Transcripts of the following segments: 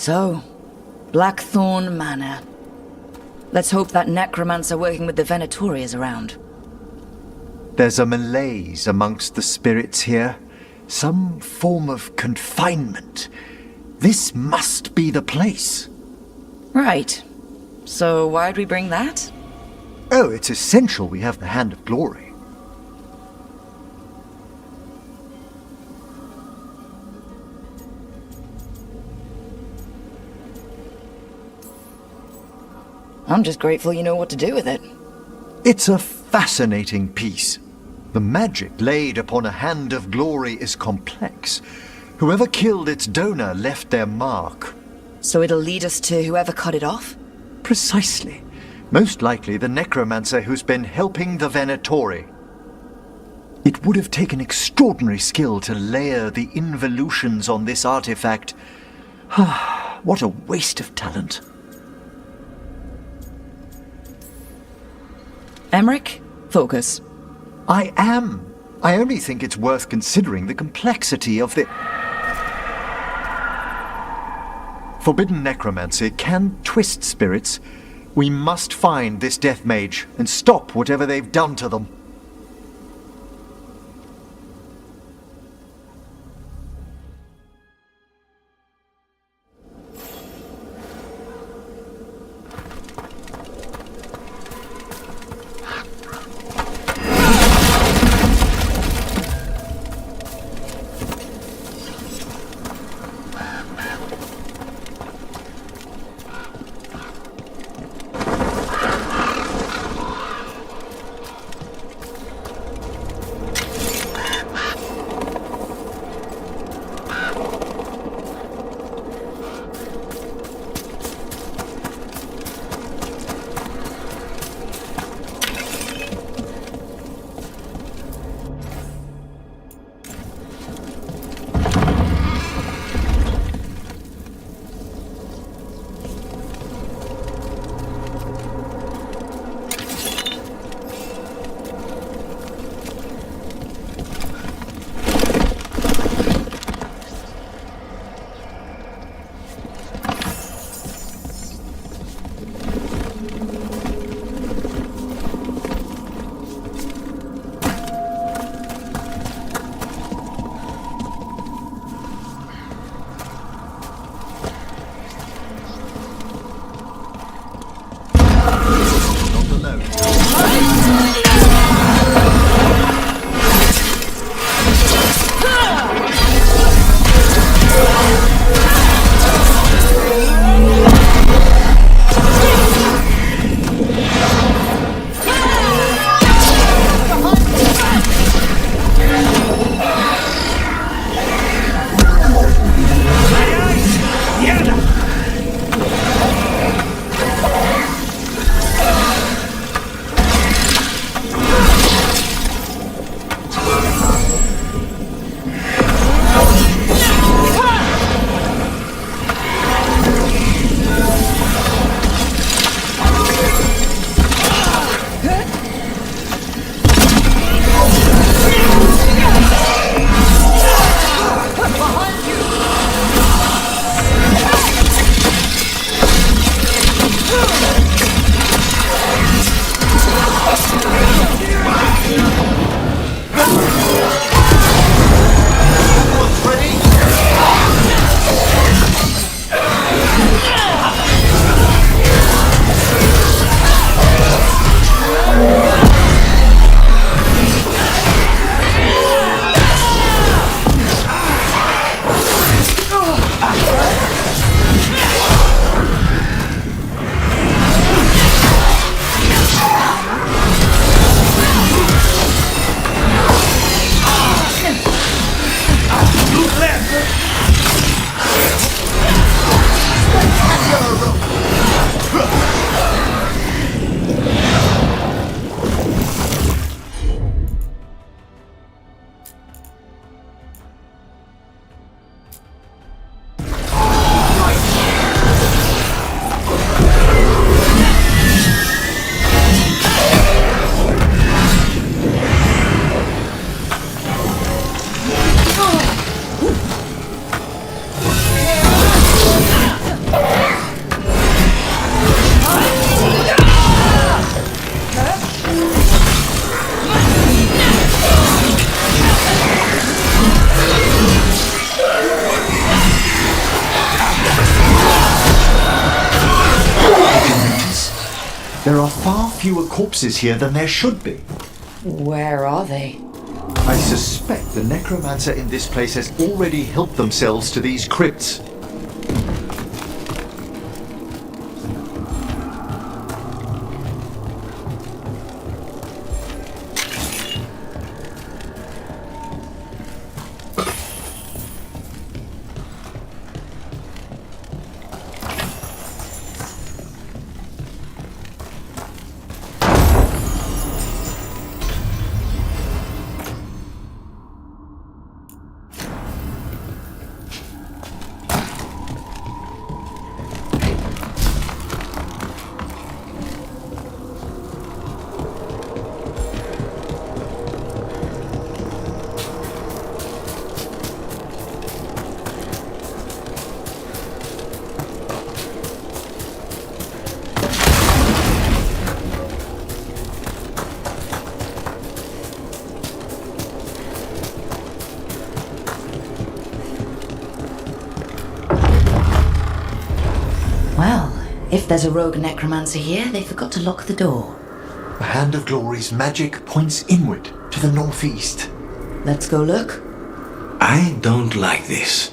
So, Blackthorn Manor. Let's hope that necromancer working with the Venatori is around. There's a malaise amongst the spirits here. Some form of confinement. This must be the place. Right. So why'd we bring that? Oh, it's essential we have the Hand of Glory. I'm just grateful you know what to do with it. It's a fascinating piece. The magic laid upon a Hand of Glory is complex. Whoever killed its donor left their mark. So it'll lead us to whoever cut it off? Precisely. Most likely the necromancer who's been helping the Venatori. It would have taken extraordinary skill to layer the involutions on this artifact. What a waste of talent. Emmerich, focus. I am. I only think it's worth considering the complexity of the... Forbidden necromancy can twist spirits. We must find this death mage and stop whatever they've done to them. There are far fewer corpses here than there should be. Where are they? I suspect the necromancer in this place has already helped themselves to these crypts. Well, if there's a rogue necromancer here, they forgot to lock the door. The Hand of Glory's magic points inward to the northeast. Let's go look. I don't like this.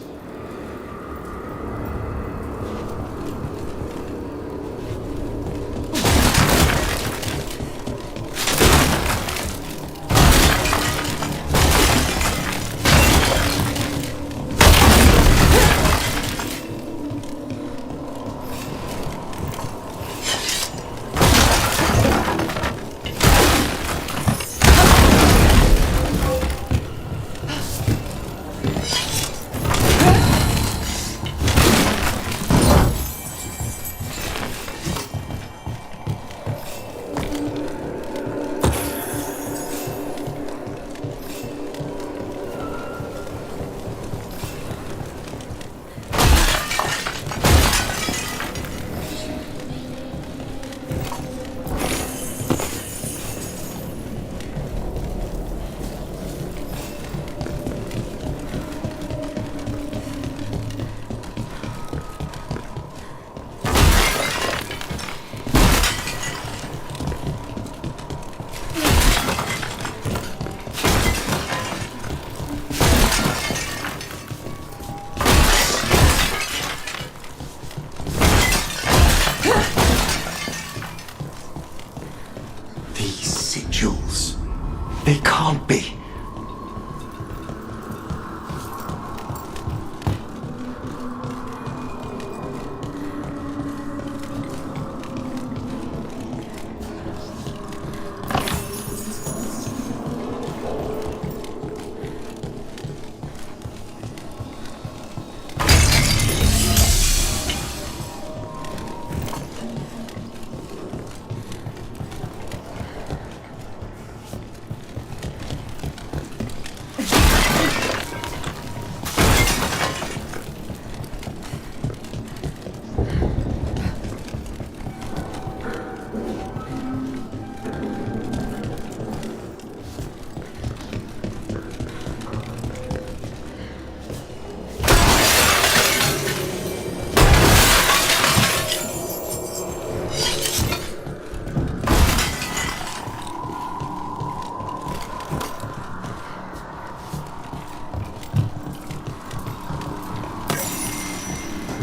They can't be.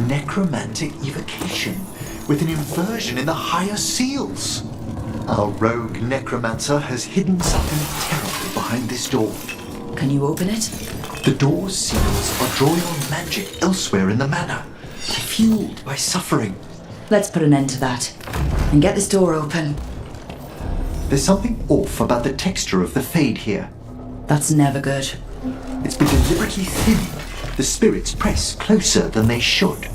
Necromantic evocation, with an inversion in the higher seals. Our rogue necromancer has hidden something terrible behind this door. Can you open it? The door's seals are drawing on magic elsewhere in the manor, fueled by suffering. Let's put an end to that, and get this door open. There's something off about the texture of the fade here. That's never good. It's been deliberately thinned. The spirits press closer than they should.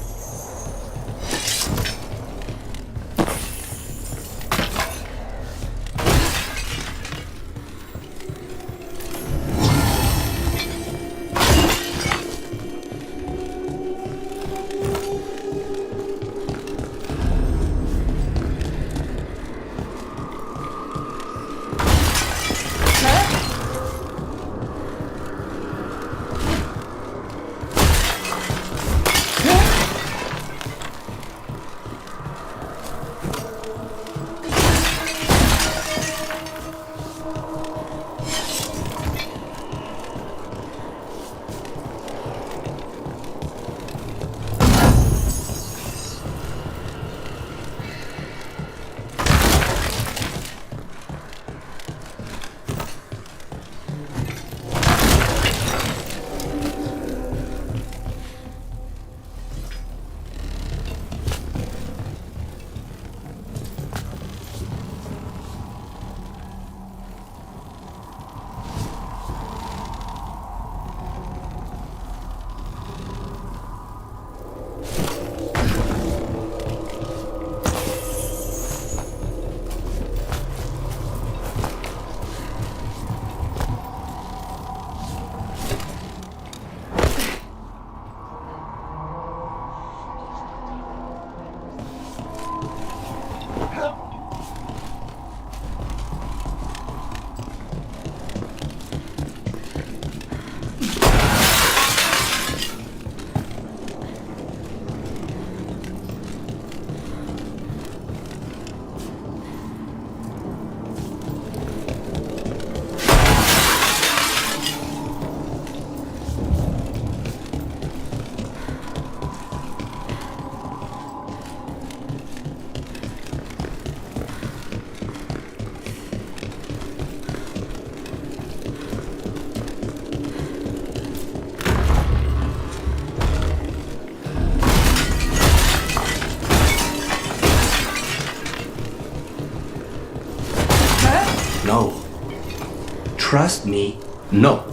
trust me? No.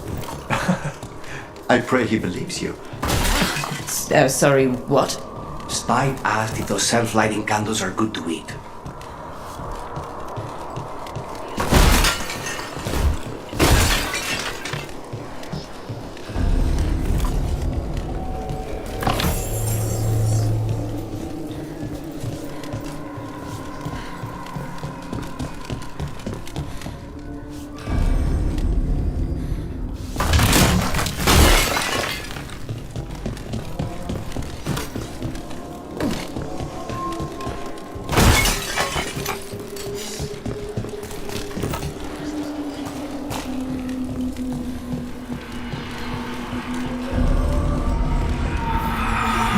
I pray he believes you. Sorry, what? Spite asked if those self-lighting candles are good to eat.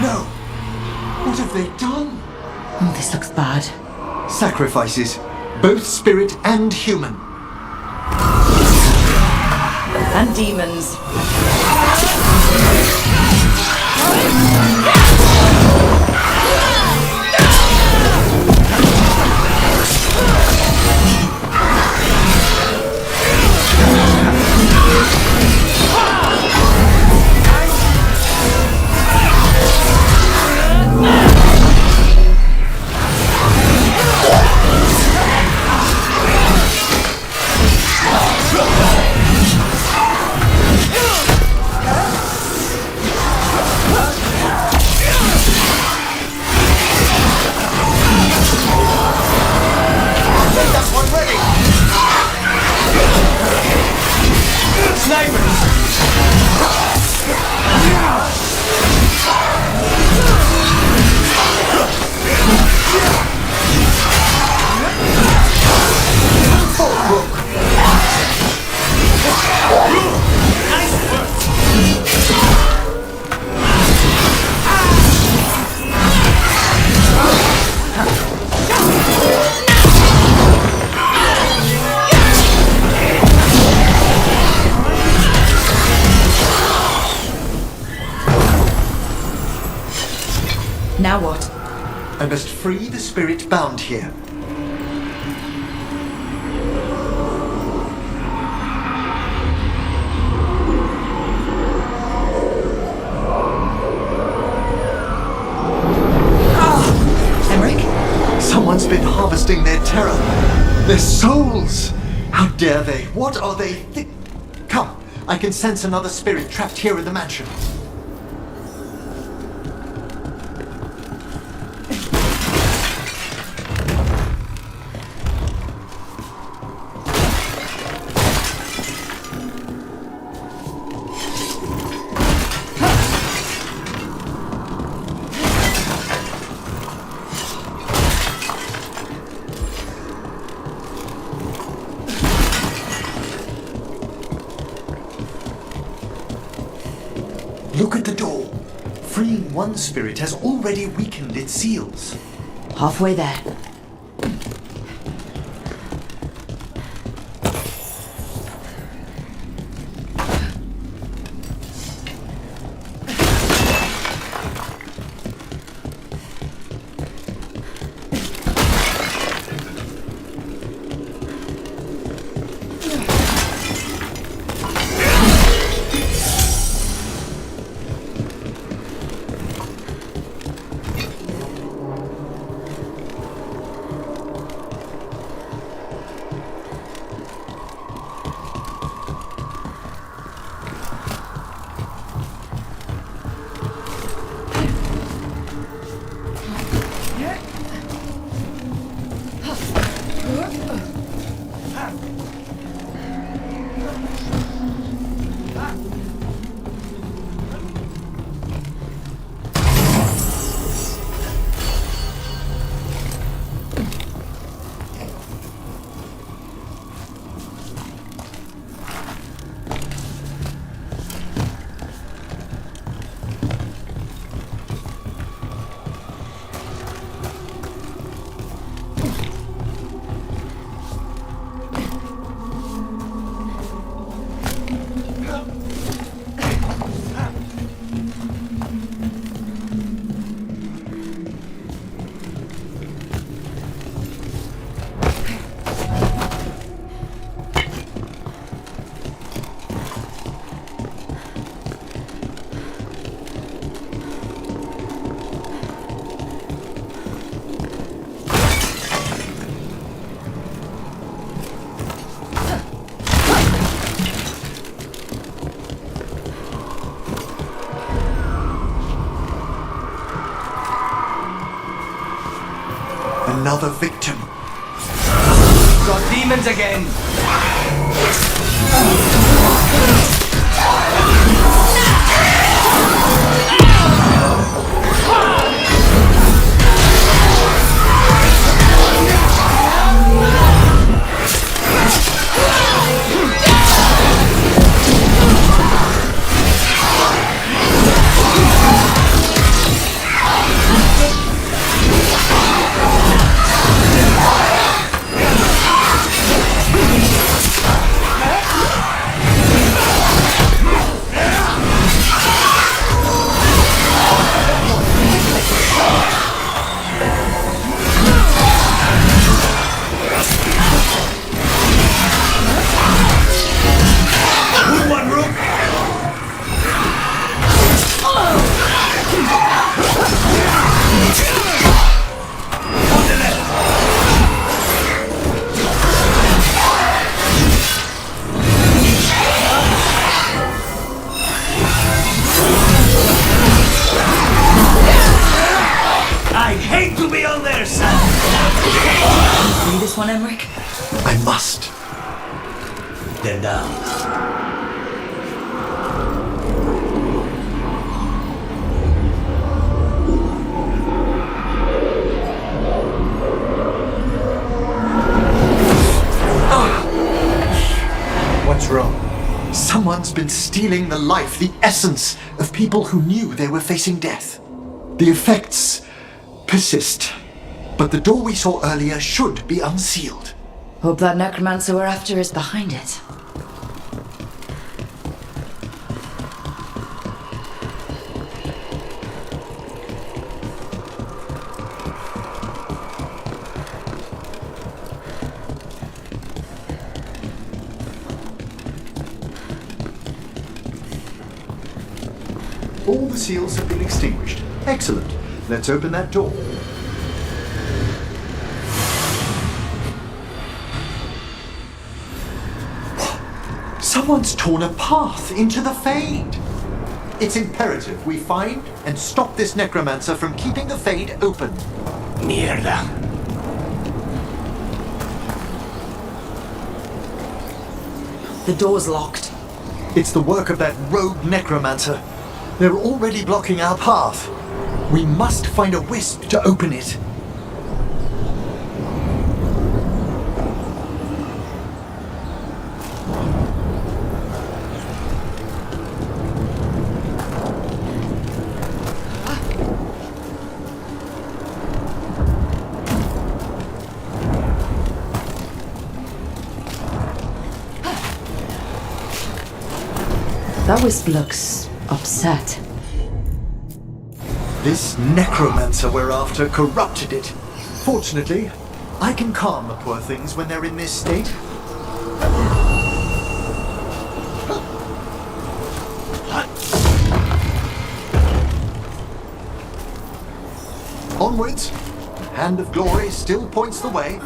No! What have they done? Oh, this looks bad. Sacrifices, both spirit and human. And demons. Now what? I must free the spirit bound here. Someone's been harvesting their terror. Their souls! How dare they? What are they Come, I can sense another spirit trapped here in the mansion. Look at the door. Freeing one spirit has already weakened its seals. Halfway there. another victim. Got demons again! I hate to be on their side! See this one, Emmerich? I must. They're down. What's wrong? Someone's been stealing the life, the essence of people who knew they were facing death. The effects persist, but the door we saw earlier should be unsealed. Hope that necromancer we're after is behind it. All the seals have been extinguished. Excellent. Let's open that door. Someone's torn a path into the Fade. It's imperative we find and stop this necromancer from keeping the Fade open. Mierda. The door's locked. It's the work of that rogue necromancer. They're already blocking our path. We must find a wisp to open it. That wisp looks upset. This necromancer we're after corrupted it. Fortunately, I can calm the poor things when they're in this state. Onwards. Hand of Glory still points the way.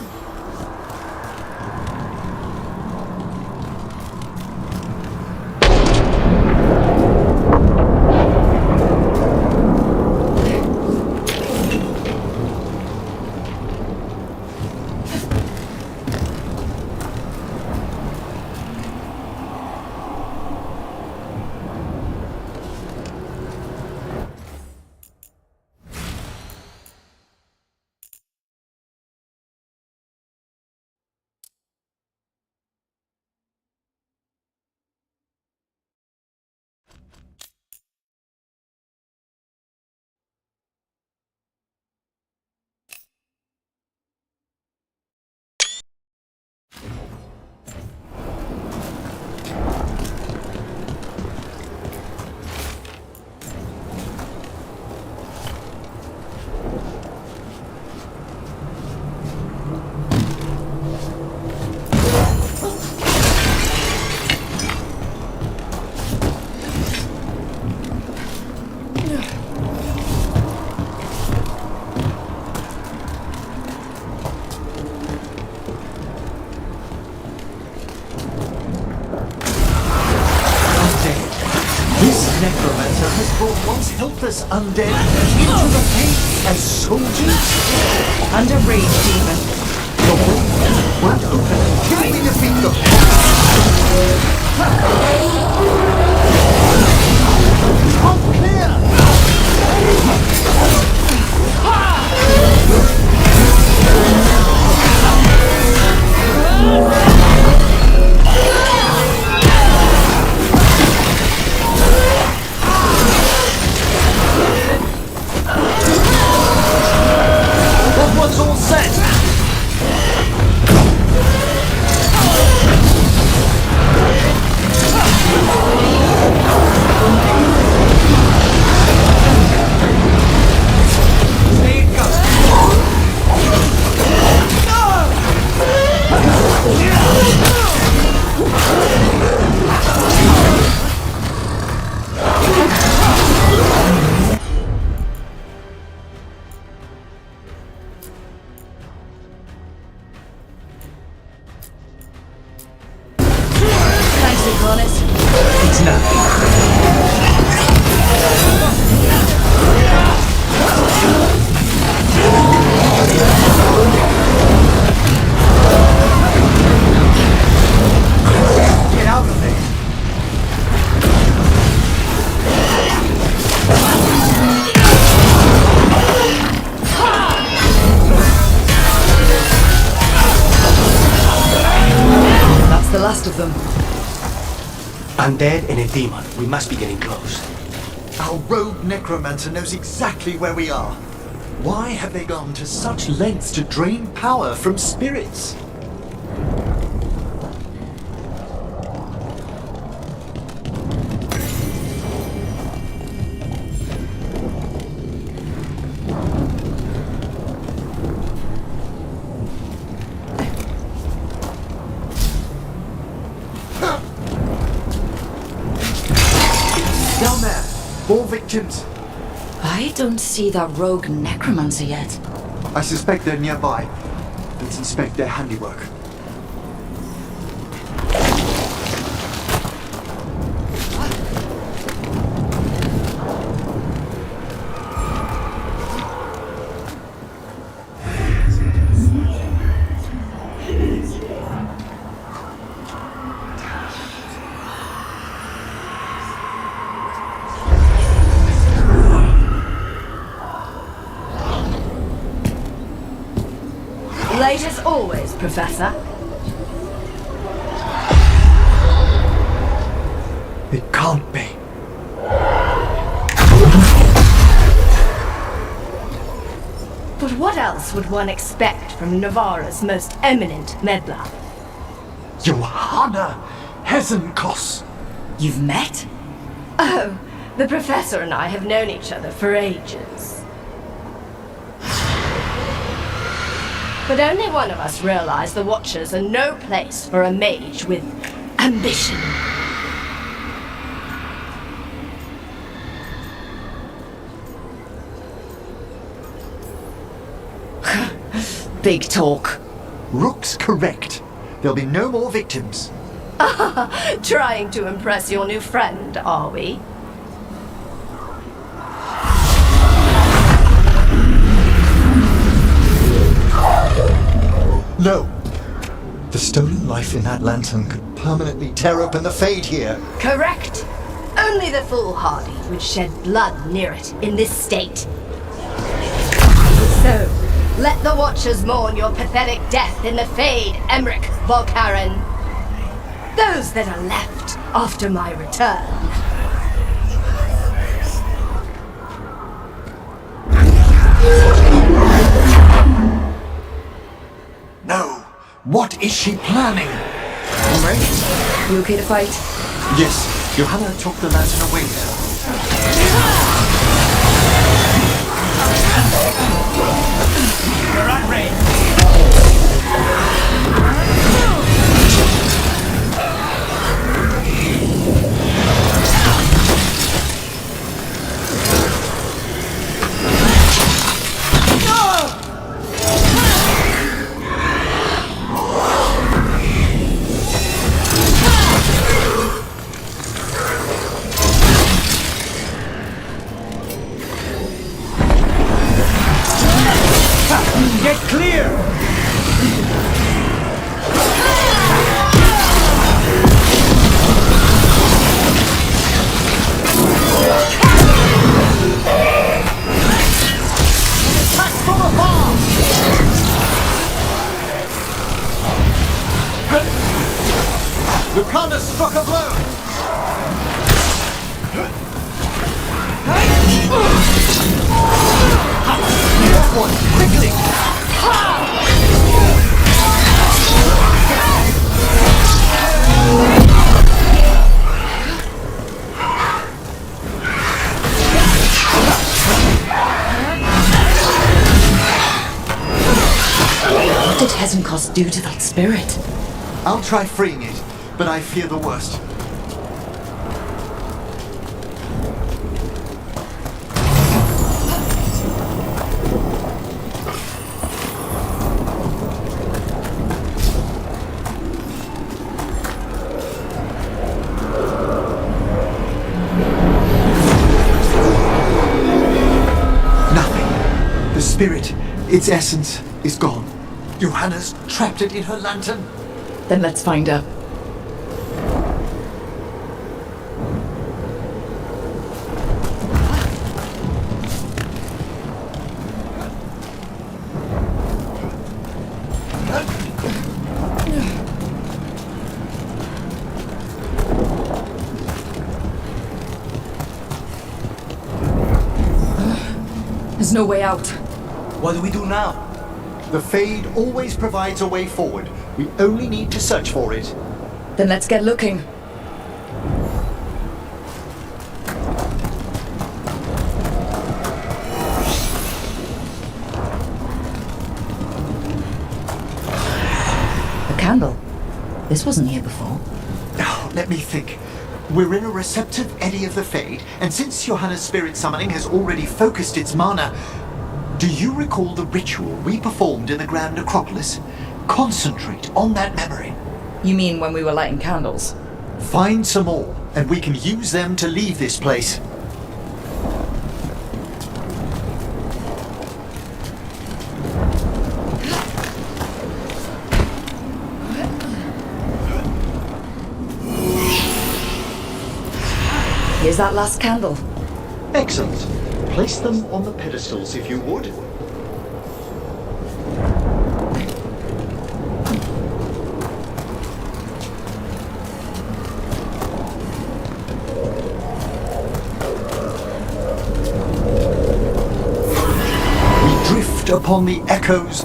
has brought once helpless undead into the faith as soldiers? And a rage demon. The way won't open until we defeat them. All clear! That one's all set! Thanks, Incarnate. It's nothing. Get out of there! That's the last of them. Undead and a demon. We must be getting close. Our rogue necromancer knows exactly where we are. Why have they gone to such lengths to drain power from spirits? Down there! More victims! I don't see that rogue necromancer yet. I suspect they're nearby. Let's inspect their handiwork. Late as always, Professor. It can't be. But what else would one expect from Navarra's most eminent meddler? Johanna Hezenkos! You've met? Oh, the Professor and I have known each other for ages. But only one of us realized the Watchers are no place for a mage with ambition. Big talk. Rook's correct. There'll be no more victims. Trying to impress your new friend, are we? No. The stolen life in that lantern could permanently tear open the Fade here. Correct. Only the foolhardy would shed blood near it in this state. So, let the Watchers mourn your pathetic death in the Fade, Emmerich Volkaren. Those that are left after my return. No. What is she planning? Alright. You okay to fight? Yes. Johanna took the lantern away now. Wakanda struck a blow! That one, quickly! What did Hezenkos do to that spirit? I'll try freeing it, but I fear the worst. Nothing. The spirit, its essence, is gone. Johanna's trapped it in her lantern. Then let's find her. There's no way out. What do we do now? The Fade always provides a way forward. We only need to search for it. Then let's get looking. A candle. This wasn't here before. Now, let me think. We're in a receptive eddy of the Fade, and since Johanna's spirit summoning has already focused its mana, do you recall the ritual we performed in the Grand Necropolis? Concentrate on that memory. You mean when we were lighting candles? Find some more, and we can use them to leave this place. Here's that last candle. Excellent. Place them on the pedestals if you would. We drift upon the echoes.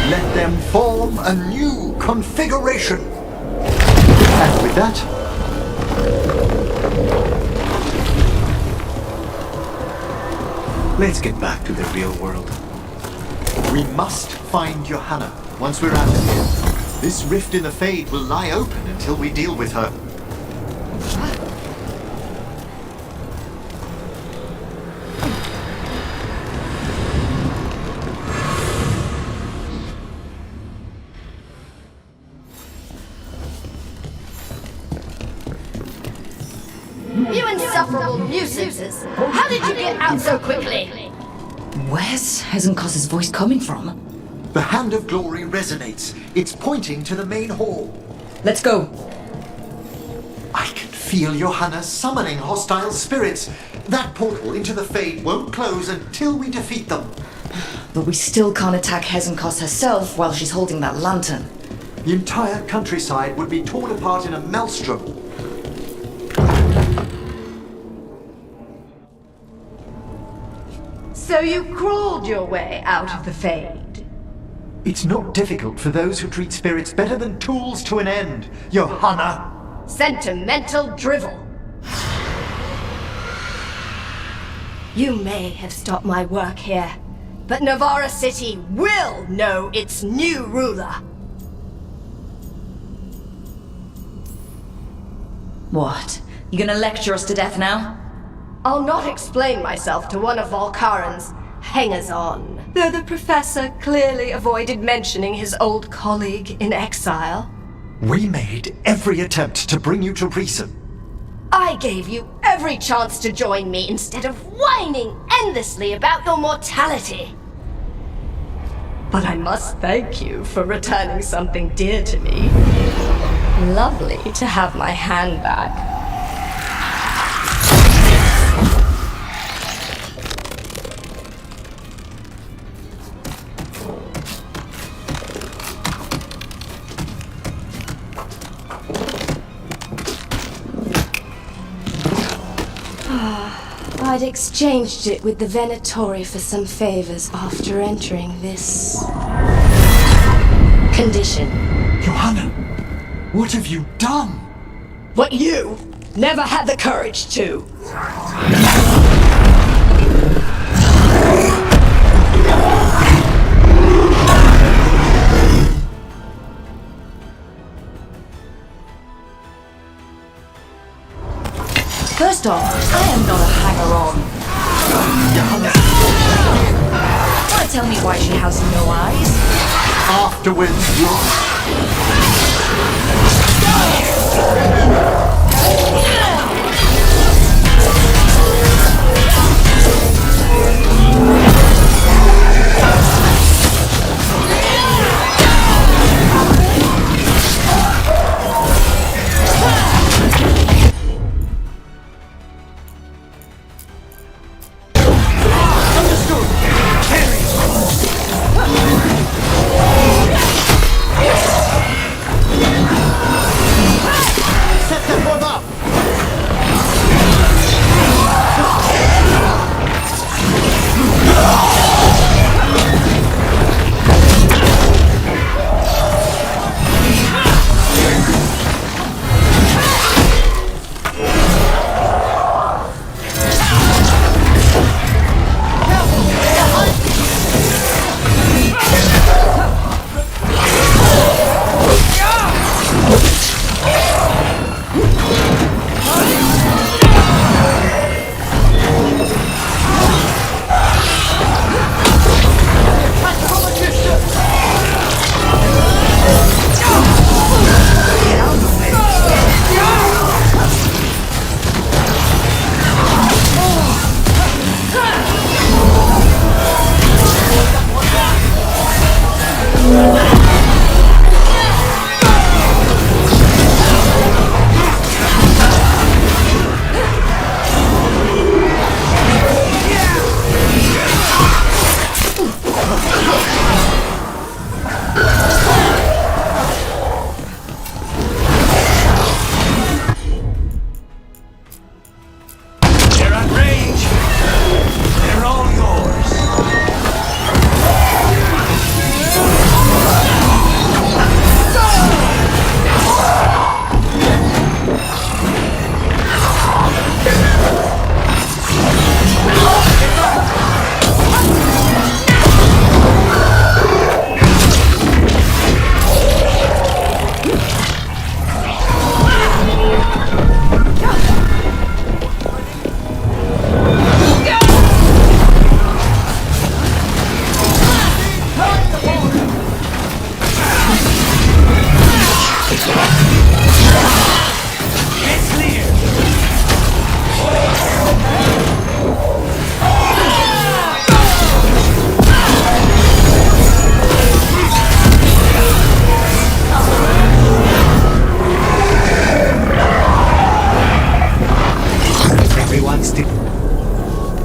Let them form a new configuration. And with that, Let's get back to the real world. we must find Johanna once we're out of here. This rift in the Fade will lie open until we deal with her. You insufferable nuisances! How did you get out so quickly? Where's Hezenkos' voice coming from? The Hand of Glory resonates. It's pointing to the main hall. Let's go. I can feel Johanna summoning hostile spirits. That portal into the Fade won't close until we defeat them. But we still can't attack Hezenkos herself while she's holding that lantern. The entire countryside would be torn apart in a maelstrom. So you crawled your way out of the Fade? It's not difficult for those who treat spirits better than tools to an end, Johanna. Sentimental drivel. You may have stopped my work here, but Navarra City will know its new ruler. What? You gonna lecture us to death now? I'll not explain myself to one of Volkaren's hangers-on. Though the professor clearly avoided mentioning his old colleague in exile. We made every attempt to bring you to reason. I gave you every chance to join me instead of whining endlessly about your mortality. But I must thank you for returning something dear to me. Lovely to have my hand back. I'd exchanged it with the Venatori for some favors after entering this condition. Johanna, what have you done? What you never had the courage to. First off, I am not a hanger-on. Wanna tell me why she has no eyes? Afterwards, you...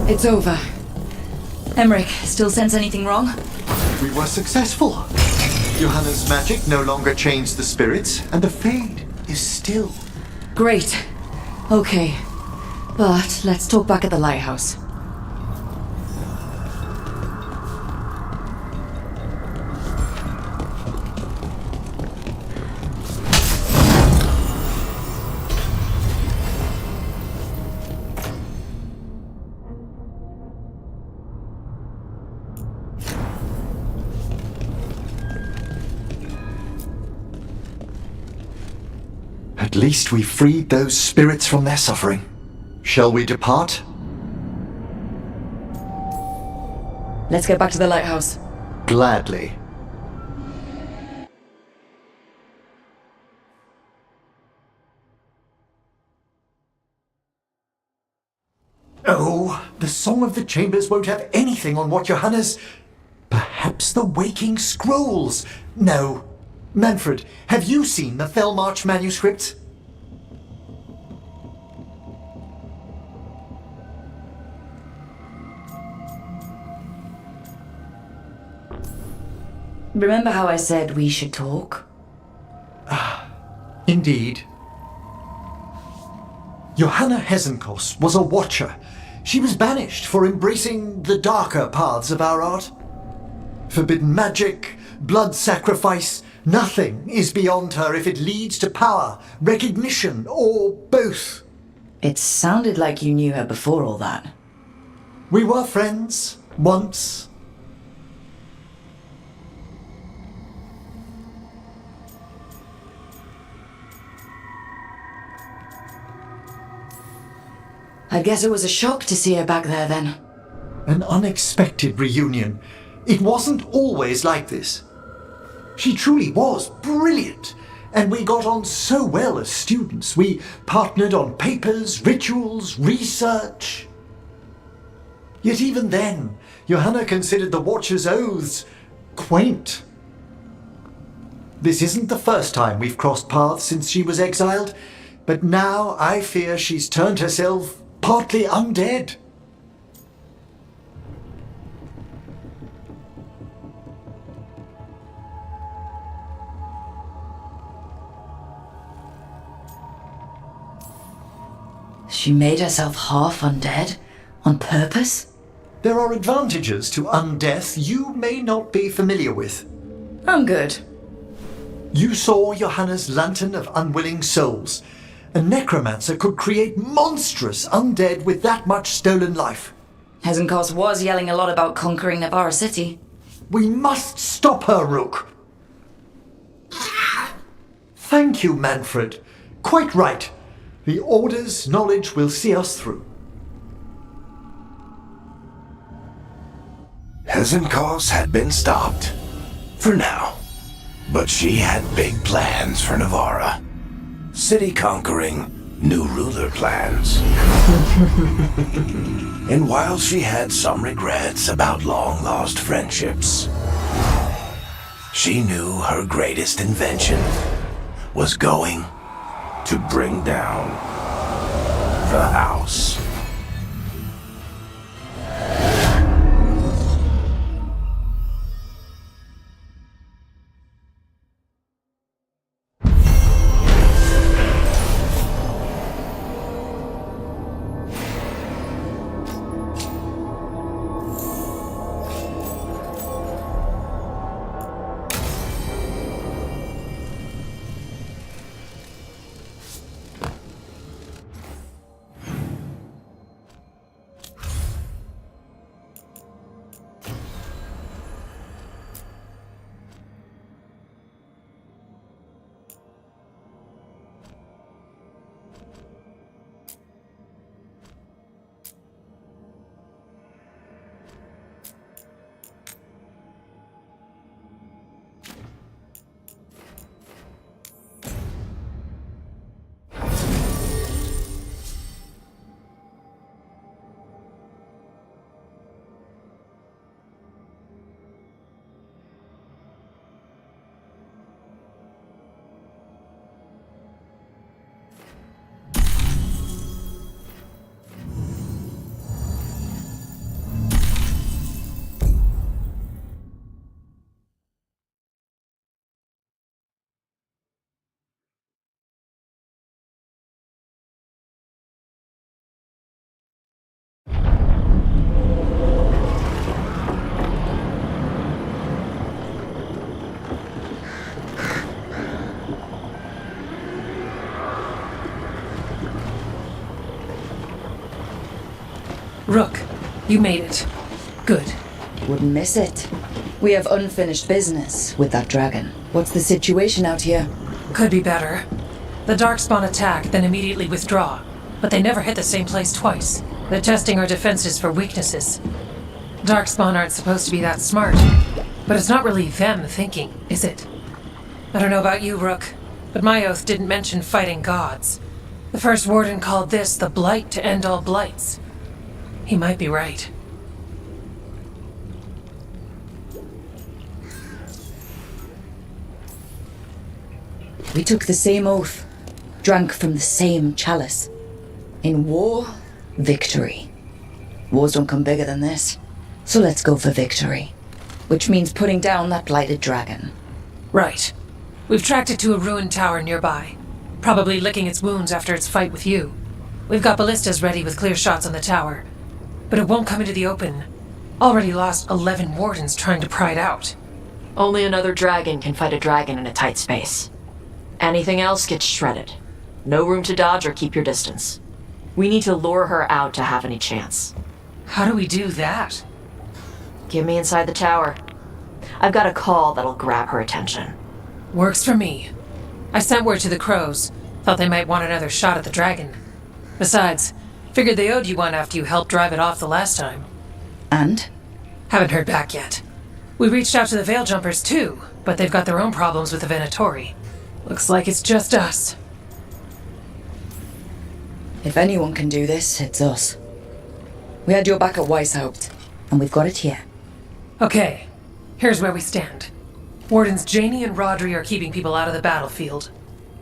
It's over. Emmerich, still sense anything wrong? We were successful. Johanna's magic no longer changed the spirits, and the Fade is still. Great. Okay. But let's talk back at the lighthouse. At least we freed those spirits from their suffering. Shall we depart? Let's get back to the lighthouse. Gladly. Oh, the Song of the Chambers won't have anything on what Johanna's... Perhaps the Waking Scrolls? No. Manfred, have you seen the Felmarch manuscript? Remember how I said we should talk? Indeed. Johanna Hesenkos was a watcher. She was banished for embracing the darker paths of our art. Forbidden magic, blood sacrifice, nothing is beyond her if it leads to power, recognition, or both. It sounded like you knew her before all that. We were friends, once. I guess it was a shock to see her back there then. An unexpected reunion. It wasn't always like this. She truly was brilliant, and we got on so well as students. We partnered on papers, rituals, research. Yet even then, Johanna considered the Watcher's oaths quaint. This isn't the first time we've crossed paths since she was exiled, but now I fear she's turned herself partly undead. She made herself half undead? On purpose? There are advantages to undeath you may not be familiar with. I'm good. You saw Johanna's Lantern of Unwilling Souls. A necromancer could create monstrous undead with that much stolen life. Hezenkos was yelling a lot about conquering Navarra City. We must stop her, Rook. Thank you, Manfred. Quite right. The Order's knowledge will see us through. Hezenkos had been stopped. For now. But she had big plans for Navarra. City conquering, new ruler plans. And while she had some regrets about long-lost friendships, she knew her greatest invention was going to bring down the house. Rook, you made it. Good. Wouldn't miss it. We have unfinished business with that dragon. What's the situation out here? Could be better. The Darkspawn attack, then immediately withdraw. But they never hit the same place twice. They're testing our defenses for weaknesses. Darkspawn aren't supposed to be that smart. But it's not really them thinking, is it? I don't know about you, Rook, but my oath didn't mention fighting gods. The first warden called this the blight to end all blights. He might be right. We took the same oath, drank from the same chalice. In war, victory. Wars don't come bigger than this. So let's go for victory. Which means putting down that blighted dragon. Right. We've tracked it to a ruined tower nearby. Probably licking its wounds after its fight with you. We've got ballistas ready with clear shots on the tower. but it won't come into the open. Already lost 11 wardens trying to pry it out. Only another dragon can fight a dragon in a tight space. Anything else gets shredded. No room to dodge or keep your distance. We need to lure her out to have any chance. How do we do that? Get me inside the tower. I've got a call that'll grab her attention. Works for me. I sent word to the crows. Thought they might want another shot at the dragon. Besides, figured they owed you one after you helped drive it off the last time. And? Haven't heard back yet. We reached out to the Veil Jumpers too, but they've got their own problems with the Venatori. Looks like it's just us. If anyone can do this, it's us. We had your back at Weishaupt, and we've got it here. Okay, here's where we stand. Wardens Janey and Rodri are keeping people out of the battlefield.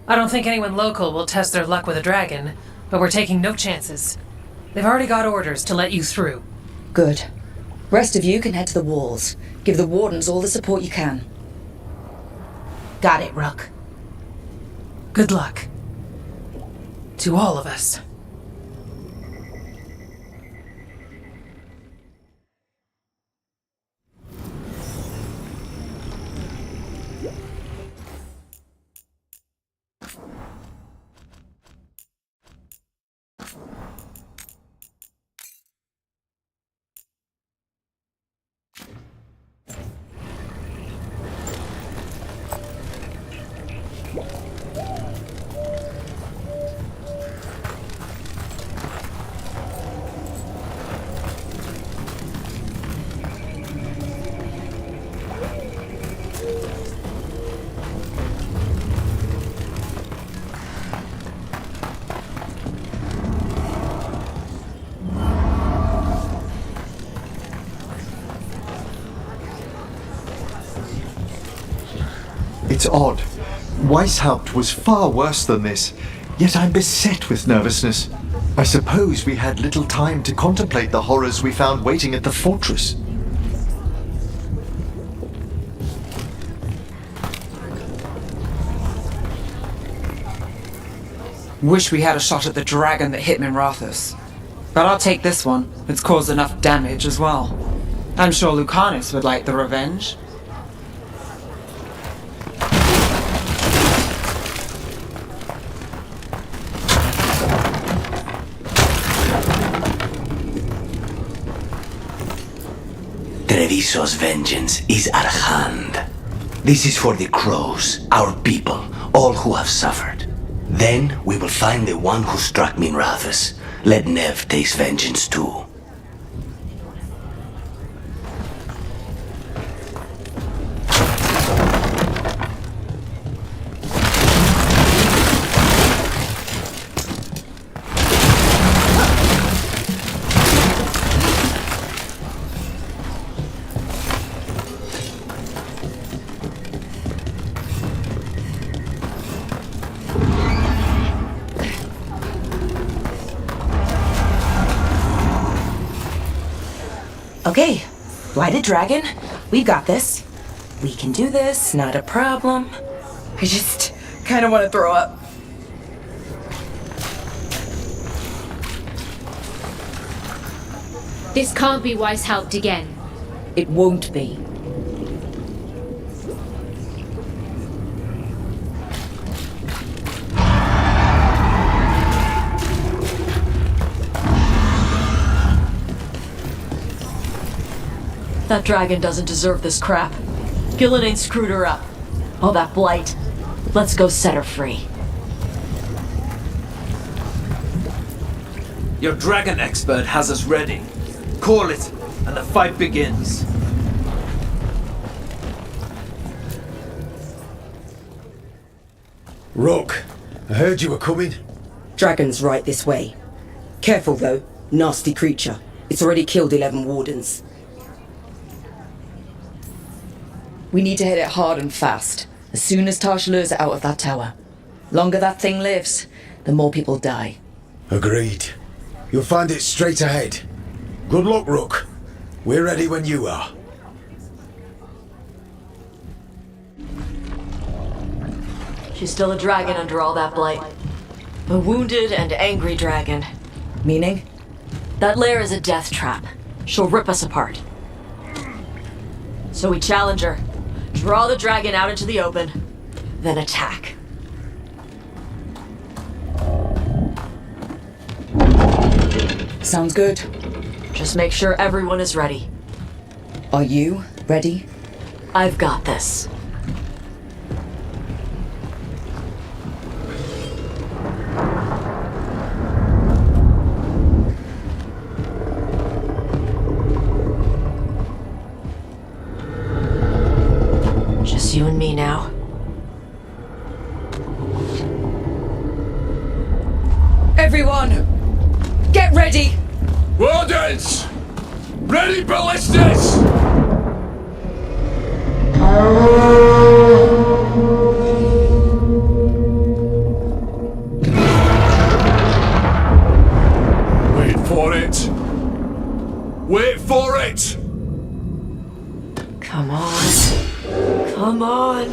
I don't think anyone local will test their luck with a dragon, but we're taking no chances. They've already got orders to let you through. Good. Rest of you can head to the walls. Give the wardens all the support you can. Got it, Rook. Good luck. To all of us. It's odd. Weishaupt was far worse than this, yet I'm beset with nervousness. I suppose we had little time to contemplate the horrors we found waiting at the fortress. Wish we had a shot at the dragon that hit Minrathous. But I'll take this one. It's caused enough damage as well. I'm sure Lucanus would like the revenge. Treviso's vengeance is at hand. This is for the crows, our people, all who have suffered. Then we will find the one who struck Minrathous. Let Nev taste vengeance too. Okay, Blighted Dragon, we've got this. We can do this, not a problem. I just kind of want to throw up. This can't be Weishaupt again. It won't be. That dragon doesn't deserve this crap. Gillenane screwed her up. All that blight. Let's go set her free. Your dragon expert has us ready. Call it, and the fight begins. Rook, I heard you were coming. Dragon's right this way. Careful though, nasty creature. It's already killed 11 wardens. We need to hit it hard and fast, as soon as Tash lures it out of that tower. Longer that thing lives, the more people die. Agreed. You'll find it straight ahead. Good luck, Rook. We're ready when you are. She's still a dragon under all that blight. A wounded and angry dragon. Meaning? That lair is a death trap. She'll rip us apart. So we challenge her, draw the dragon out into the open, then attack. Sounds good. Just make sure everyone is ready. Are you ready? I've got this. Just you and me now. Everyone, get ready! Wardens! Ready ballistas! Wait for it! Wait for it! Come on. Come on.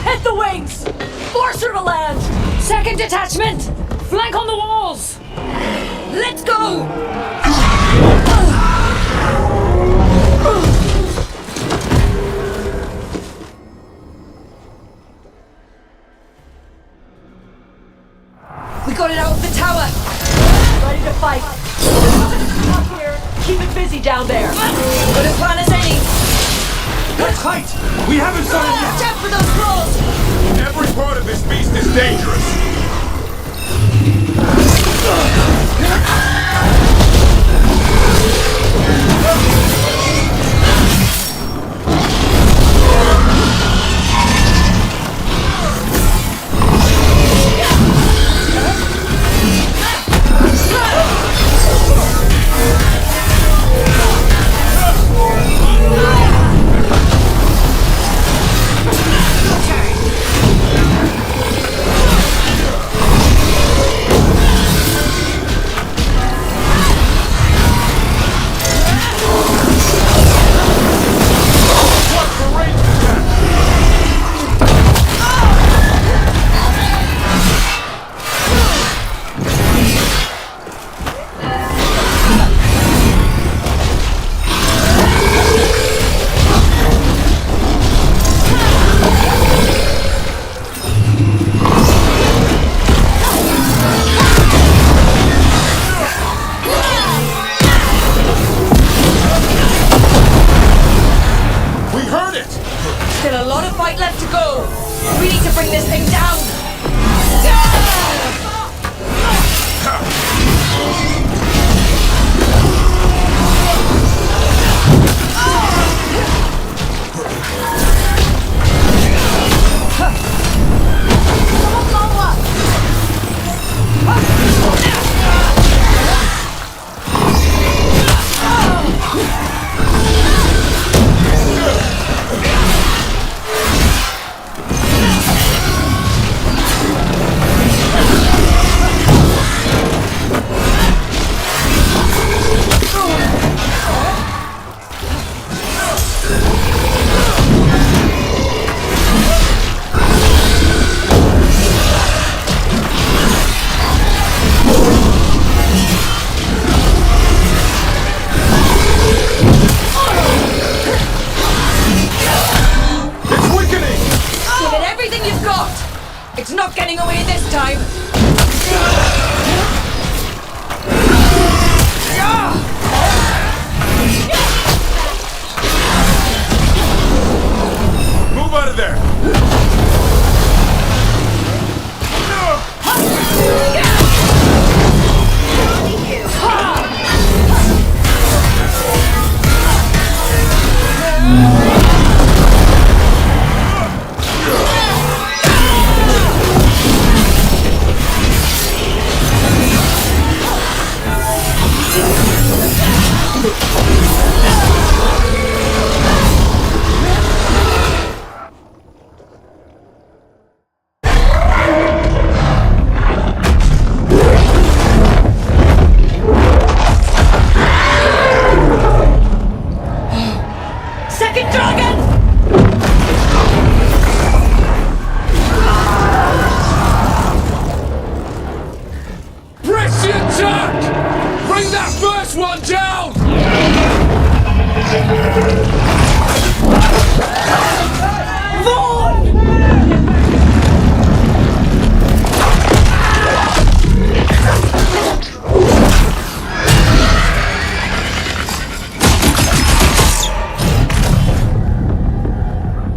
Hit the wings! Force her to land! Second detachment! Flank on the walls! Let's go! We got it out of the tower! Ready to fight. Up here. Keep it busy down there. Good a plan as any! That's tight! We haven't done it yet! Jump for those claws! Every part of this beast is dangerous! Still a lot of fight left to go. We need to bring this thing down. It's not getting away this time! Move out of there!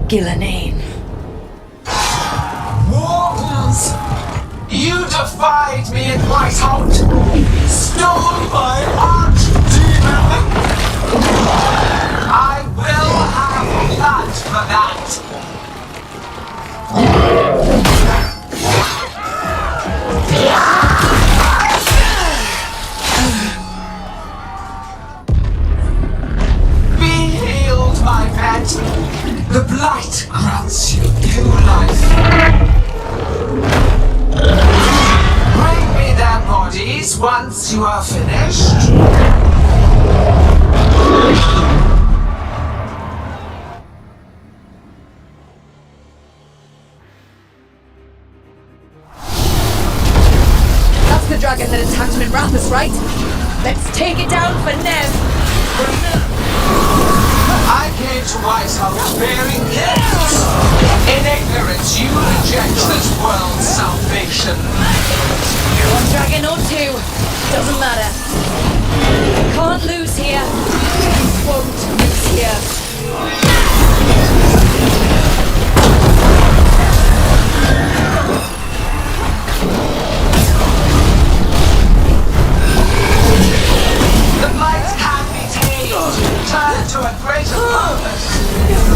Gillenane. Mortals! You defied me in Whiteout! Stole my archdemon! I will have blood for that! Be healed, my pet! The blight grants you new life! Bring me their bodies once you are finished. That's the dragon that attacked Minrathous, right? Let's take it down for Nev! I came to Whitehouse bearing gifts. In ignorance, you reject this world's salvation. One dragon or two, doesn't matter. Can't lose here. Won't lose here. The blight can be tamed, turned to a greater purpose.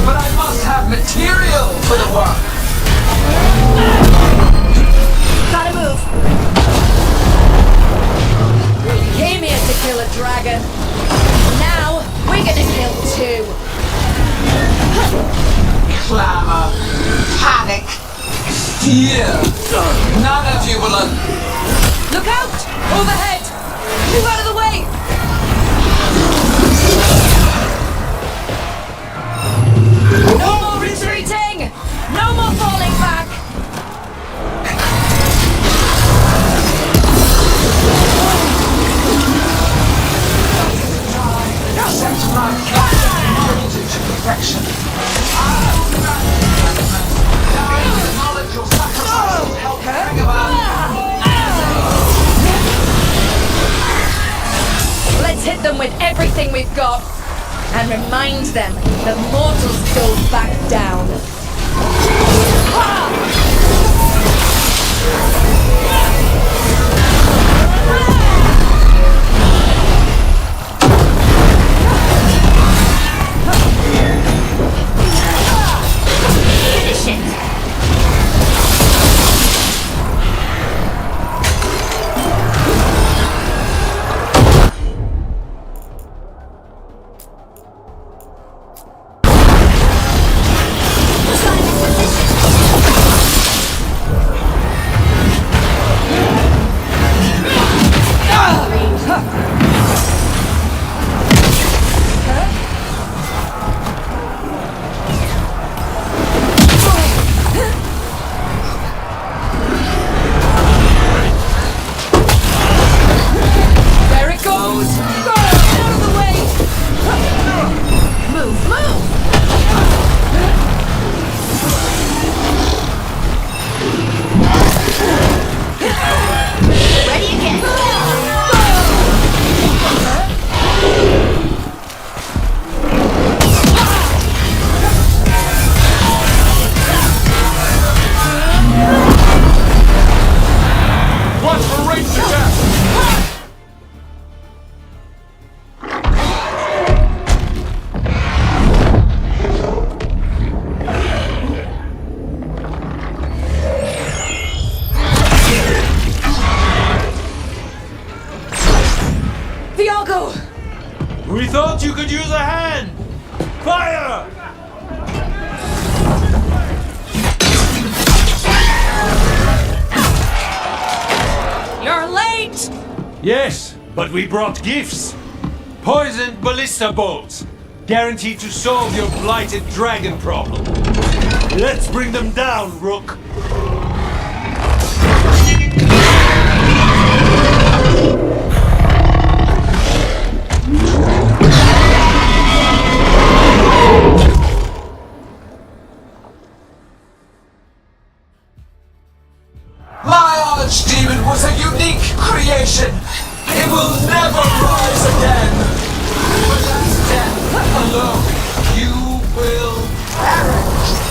But I must have material for the work. Gotta move. We came here to kill a dragon. Now we're gonna kill two. Clamor, panic, fear. None of you will Look out! Overhead! Move out of the way! No more retreating! No more falling back! accept my gratitude to perfection. I acknowledge your sacrifice to help bring about. Let's hit them with everything we've got and remind them that mortals go back down. Finish it! We thought you could use a hand! Fire! You're late! Yes, but we brought gifts. Poisoned ballista bolts. Guaranteed to solve your blighted dragon problem. Let's bring them down, Rook. My archdemon was a unique creation. It will never rise again. But as death alone, you will perish.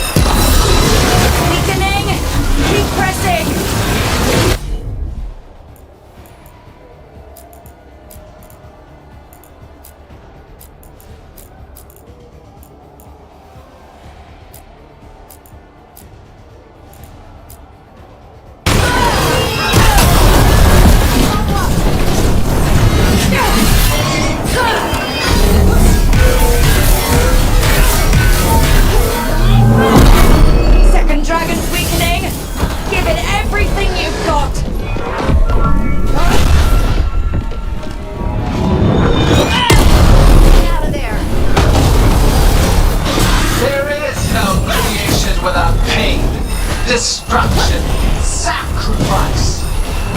without pain, destruction, sacrifice.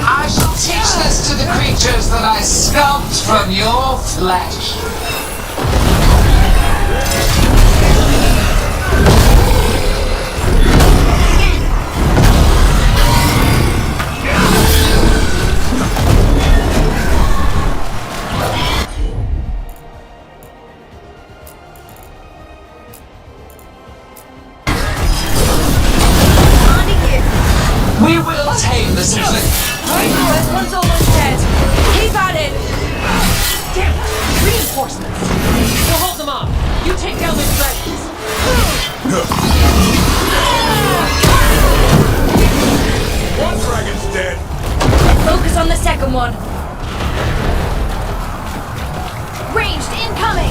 I shall teach this to the creatures that I sculpt from your flesh. We will tame this thing. This one's almost dead. Keep at it. Damn it! Reinforcements! We'll hold them off. You take down those dragons. One dragon's dead. Focus on the second one. Ranged incoming!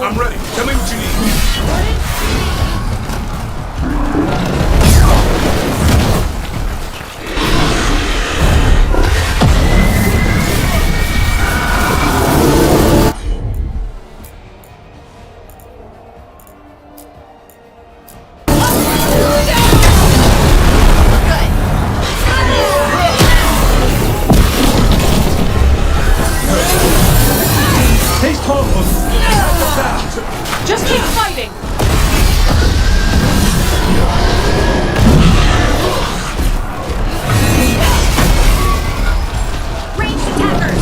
I'm ready. Tell me what you need. He's harmless. Just keep fighting! Ranged attackers!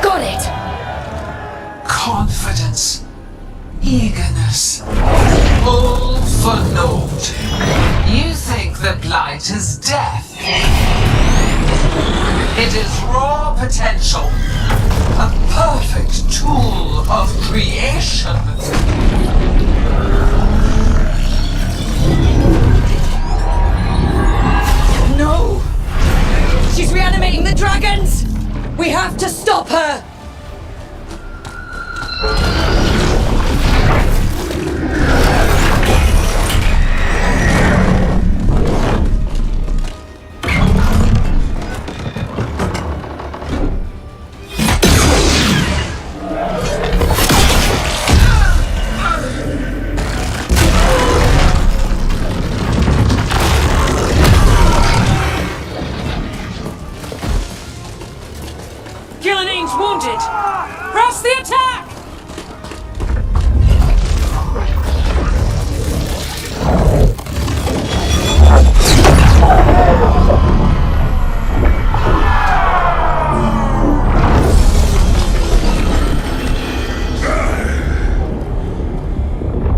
Got it! Confidence, eagerness, all for naught. You think the blight is death. It is raw potential, a perfect tool of creation. No! She's reanimating the dragons! We have to stop her! Gillening's wounded! Press the attack!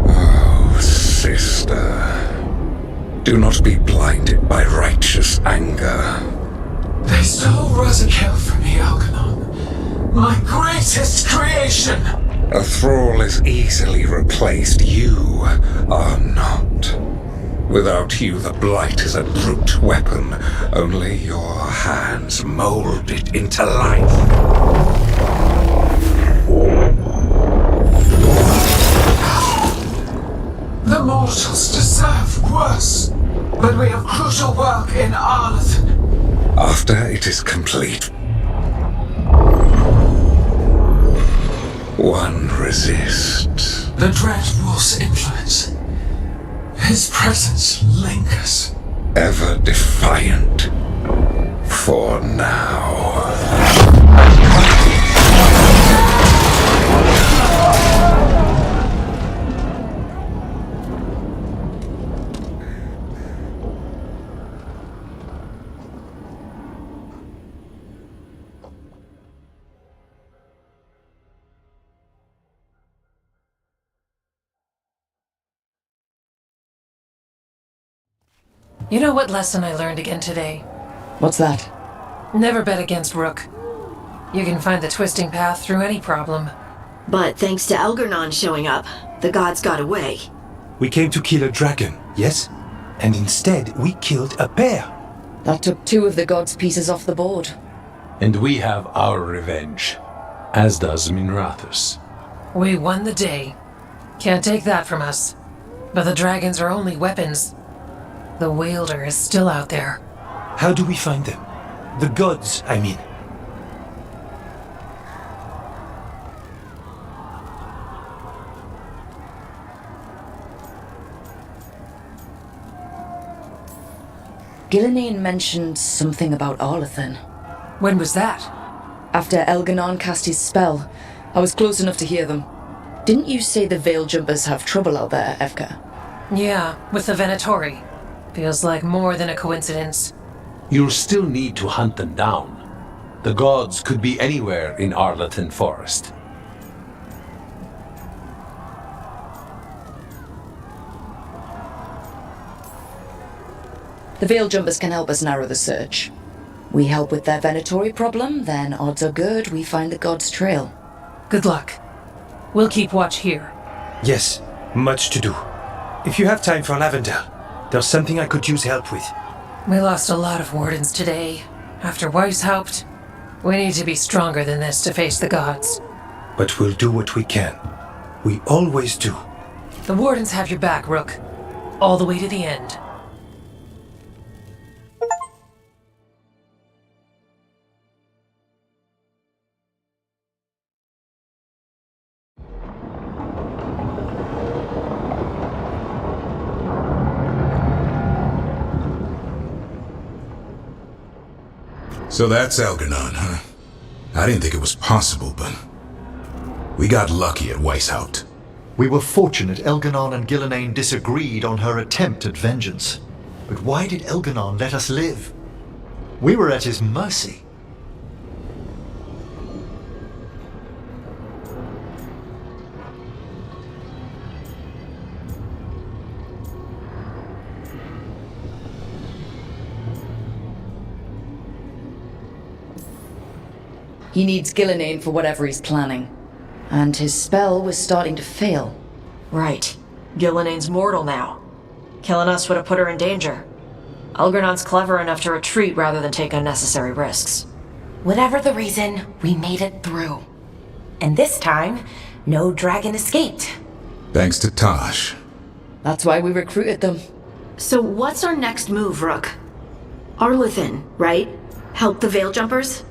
Oh, sister. Do not be blinded by righteous anger. They stole Rosakill from me, Algernon. My greatest creation! A thrall is easily replaced. You are not. Without you, the blight is a brute weapon. Only your hands mold it into life. After it is complete, one resists. The Dread Wolf's influence. His presence lingers. Ever defiant. For now. You know what lesson I learned again today? What's that? Never bet against Rook. You can find the twisting path through any problem. But thanks to Elgarnon showing up, the gods got away. We came to kill a dragon, yes? And instead, we killed a bear. That took 2 of the gods' pieces off the board. And we have our revenge, as does Minrathous. We won the day. Can't take that from us. But the dragons are only weapons. The Wielder is still out there. How do we find them? The gods, I mean. Gillenane mentioned something about Arlathan. When was that? After Elgarnon cast his spell. I was close enough to hear them. Didn't you say the Veil Jumpers have trouble out there, Evka? Yeah, with the Venatori. Feels like more than a coincidence. You'll still need to hunt them down. The gods could be anywhere in Arlathan Forest. The Veil Jumpers can help us narrow the search. We help with their Venatori problem, then odds are good we find the gods' trail. Good luck. We'll keep watch here. Yes, much to do. If you have time for Lavender, there's something I could use help with. We lost a lot of wardens today. After Weishaupt, we need to be stronger than this to face the gods. But we'll do what we can. We always do. The wardens have your back, Rook. All the way to the end. So that's Elgarnon, huh? I didn't think it was possible, but we got lucky at Weishaupt. We were fortunate Elgarnon and Gillenane disagreed on her attempt at vengeance. But why did Elgarnon let us live? We were at his mercy. He needs Gillenane for whatever he's planning. And his spell was starting to fail. Right. Gillenane's mortal now. Killing us would have put her in danger. Elgarnon's clever enough to retreat rather than take unnecessary risks. Whatever the reason, we made it through. And this time, no dragon escaped. Thanks to Tosh. That's why we recruited them. So what's our next move, Rook? Arlathan, right? Help the Veil Jumpers?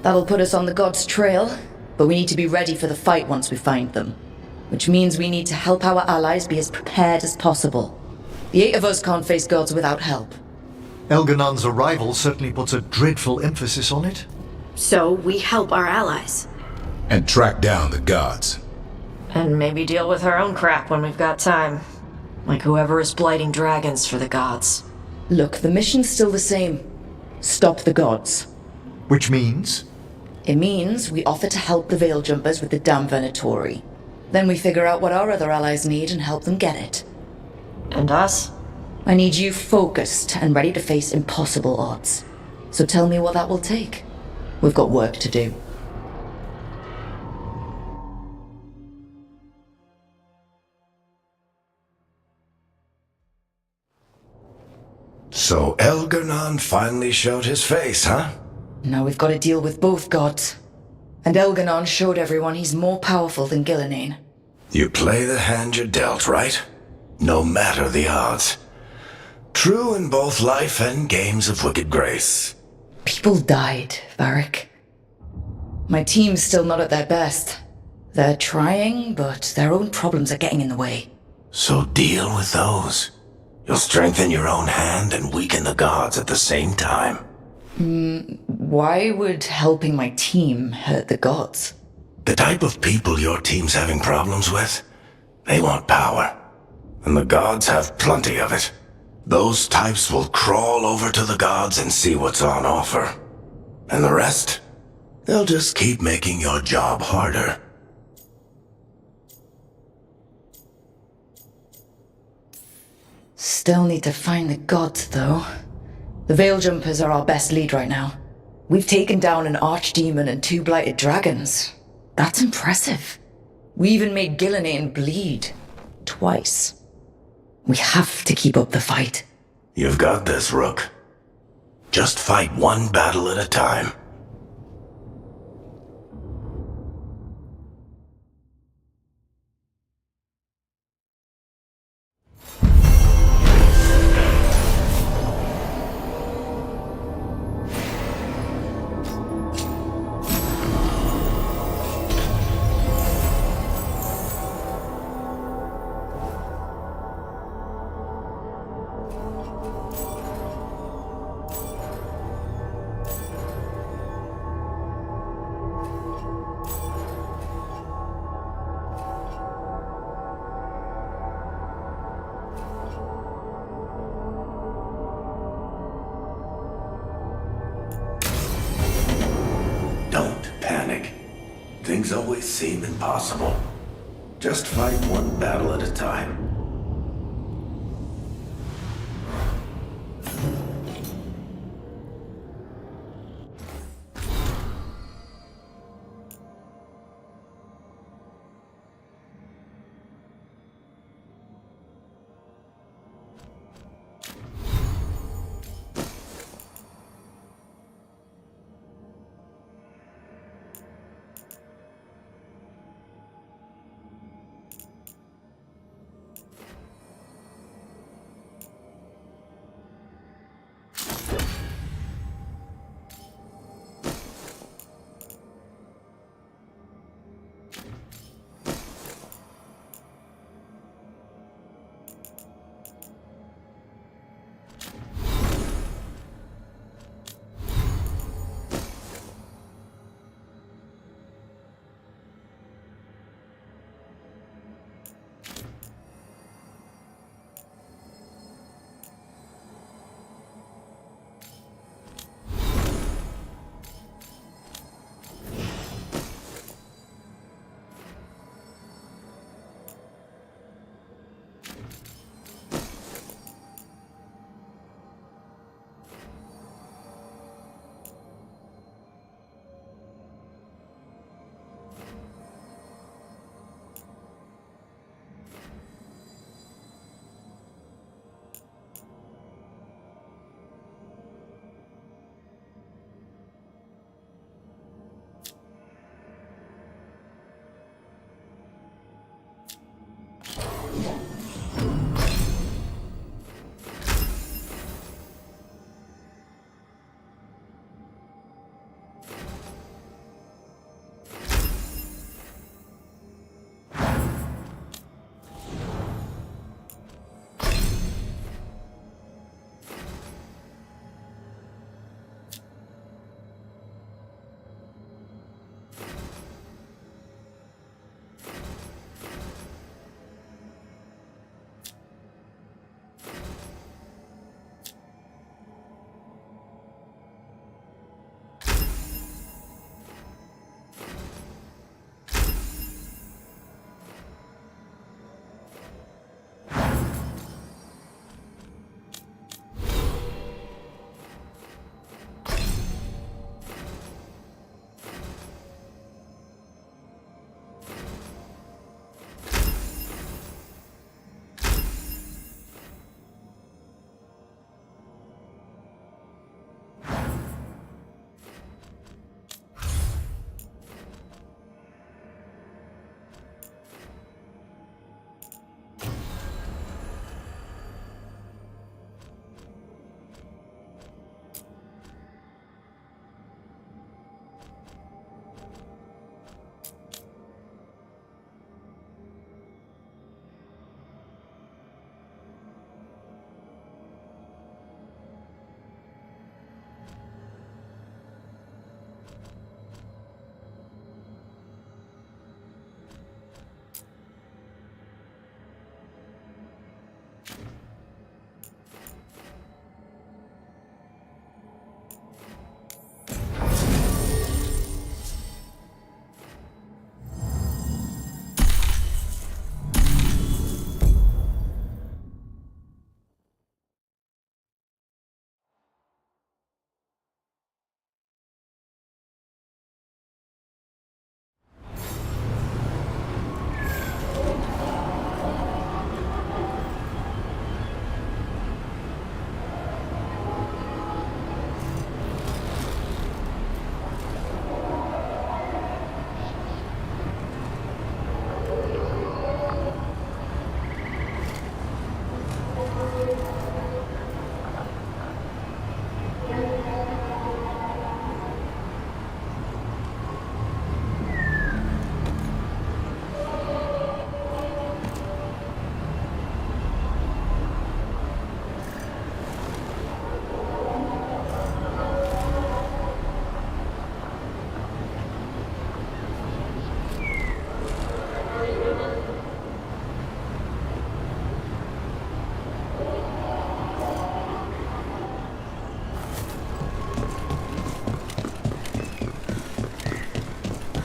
That'll put us on the gods' trail, but we need to be ready for the fight once we find them. Which means we need to help our allies be as prepared as possible. The 8 of us can't face gods without help. Elgarnon's arrival certainly puts a dreadful emphasis on it. So we help our allies. And track down the gods. And maybe deal with our own crap when we've got time. Like whoever is blighting dragons for the gods. Look, the mission's still the same. Stop the gods. Which means? It means we offer to help the Veil Jumpers with the damn Venatori. Then we figure out what our other allies need and help them get it. And us? I need you focused and ready to face impossible odds. So tell me what that will take. We've got work to do. So So Elgarnon finally showed his face, huh? Now we've got to deal with both gods. And Elganon showed everyone he's more powerful than Gillenane. You play the hand you're dealt, right? No matter the odds. True in both life and games of wicked grace. People died, Varric. My team's still not at their best. They're trying, but their own problems are getting in the way. So deal with those. You'll strengthen your own hand and weaken the gods at the same time. Why would helping my team hurt the gods? The type of people your team's having problems with, they want power. And the gods have plenty of it. Those types will crawl over to the gods and see what's on offer. And the rest? They'll just keep making your job harder. Still need to find the gods, though. The Veil Jumpers are our best lead right now. We've taken down an archdemon and 2 blighted dragons. That's impressive. We even made Gillenane bleed. Twice. We have to keep up the fight. You've got this, Rook. Just fight one battle at a time. Don't panic. Things always seem impossible. Just fight one battle at a time.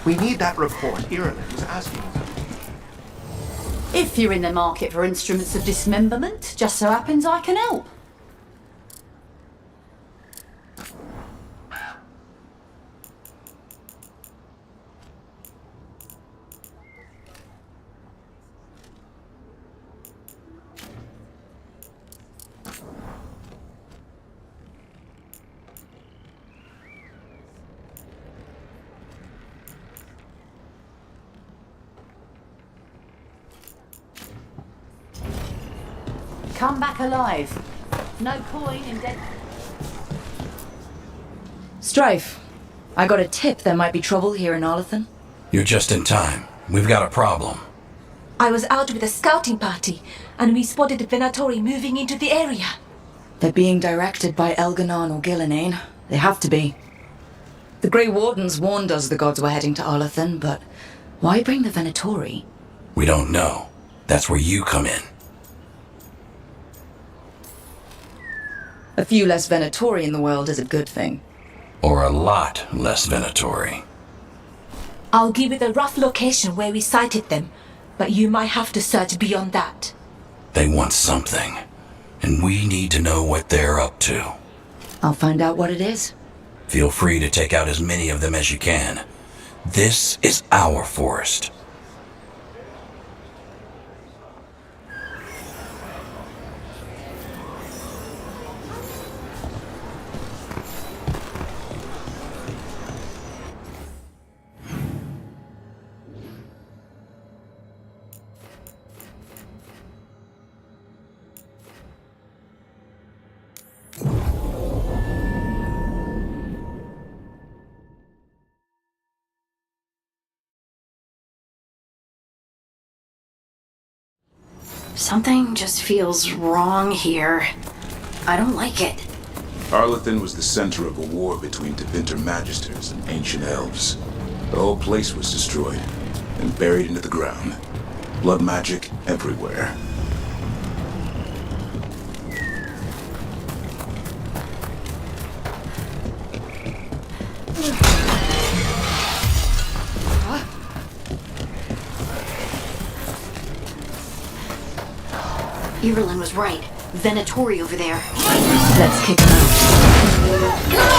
We need that report Ireland was asking about. If you're in the market for instruments of dismemberment, just so happens I can help. Come back alive. No point in dead. Strife, I got a tip there might be trouble here in Arlethan. You're just in time. We've got a problem. I was out with a scouting party, and we spotted the Venatori moving into the area. They're being directed by Elganon or Gillenane. They have to be. The Grey Wardens warned us the gods were heading to Arlethan, but why bring the Venatori? We don't know. That's where you come in. A few less Venatori in the world is a good thing. Or a lot less Venatori. I'll give you the rough location where we sighted them, but you might have to search beyond that. They want something, and we need to know what they're up to. I'll find out what it is. Feel free to take out as many of them as you can. This is our forest. Something just feels wrong here. I don't like it. Arlethan was the center of a war between Tevinter Magisters and ancient elves. The whole place was destroyed and buried into the ground. Blood magic everywhere. Ireland was right. Venatori over there. Let's kick him out.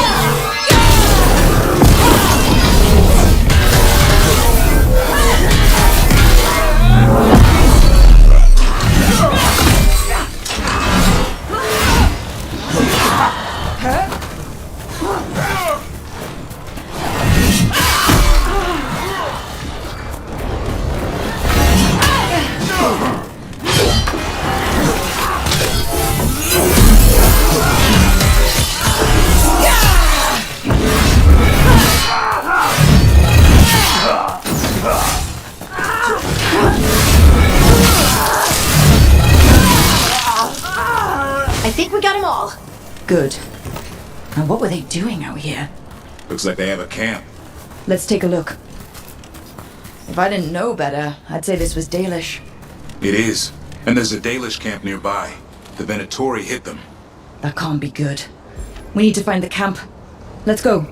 I think we got them all. Good. And what were they doing out here? Looks like they have a camp. Let's take a look. If I didn't know better, I'd say this was Dalish. It is. And there's a Dalish camp nearby. The Venatori hit them. That can't be good. We need to find the camp. Let's go.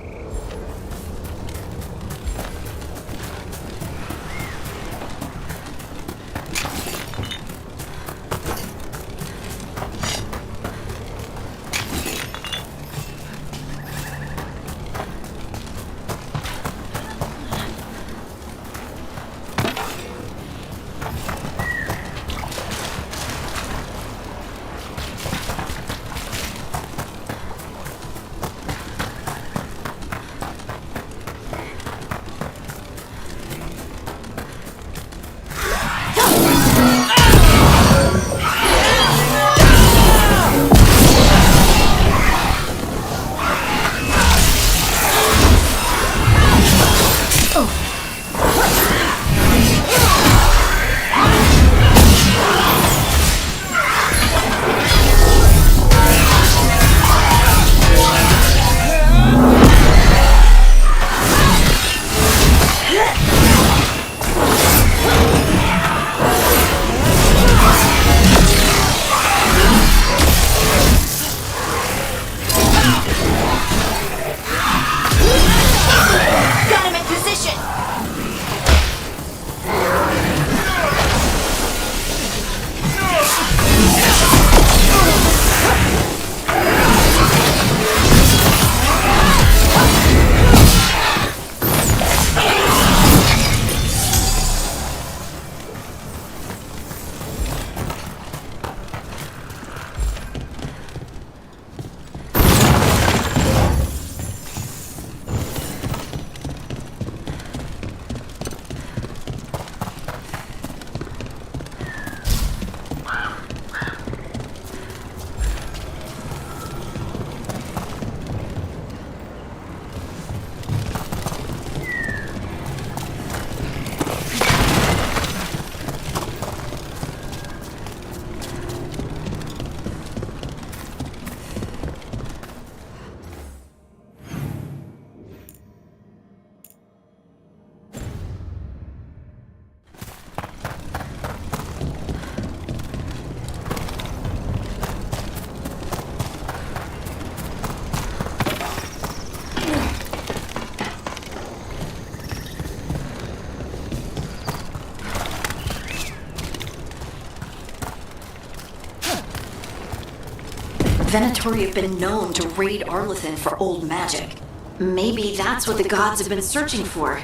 Venatori have been known to raid Arlethan for old magic. Maybe that's what the gods have been searching for.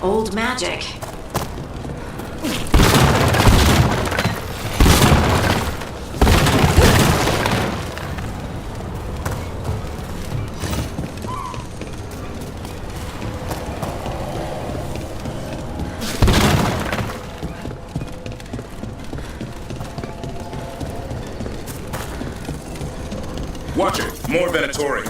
Old magic. Watch it! More Venatori!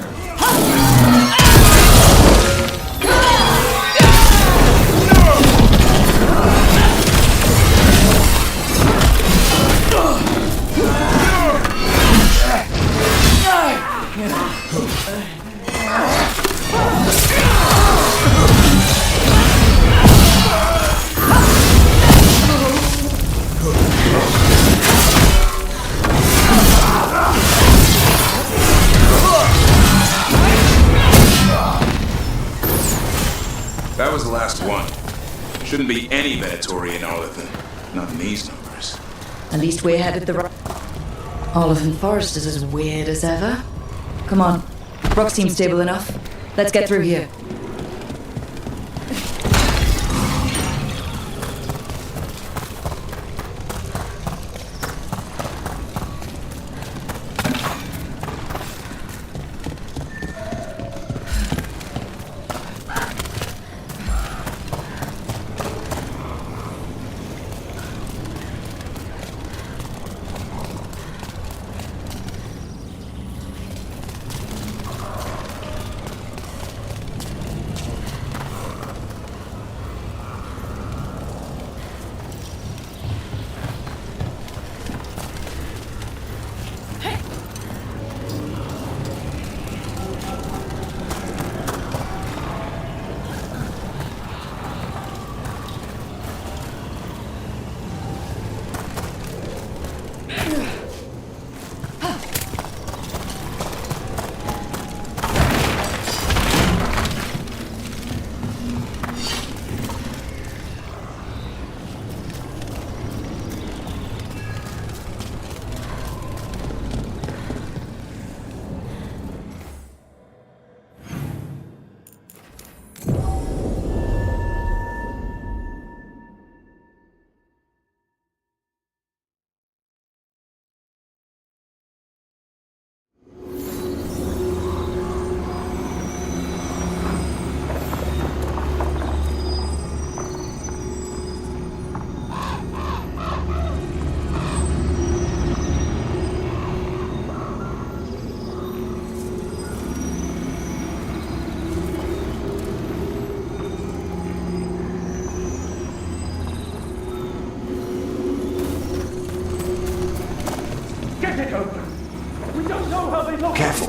That was the last one. Shouldn't be any Venatori in Arlethan. Not in these numbers. At least we're headed the right. Oliphant Forest is as weird as ever. Come on. Rock seems stable enough. Let's get through here. Careful.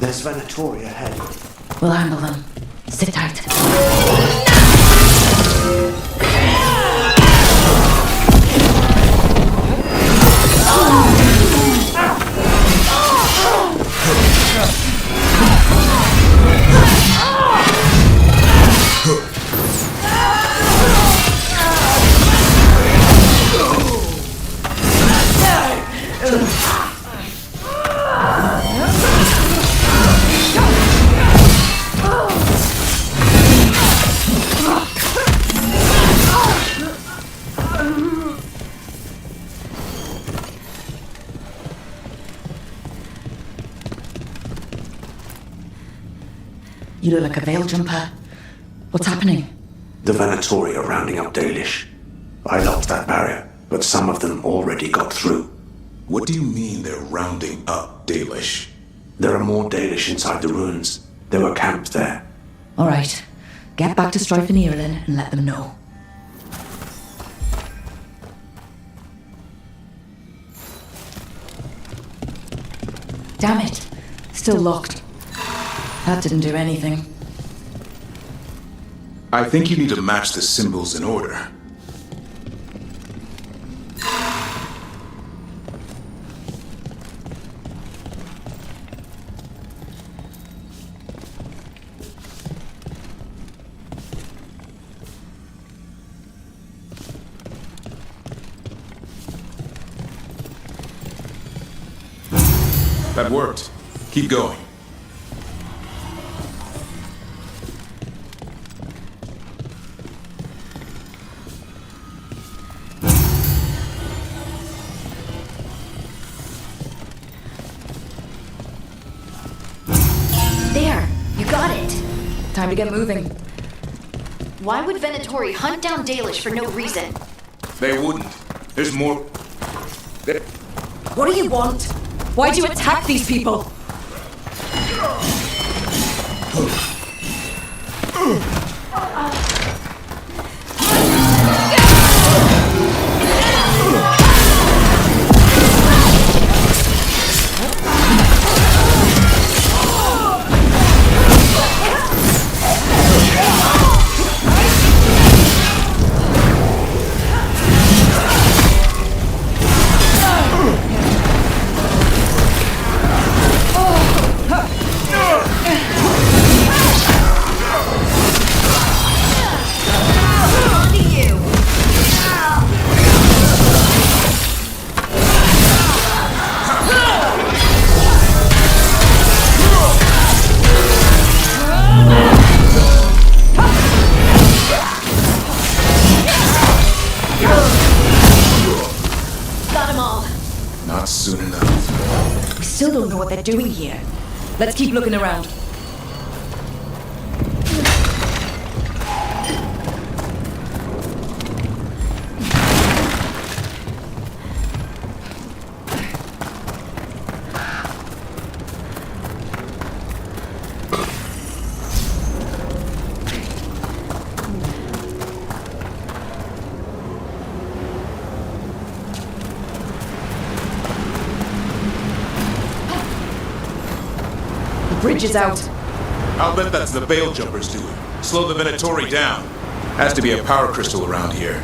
There's Venatori ahead. We'll handle them. Sit tight. You look like a veil jumper. What's happening? The Venatori are rounding up Dalish. I locked that barrier, but some of them already got through. What do you mean they're rounding up Dalish? There are more Dalish inside the ruins. They were camped there. All right. Get back to Strife and Ireland and let them know. Damn it. Still locked. That didn't do anything. I think you need to match the symbols in order. That worked. Keep going. There, you got it. Time to get moving. Why would Venatori hunt down Dalish for no reason? They wouldn't. There's more. What do you want? Why'd you attack these people? Not soon enough. We still don't know what they're doing here. Let's keep looking around. Bridge is out. I'll bet that's the Veil Jumpers doing. Slow the Venatori down. Has to be a power crystal around here.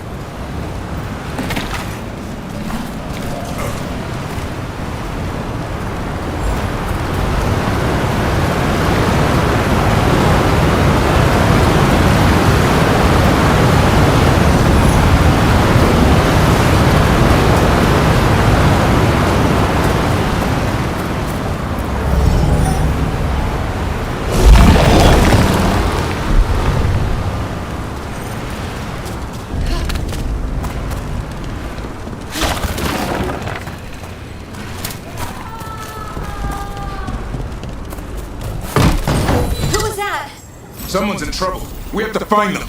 Someone's in trouble. We have to find them.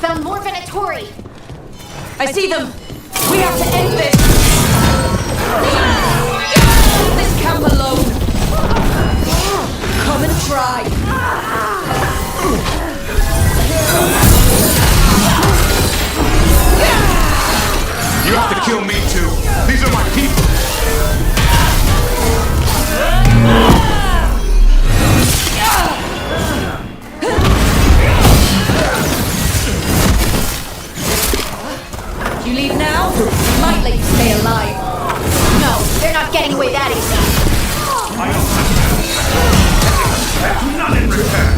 Found more Venatori. I see them. We have to end this. Leave this camp alone. Come and try. You have to kill me too. These are my people. You leave now? Might let you stay alive. No, they're not getting away that easy. Not in repair.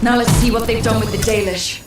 Now let's see what they've done with the Dalish.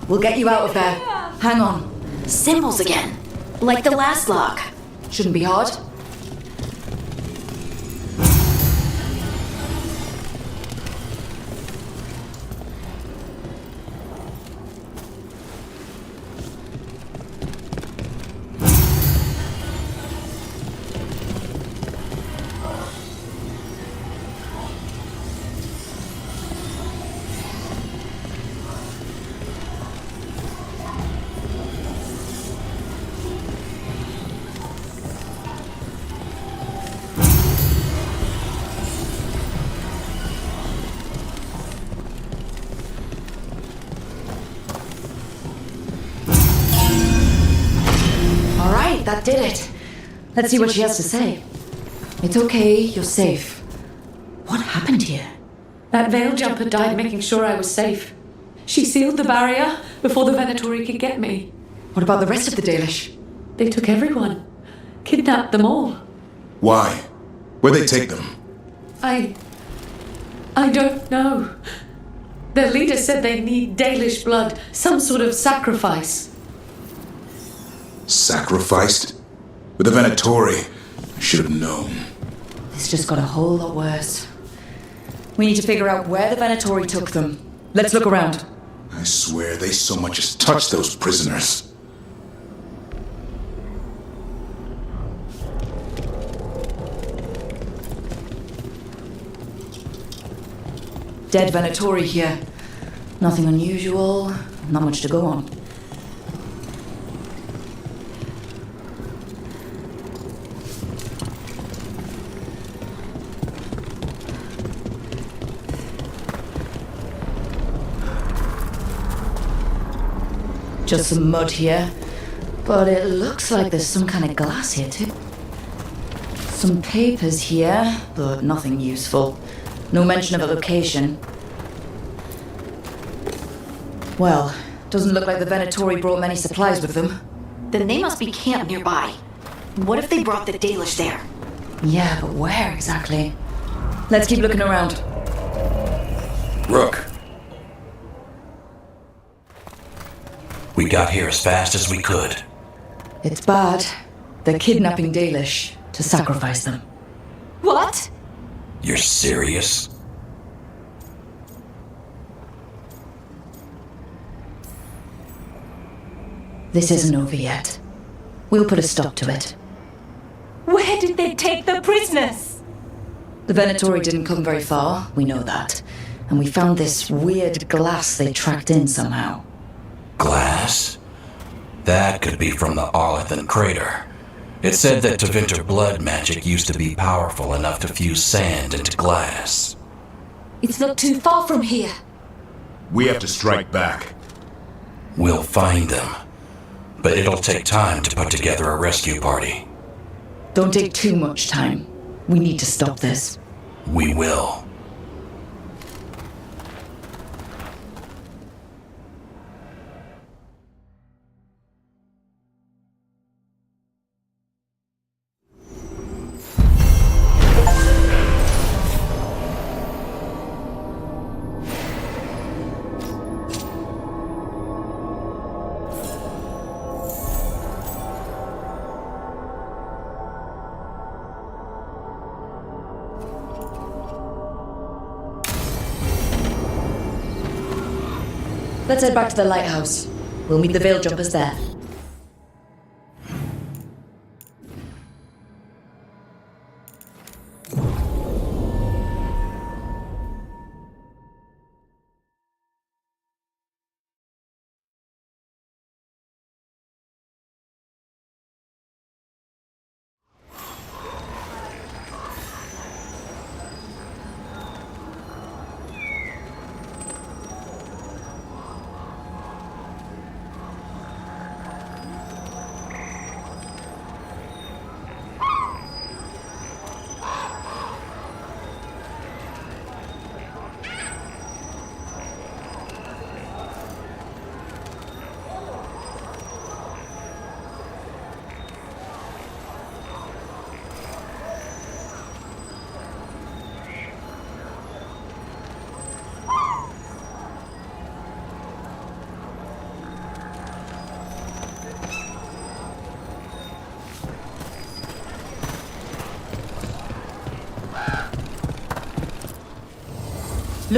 We'll get you out of there. Hang on. Symbols again. Like the last lock. Shouldn't be hard. That did it. Let's see what she has to say. It's okay, you're safe. What happened here? That veil jumper died making sure I was safe. She sealed the barrier before the Venatori could get me. What about the rest of the Dalish? They took everyone. Kidnapped them all. Why? Where'd they take them? I don't know. Their leader said they need Dalish blood, some sort of sacrifice. Sacrificed? With the Venatori? I should have known. This just got a whole lot worse. We need to figure out where the Venatori took them. Let's look around. I swear they so much as touched those prisoners. Dead Venatori here. Nothing unusual, not much to go on. Just some mud here, but it looks like there's some kind of glass here too. Some papers here, but nothing useful. No mention of a location. Well, doesn't look like the Venatori brought many supplies with them. Then they must be camped nearby. What if they brought the Dalish there? Yeah, but where exactly? Let's keep looking around. Rook. We got here as fast as we could. It's bad. They're kidnapping Dalish to sacrifice them. What? You're serious? This isn't over yet. We'll put a stop to it. Where did they take the prisoners? The Venatori didn't come very far, we know that. And we found this weird glass they tracked in somehow. Glass? That could be from the Arlethan crater. It said that Tevinter blood magic used to be powerful enough to fuse sand into glass. It's not too far from here. We have to strike back. We'll find them. But it'll take time to put together a rescue party. Don't take too much time. We need to stop this. We will. Let's head back to the lighthouse. We'll meet the Veil Jumpers there.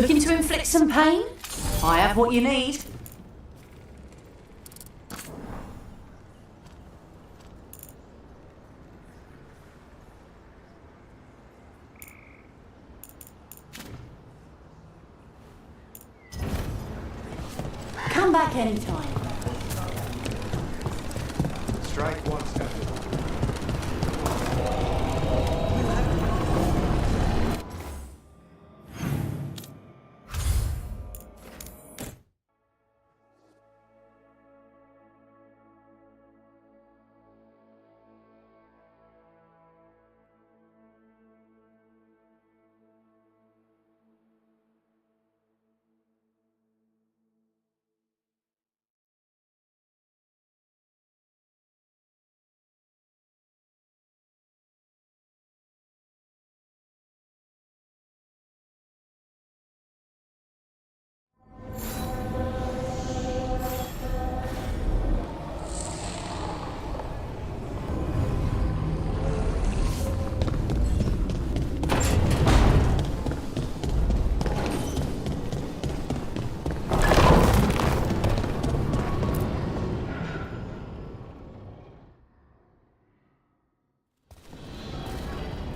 Looking to inflict some pain? I have what you need. Come back anytime. Strike one step.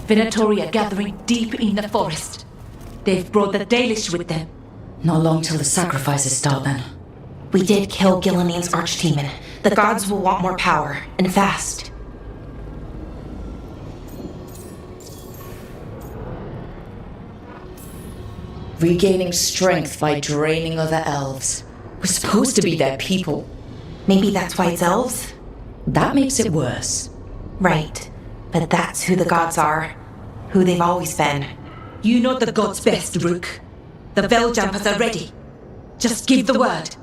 Venatori are gathering deep in the forest. They've brought the Dalish with them. Not long till the sacrifices start then. We did kill Gilanine's archdemon. The gods will want more power, and fast. Regaining strength by draining other elves. We're supposed to be their people. Maybe that's why it's elves? That makes it worse. Right. But that's who the gods are. Who they've always been. You know the gods best, Rook. The Veil Jumpers are ready. Just give the word.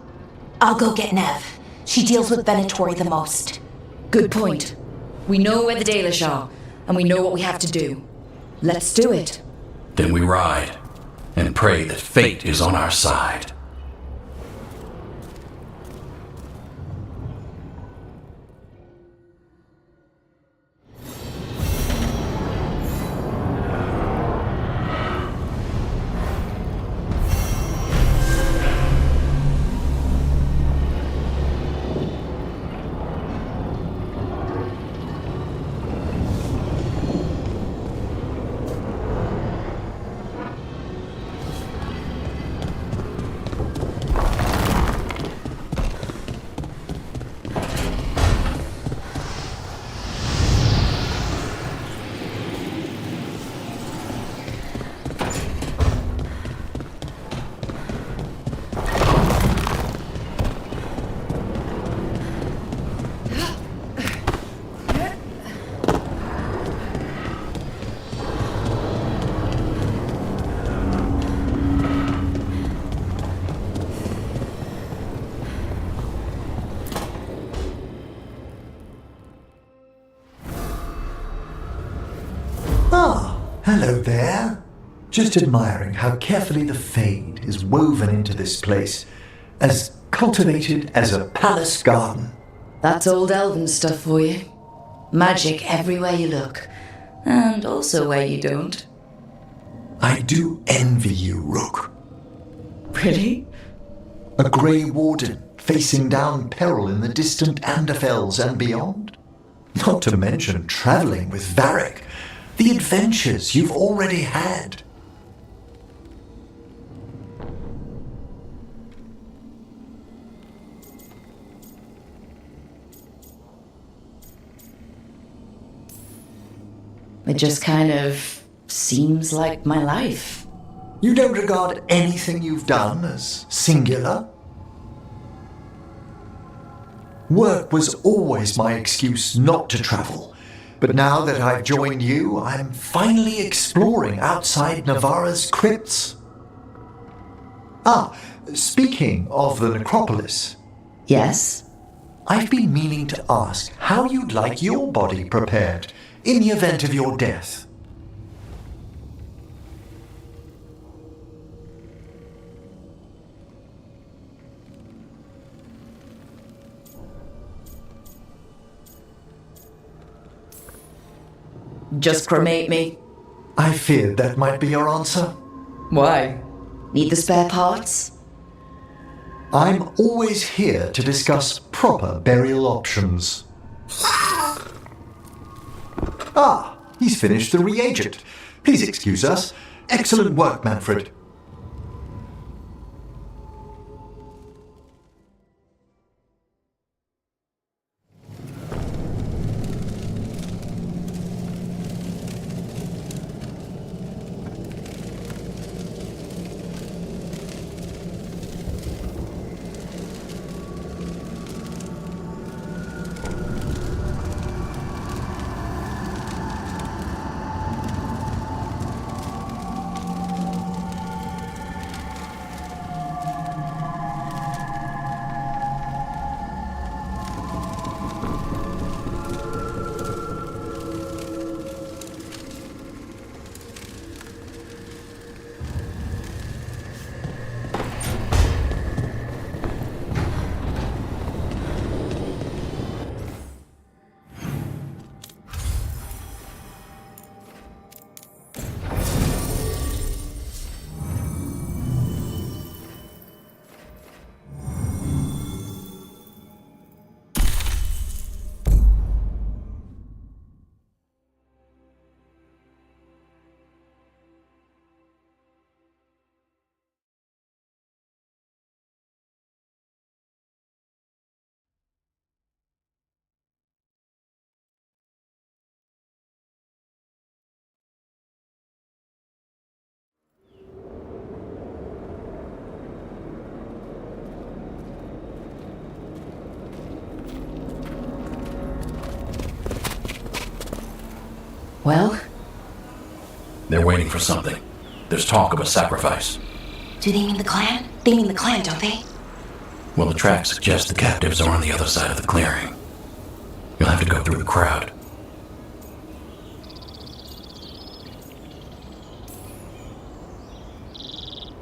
I'll go get Nev. She deals with Venatori the most. Good point. We know where the Dalish are, and we know what we have to do. Let's do it. Then we ride, and pray that fate is on our side. Hello there. Just admiring how carefully the Fade is woven into this place, as cultivated as a palace garden. That's old elven stuff for you. Magic everywhere you look, and also where you don't. I do envy you, Rook. Really? A Grey Warden facing down peril in the distant Anderfels and beyond. Not to mention traveling with Varric. The adventures you've already had. It just kind of seems like my life. You don't regard anything you've done as singular? Work was always my excuse not to travel. But now that I've joined you, I'm finally exploring outside Navarra's crypts. Speaking of the necropolis. Yes? I've been meaning to ask how you'd like your body prepared in the event of your death. Just cremate me. I feared that might be your answer. Why? Need the spare parts? I'm always here to discuss proper burial options. Ah, he's finished the reagent. Please excuse us. Excellent work, Manfred. Well? They're waiting for something. There's talk of a sacrifice. Do they mean the clan? They mean the clan, don't they? Well, the tracks suggest the captives are on the other side of the clearing. You'll have to go through the crowd.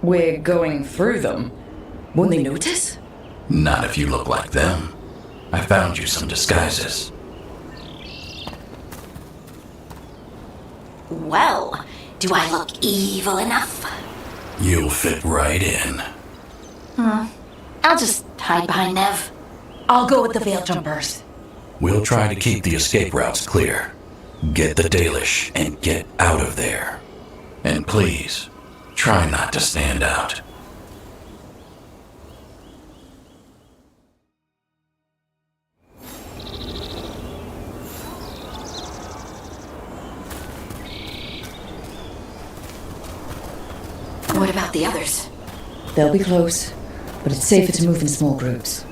We're going through them. Won't they notice? Not if you look like them. I found you some disguises. Well, do I look evil enough? You'll fit right in. I'll just hide behind Nev. I'll go with the veil jumpers. We'll try to keep the escape routes clear. Get the Dalish and get out of there. And please, try not to stand out. What about the others? They'll be close, but it's safer to move in small groups.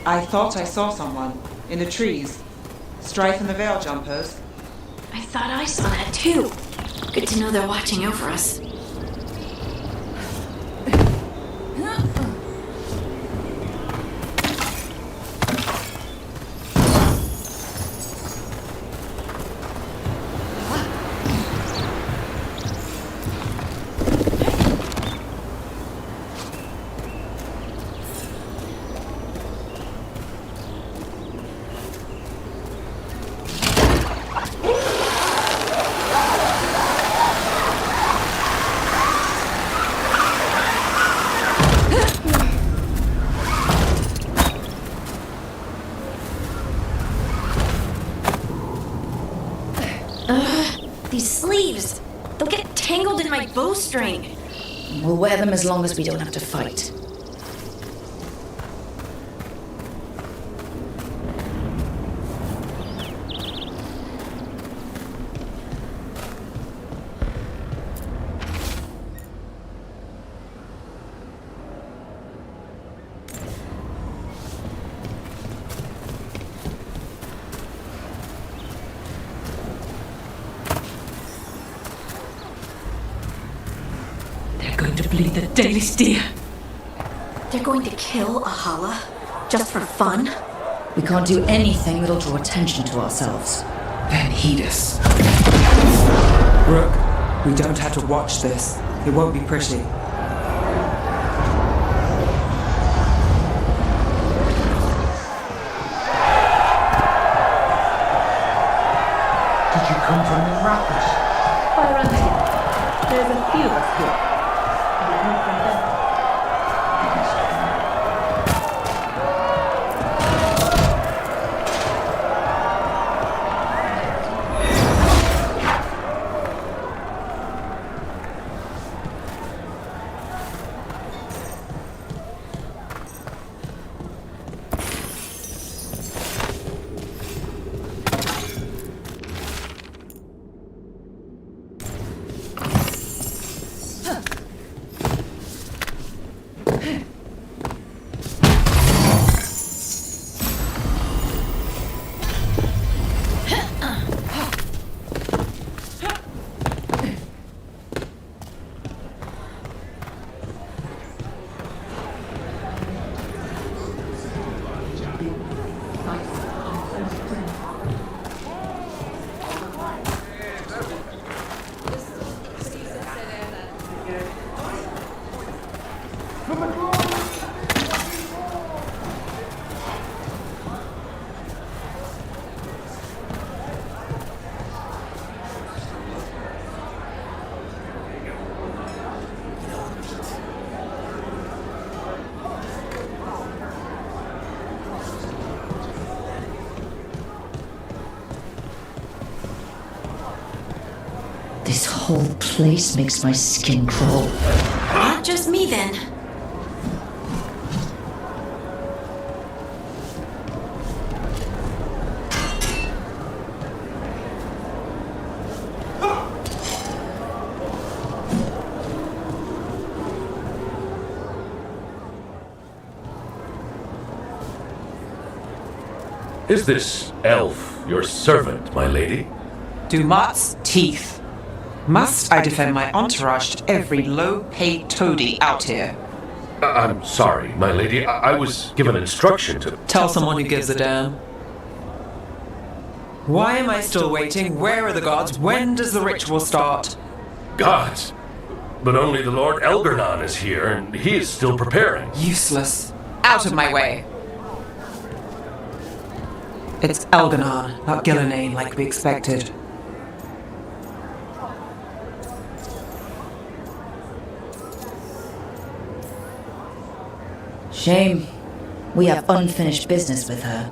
I thought I saw someone in the trees. Strife and the Veil Jumpers. I thought I saw that too. Good to know they're watching over us. These sleeves, they'll get tangled in my bowstring. We'll wear them as long as we don't have to fight. They're going to bleed the Dalish deer. They're going to kill Ahala just for fun? We can't do anything that'll draw attention to ourselves. Then heed us. Rook, we don't have to watch this. It won't be pretty. Did you come from the rapids? Quite around here. There's a few of us here. We come from them. This whole place makes my skin crawl. Not just me then. Is this elf your servant, my lady? Dumat's teeth. Must I defend my entourage to every low-paid toady out here? I'm sorry, my lady. I was given instruction to... Tell someone who gives a damn. Why am I still waiting? Where are the gods? When does the ritual start? Gods? But only the Lord Elgarnon is here, and he is still preparing. Useless. Out of my way. It's Elgarnon, not Gillenane like we expected. Shame. We have unfinished business with her.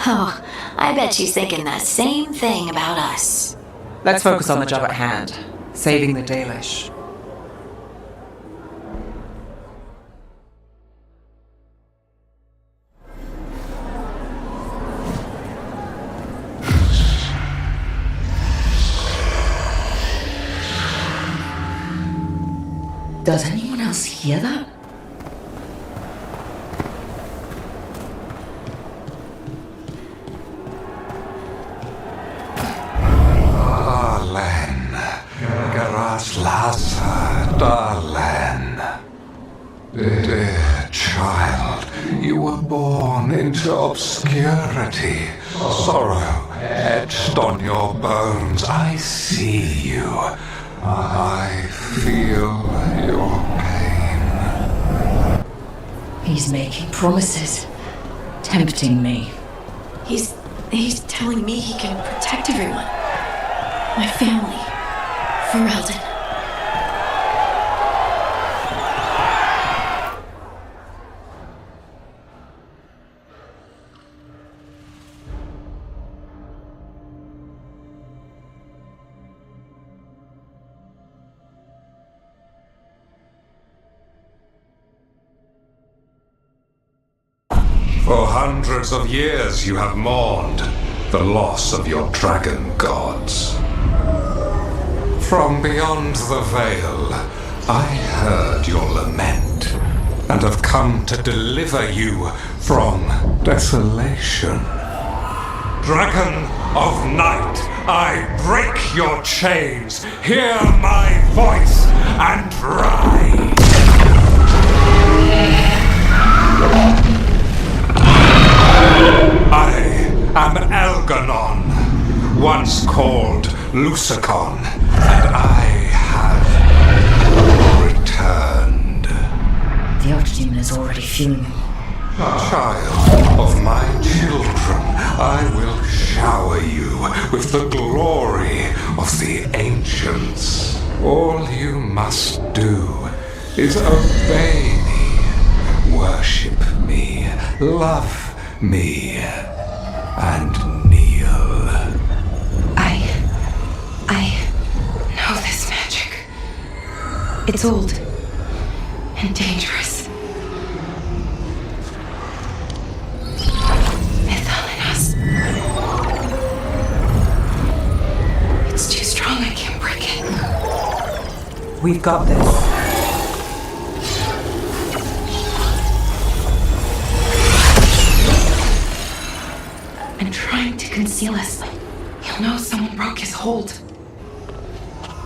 Oh, I bet she's thinking the same thing about us. Let's focus on the job at hand. Saving the Dalish. Does anyone else hear that? Darling. Dear child, you were born into obscurity. Sorrow etched on your bones. I see you. I feel your pain. He's making promises, tempting me. He's telling me he can protect everyone. My family. Ferelden. For hundreds of years you have mourned the loss of your dragon gods. From beyond the veil, I heard your lament and have come to deliver you from desolation. Dragon of night, I break your chains. Hear my voice and rise. I am Elganon, once called Lucicon, and I have returned. The Archdemon is already fuming. Child of my children, I will shower you with the glory of the ancients. All you must do is obey me, worship me, love me, and kneel. I know this magic. It's old and dangerous. Mythal in us. It's too strong, I can't break it. We've got this. And trying to conceal us. He'll know someone broke his hold.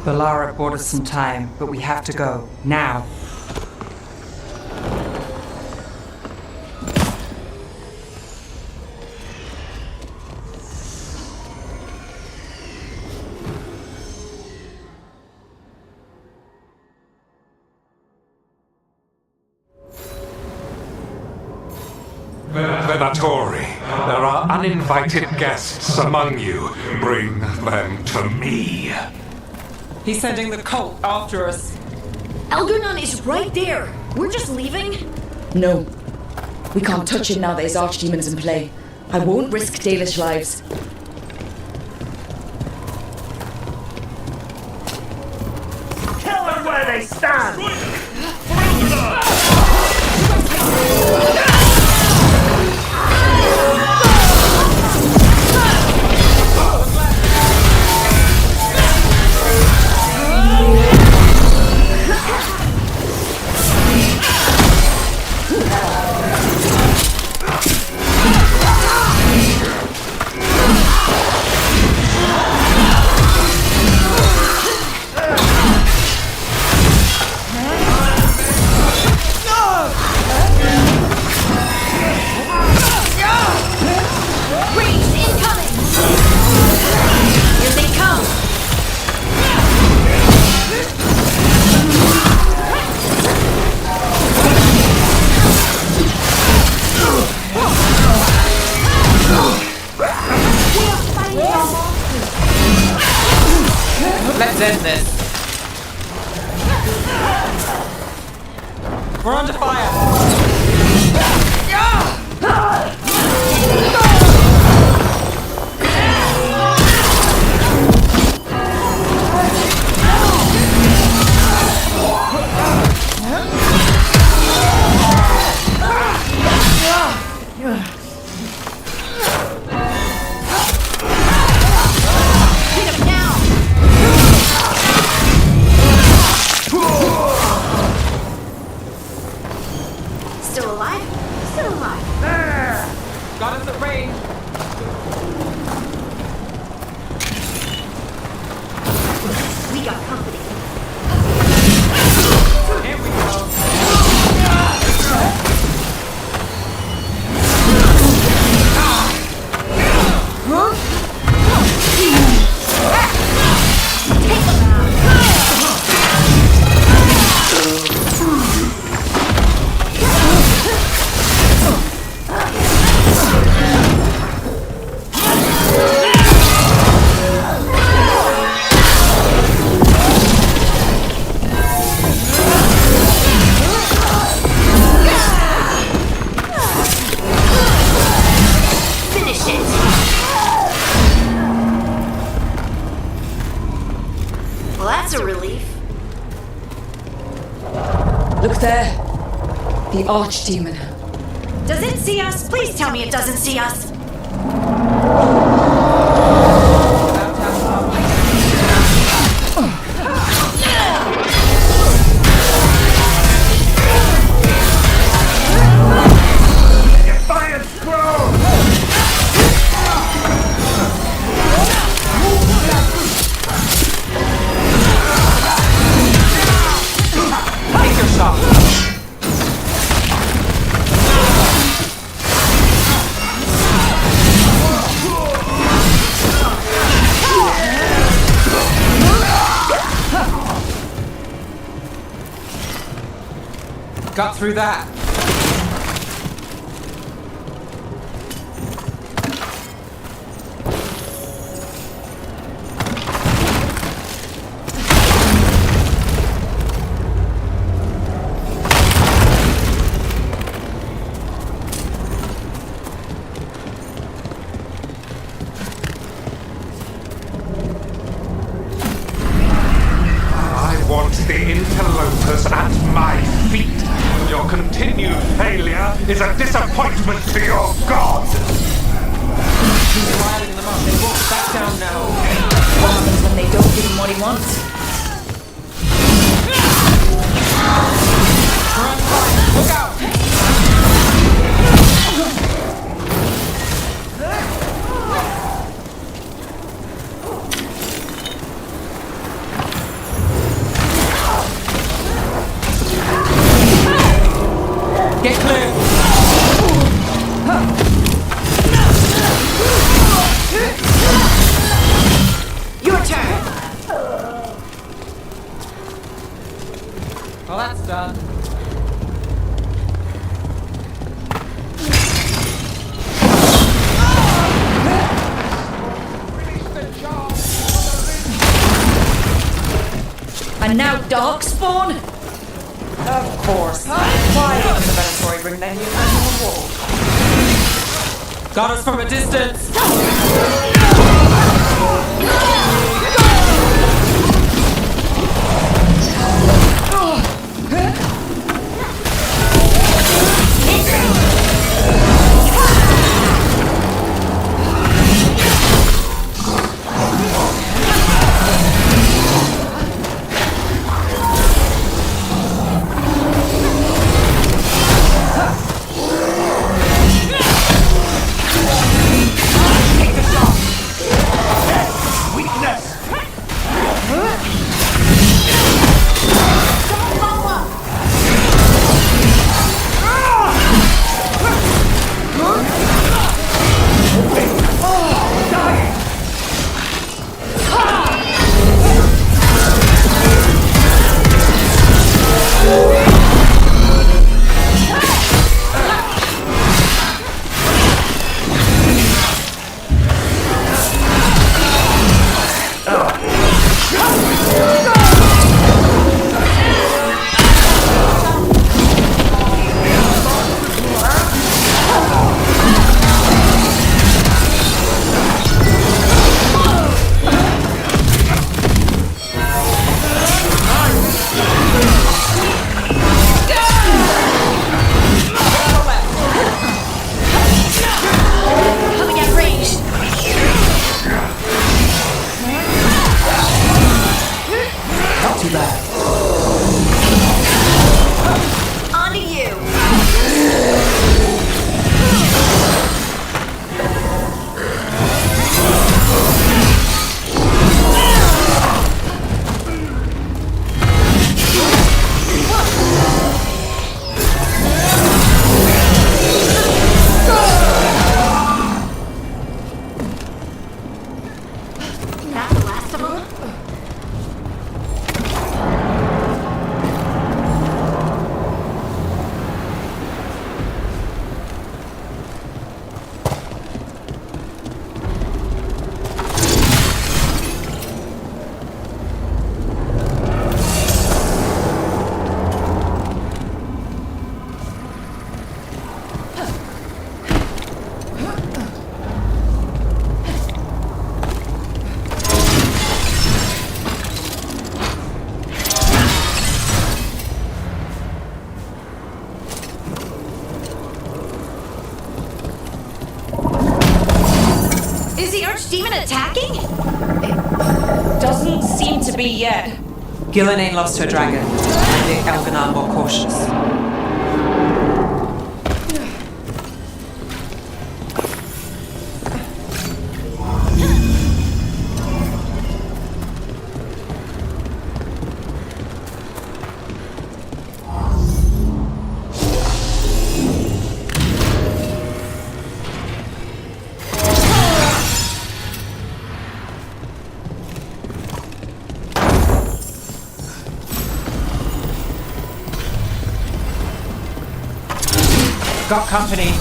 Balara bought us some time, but we have to go. Now. Venatori, there are uninvited guests among you. Bring them to me. He's sending the cult after us. Elgarnon is right there. We're just leaving? No. We can't touch him now that his Archdemon's in play. I won't risk Dalish lives. Kill them where they stand! Let's end this. We're under fire. Still alive? Still alive. Got us at range. We got company. Here we go. Finish it. Well, that's a relief. Look there. The Archdemon. Does it see us? Please tell me it doesn't see us. Defiance grows! Take your shot. Got through that. I want the interlopers at my feet. Your continued failure is a disappointment to your god. He's riling them up. They won't back down now. What happens when they don't give him what he wants? Run, fire. Look out! Get clear! Your turn! Well, that's done. And now Darkspawn? Of course. Why didn't the Venatori bring their new annual wall? Got us from a distance! Archdemon attacking? Doesn't seem to be yet. Gillen ain't lost her dragon. Make Elganon more cautious. got company.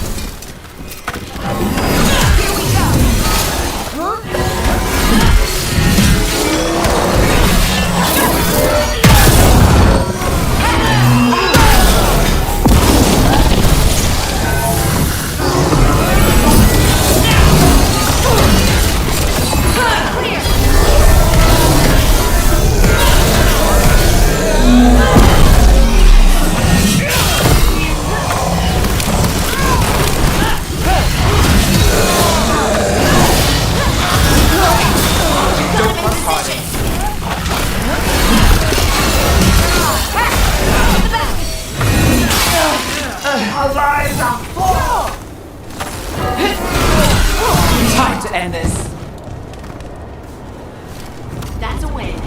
Our lives are full! Time to end this. That's a win.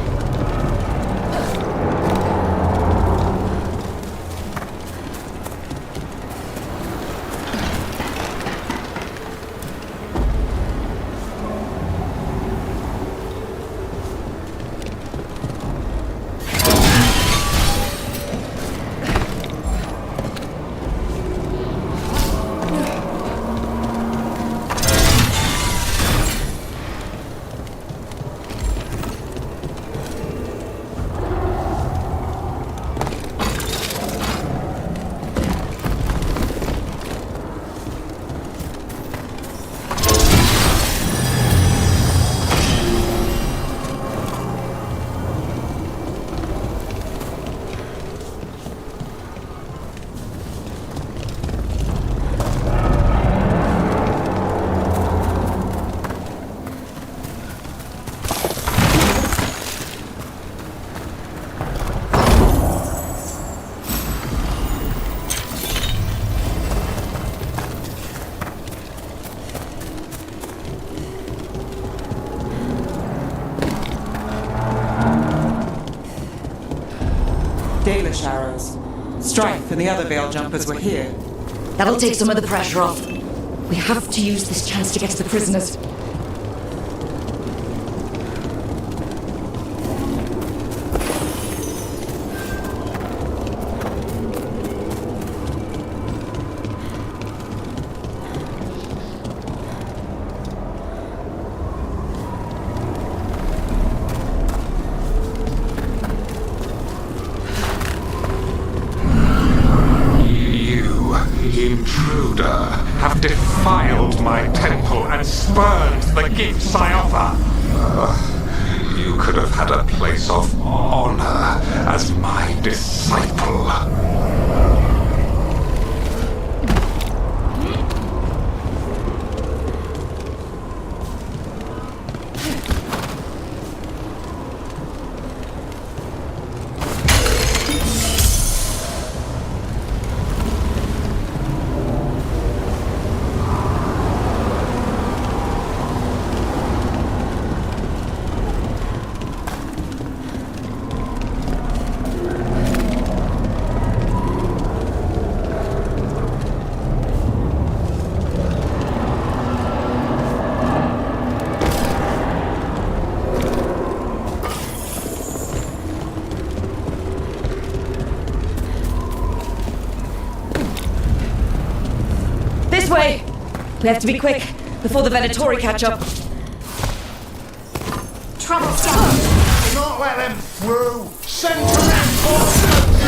Dalish arrows. Strife and the other Veil Jumpers were here. That'll take some of the pressure off. We have to use this chance to get to the prisoners. Intruder, have defiled my temple and spurned the gifts I offer. You could have had a place of honor as my disciple. This way! We have to be quick before the Venatori catch up. Trouble scum! Do not let them through! Send for reinforcements!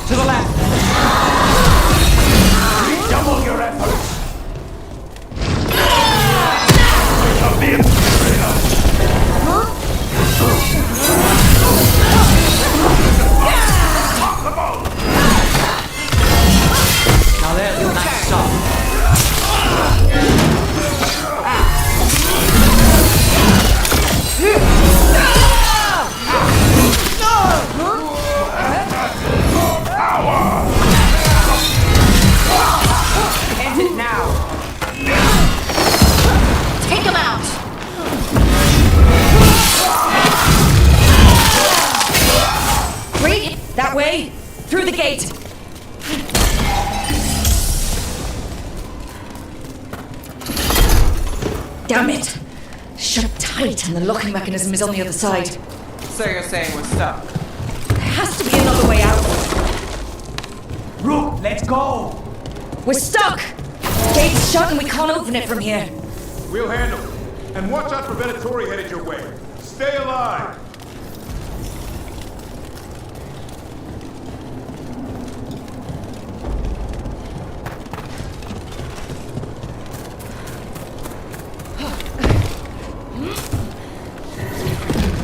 To the left! Double your efforts! right, and the locking mechanism is on the other side. So you're saying we're stuck? There has to be another way out. Rook, let's go! We're stuck! Gate's shut and we can't open it from here. We'll handle it. And watch out for Venatori headed your way. Stay alive!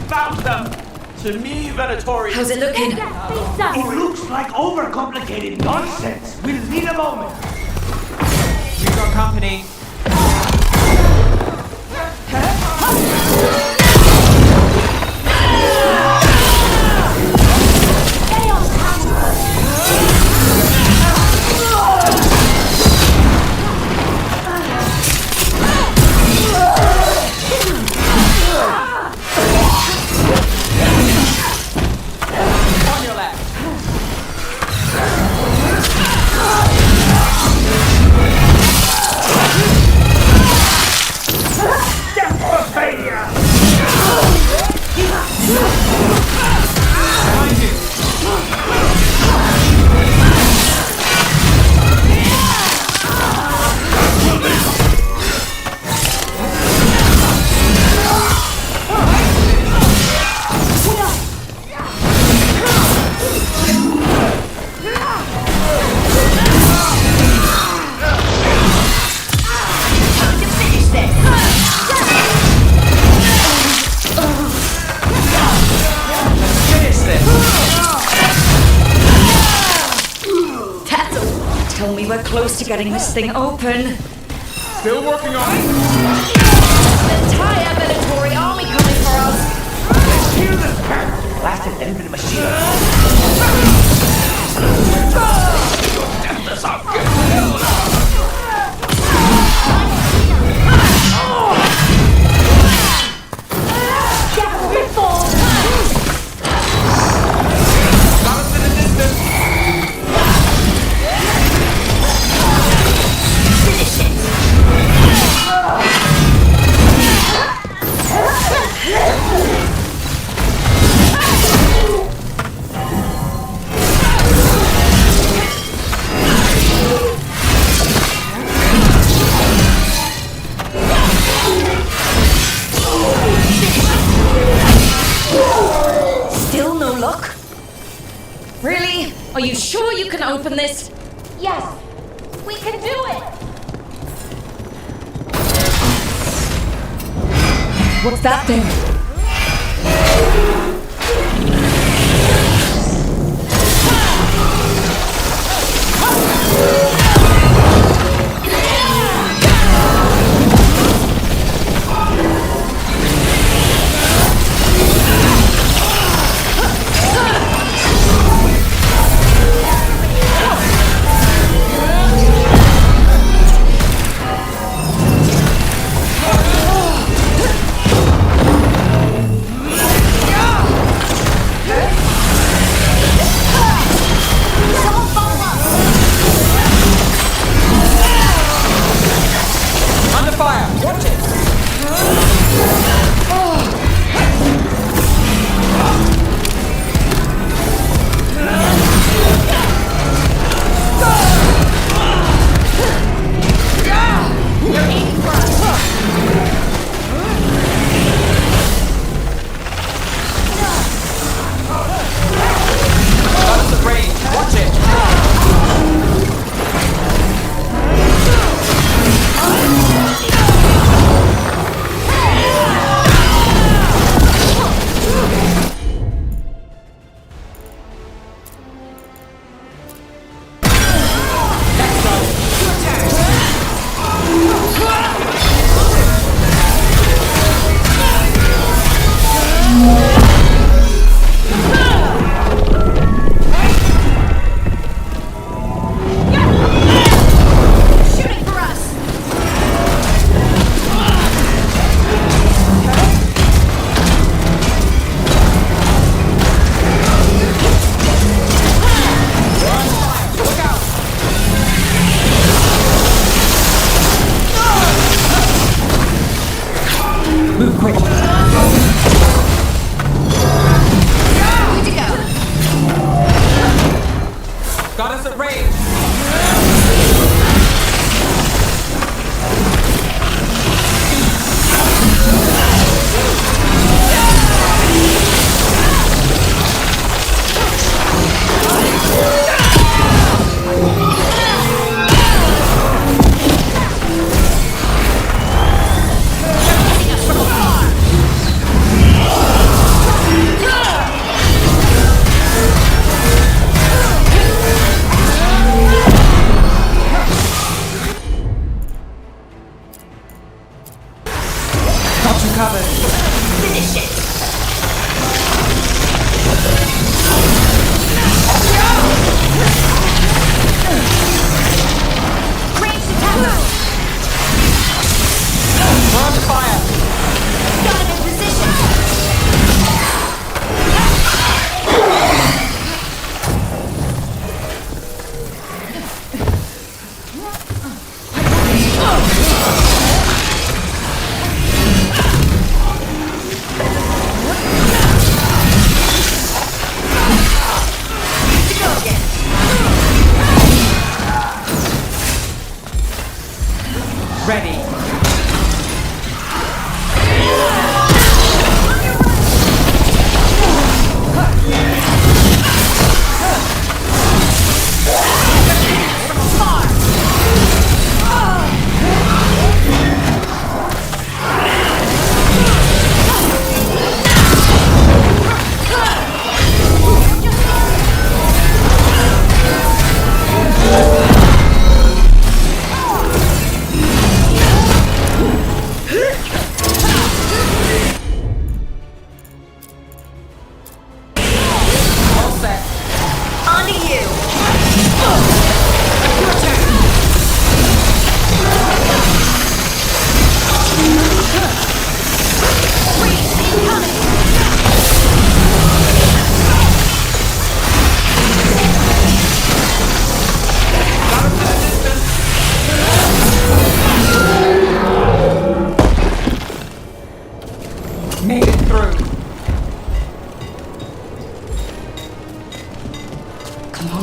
Found them! To me, Venatori. How's it looking? It looks like overcomplicated nonsense. We'll need a moment. We've got company. On your left. Death for failure! Behind you. Tell me we're close to getting this thing open. Still working on it. The entire Venatori army coming for us! Let's hear this pack! Blasted them with the machine. Death is our Still no luck? Really? Are you sure you can open this? Yes! We can do it! What's that thing?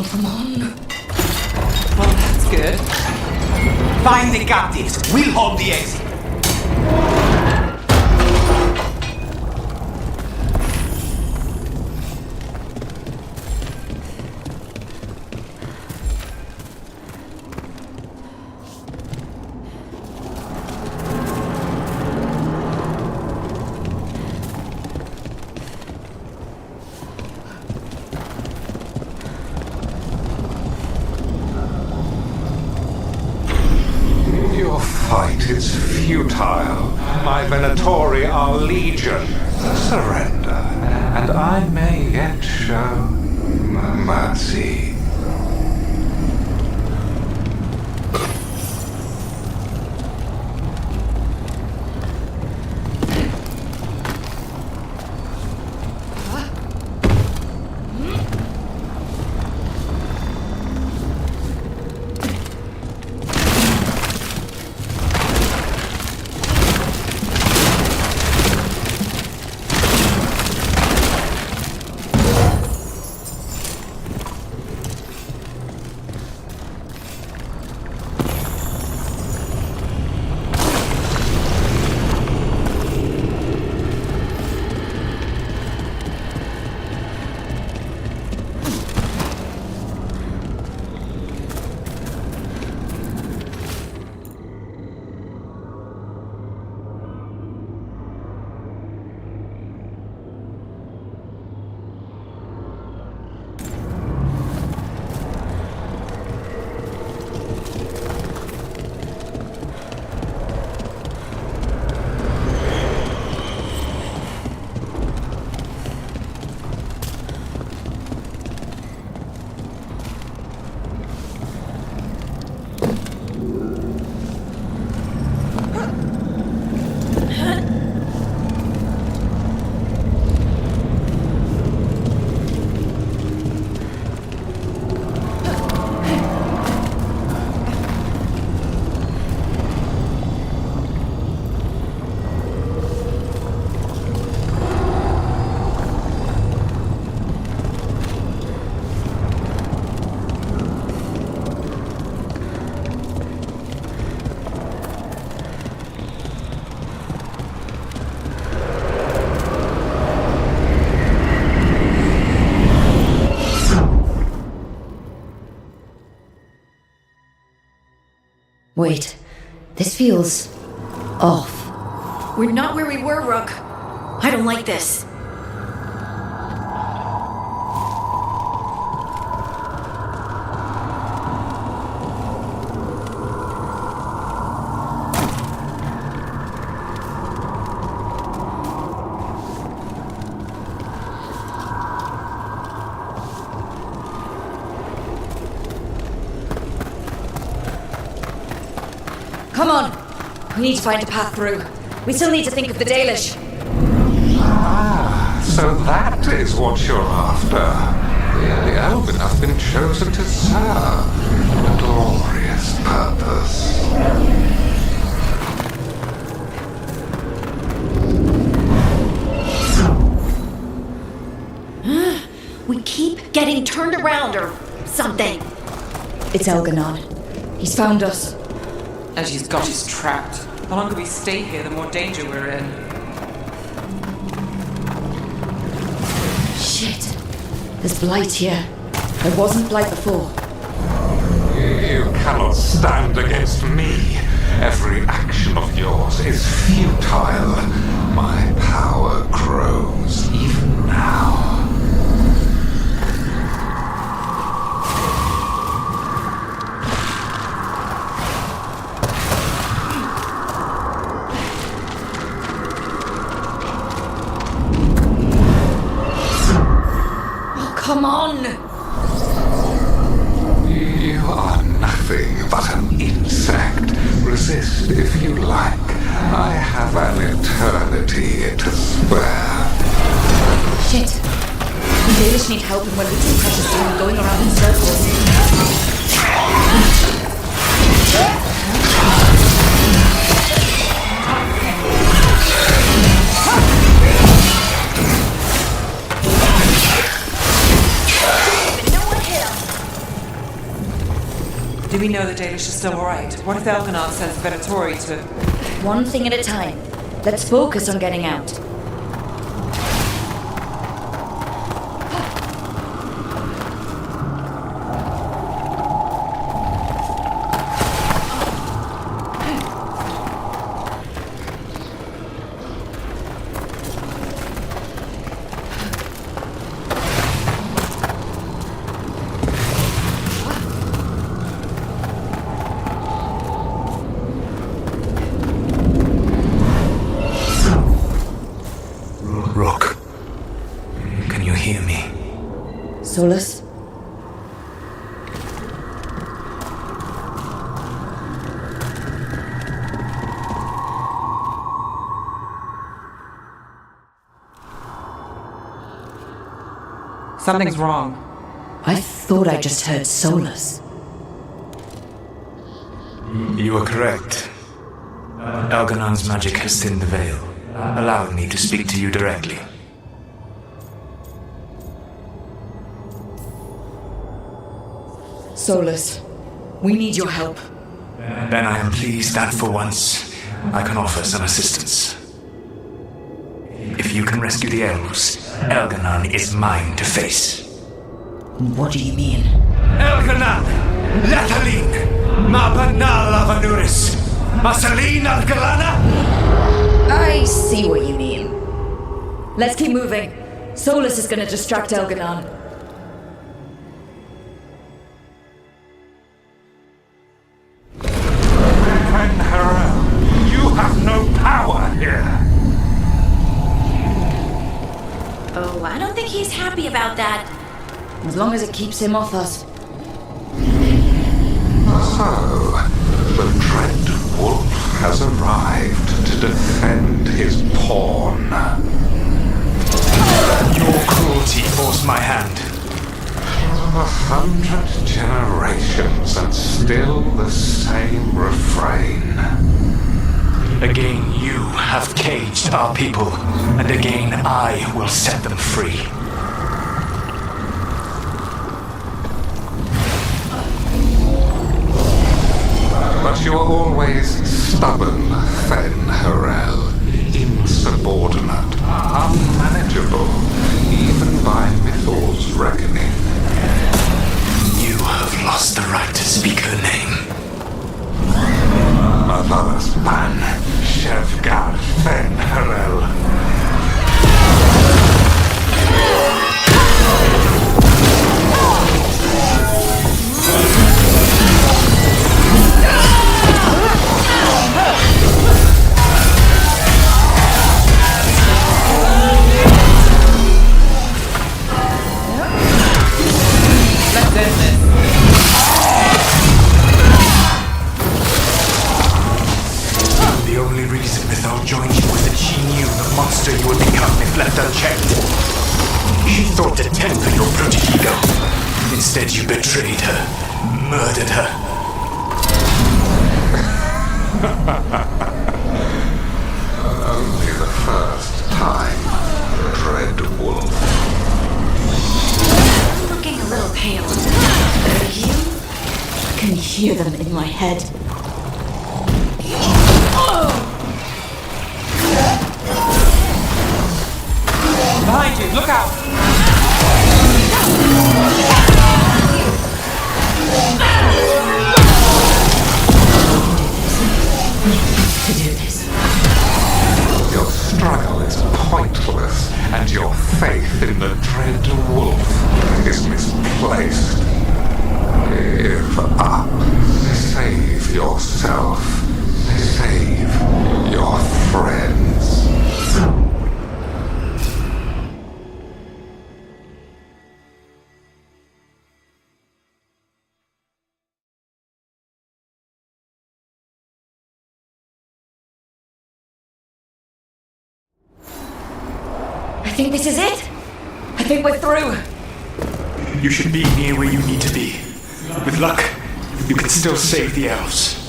come on. Well, that's good. Find the captives. We'll hold the exit. Your fight is futile. My Venatori are legion. Surrender, and I may yet show mercy. Wait, this feels off. We're not where we were, Rook. I don't like this. Come on! We need to find a path through. We still need to think of the Dalish. Ah, so that is what you're after. The Elven have been chosen to serve a glorious purpose. We keep getting turned around or something. It's Elganon. He's found us. And she's got us trapped. The longer we stay here, the more danger we're in. Shit. There's blight here. There wasn't blight before. You cannot stand against me. Every action of yours is futile. My power grows even now. Come on! You are nothing but an insect. Resist if you like. I have an eternity to spare. Shit. The Dalish need help and we're losing precious time going around in circles. Do we know that Dalish is still alright? What if Elganon sends Venatori to... One thing at a time. Let's focus on getting out. Rook, can you hear me? Solus? Something's wrong. I thought I just heard Solus. You are correct. Elganon's magic has thinned the veil, allowing me to speak to you directly. Solus, we need your help. Then I am pleased that for once I can offer some assistance. If you can rescue the elves, Elganon is mine to face. What do you mean? Elganon! Latalin! Mabanal Avanuris! Masalin Algalana! I see what you mean. Let's keep moving. Solus is gonna distract Elganon. You have no power here. Oh, I don't think he's happy about that. As long as it keeps him off us. So, the dread wolf has arrived to defend his pawn. Your cruelty forced my hand. 100 generations and still the same refrain. Again you have caged our people, and again I will set them free. But you are always stubborn, Fen'Harel. Insubordinate, unmanageable, even by Mythal's reckoning. You have lost the right to speak her name. Mother's man, Veilguard Fen'Harel. Let's end this. The only reason Mythal joined you was that she knew the monster you would become if left unchecked. She thought to temper your brutish ego. Instead, you betrayed her, murdered her. Only the first time, dread wolf. I'm looking a little pale. Are you? I can hear them in my head. Behind you, look out! To do this. Your struggle is pointless, and your faith in the dread wolf is misplaced. Give up. Save yourself. Save your friends. I think this is it. I think we're through. You should be near where you need to be. With luck, you can still save the elves.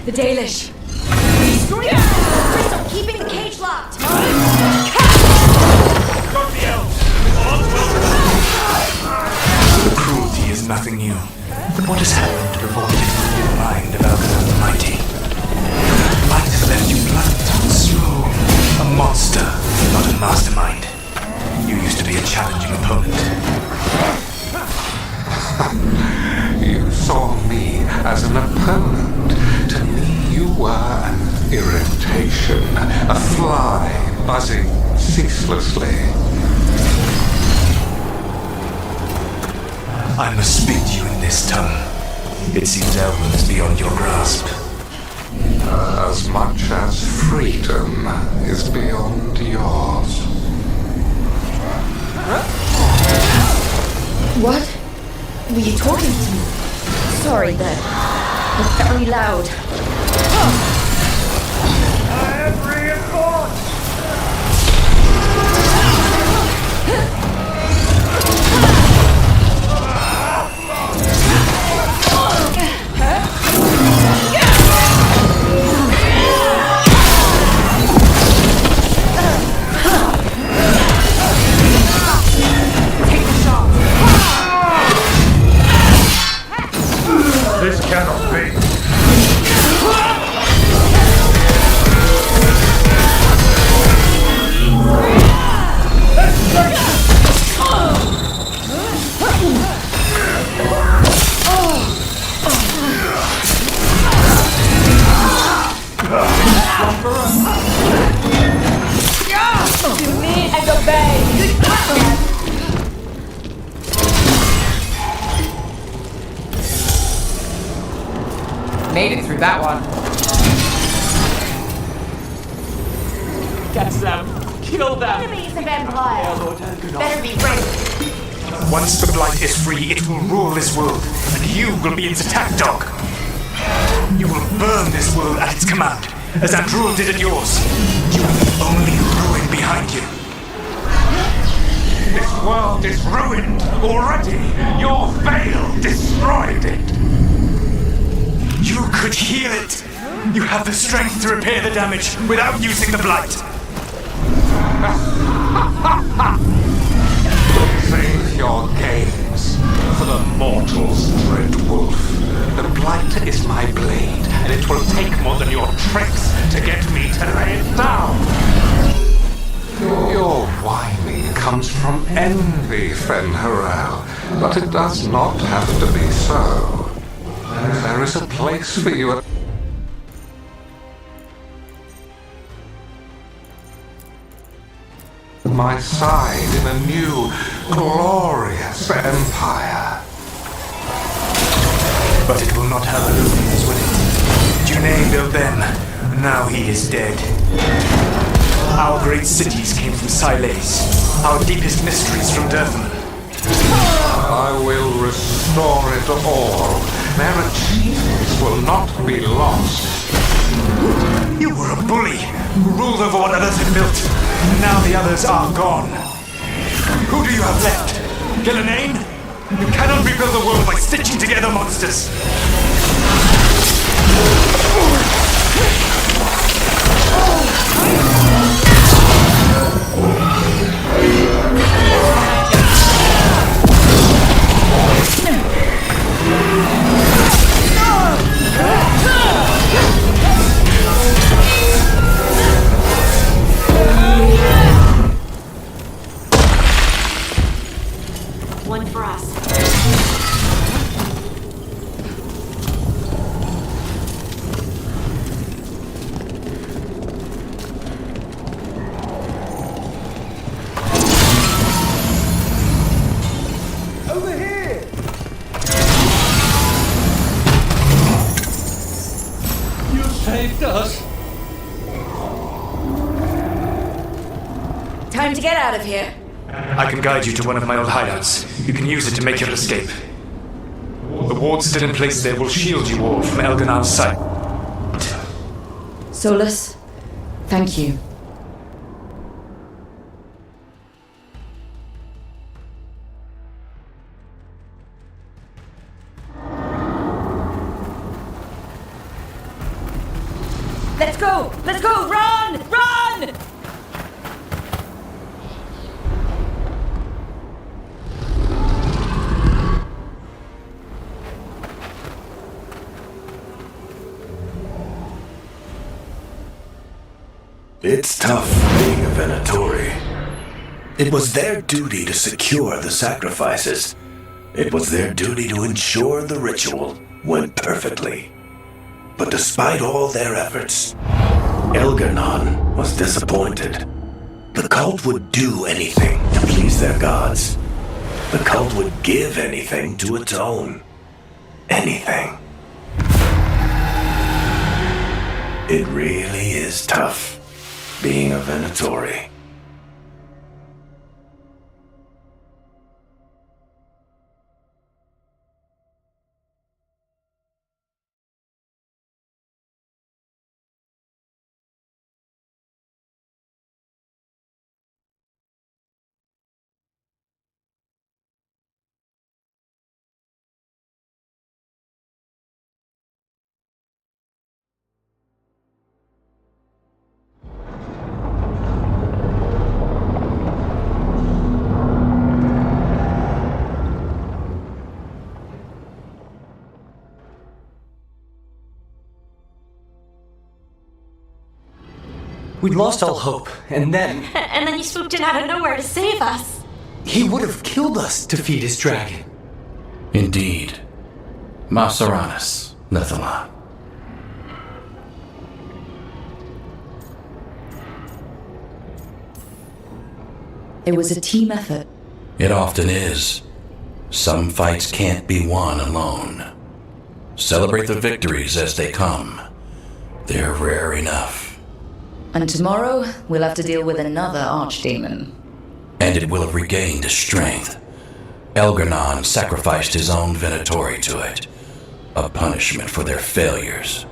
The Dalish. Crystal, keeping the cage locked! The cruelty is nothing new. But what has happened revolted in the mind of Algernon the Mighty? Might have left you blunt and slow. A monster, not a mastermind. You used to be a challenging opponent. You saw me as an opponent. To me, you were an irritation, a fly buzzing ceaselessly. I must speak to you in this tongue. It seems Elwyn is beyond your grasp. As much as freedom is beyond yours. What? Were you talking to me? Sorry, they're very loud. I have reinforced! This cannot be. To me and obey. Made it through that one. Get them! Kill them! Enemies of Empire! Better be ready. Once the Blight is free, it will rule this world, and you will be its attack dog. You will burn this world at its command, as Andrul did at yours. You have only ruin behind you. This world is ruined already. Your veil destroyed it. You could heal it. You have the strength to repair the damage without using the Blight. Save your games for the mortals, Dread Wolf. The Blight is my blade, and it will take more than your tricks to get me to lay it down. Your whining comes from envy, Fen'Harel, but it does not have to be so. There is a place for you at my side in a new, glorious empire. But it will not have illusions, will it? Junae built them, and now he is dead. Our great cities came from Sileis, our deepest mysteries from Durthaman. I will restore it all. Their achievements will not be lost. You were a bully who ruled over what others had built. Now the others are gone. Who do you have left? Gillenane? You cannot rebuild the world by stitching together monsters. One for us. Over here! You saved us! Time to get out of here. I can guide you to one of my old hideouts. You can use it to make your escape. The wards still in place there will shield you all from Elganar's sight. Solus, thank you. It's tough being a Venatori. It was their duty to secure the sacrifices. It was their duty to ensure the ritual went perfectly. But despite all their efforts, Elgar'nan was disappointed. The cult would do anything to please their gods. The cult would give anything to atone. Anything. It really is tough being a Venatori. We'd lost all hope, and then... And then you swooped in out of nowhere to save us. He would have killed us to feed his dragon. Indeed. Masaranus, Nethalan. It was a team effort. It often is. Some fights can't be won alone. Celebrate the victories as they come. They're rare enough. And tomorrow, we'll have to deal with another archdemon. And it will have regained strength. Elgar'nan sacrificed his own Venatori to it. A punishment for their failures.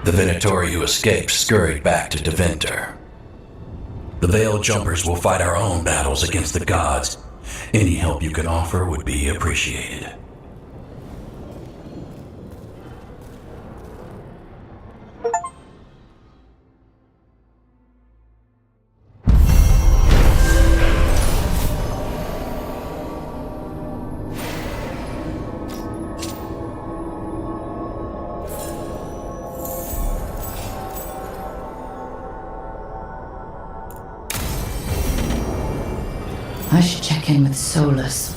The Venatori who escaped scurried back to Deventer. The Veil Jumpers will fight our own battles against the gods. Any help you can offer would be appreciated. I should check in with Solus.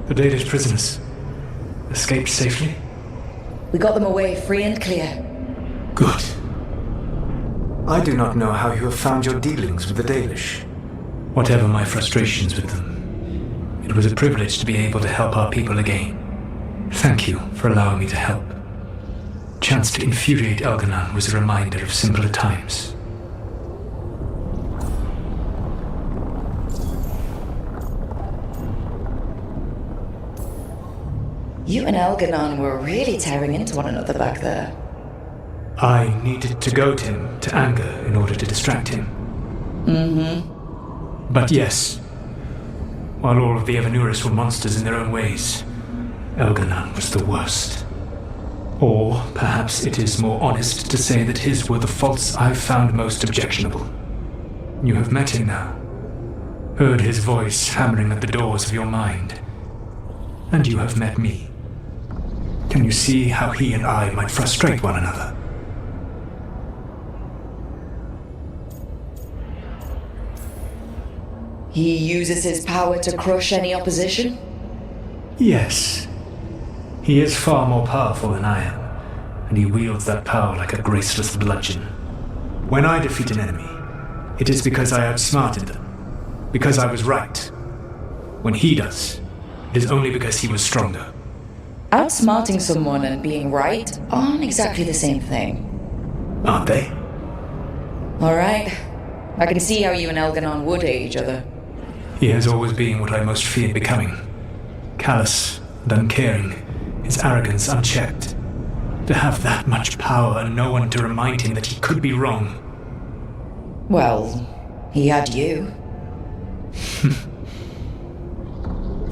The Danish prisoners escaped safely? We got them away free and clear. Good. I do not know how you have found your dealings with the Dalish. Whatever my frustrations with them, it was a privilege to be able to help our people again. Thank you for allowing me to help. Chance to infuriate Elganon was a reminder of simpler times. You and Elganon were really tearing into one another back there. I needed to goad him to anger in order to distract him. Mm-hmm. But yes, while all of the Evanuris were monsters in their own ways, Elganon was the worst. Or perhaps it is more honest to say that his were the faults I've found most objectionable. You have met him now, heard his voice hammering at the doors of your mind, and you have met me. Can you see how he and I might frustrate one another? He uses his power to crush any opposition? Yes. He is far more powerful than I am, and he wields that power like a graceless bludgeon. When I defeat an enemy, it is because I outsmarted them, because I was right. When he does, it is only because he was stronger. Outsmarting someone and being right aren't exactly the same thing. Aren't they? Alright. I can see how you and Elganon would hate each other. He has always been what I most feared becoming. Callous and uncaring, his arrogance unchecked. To have that much power and no one to remind him that he could be wrong. Well, he had you.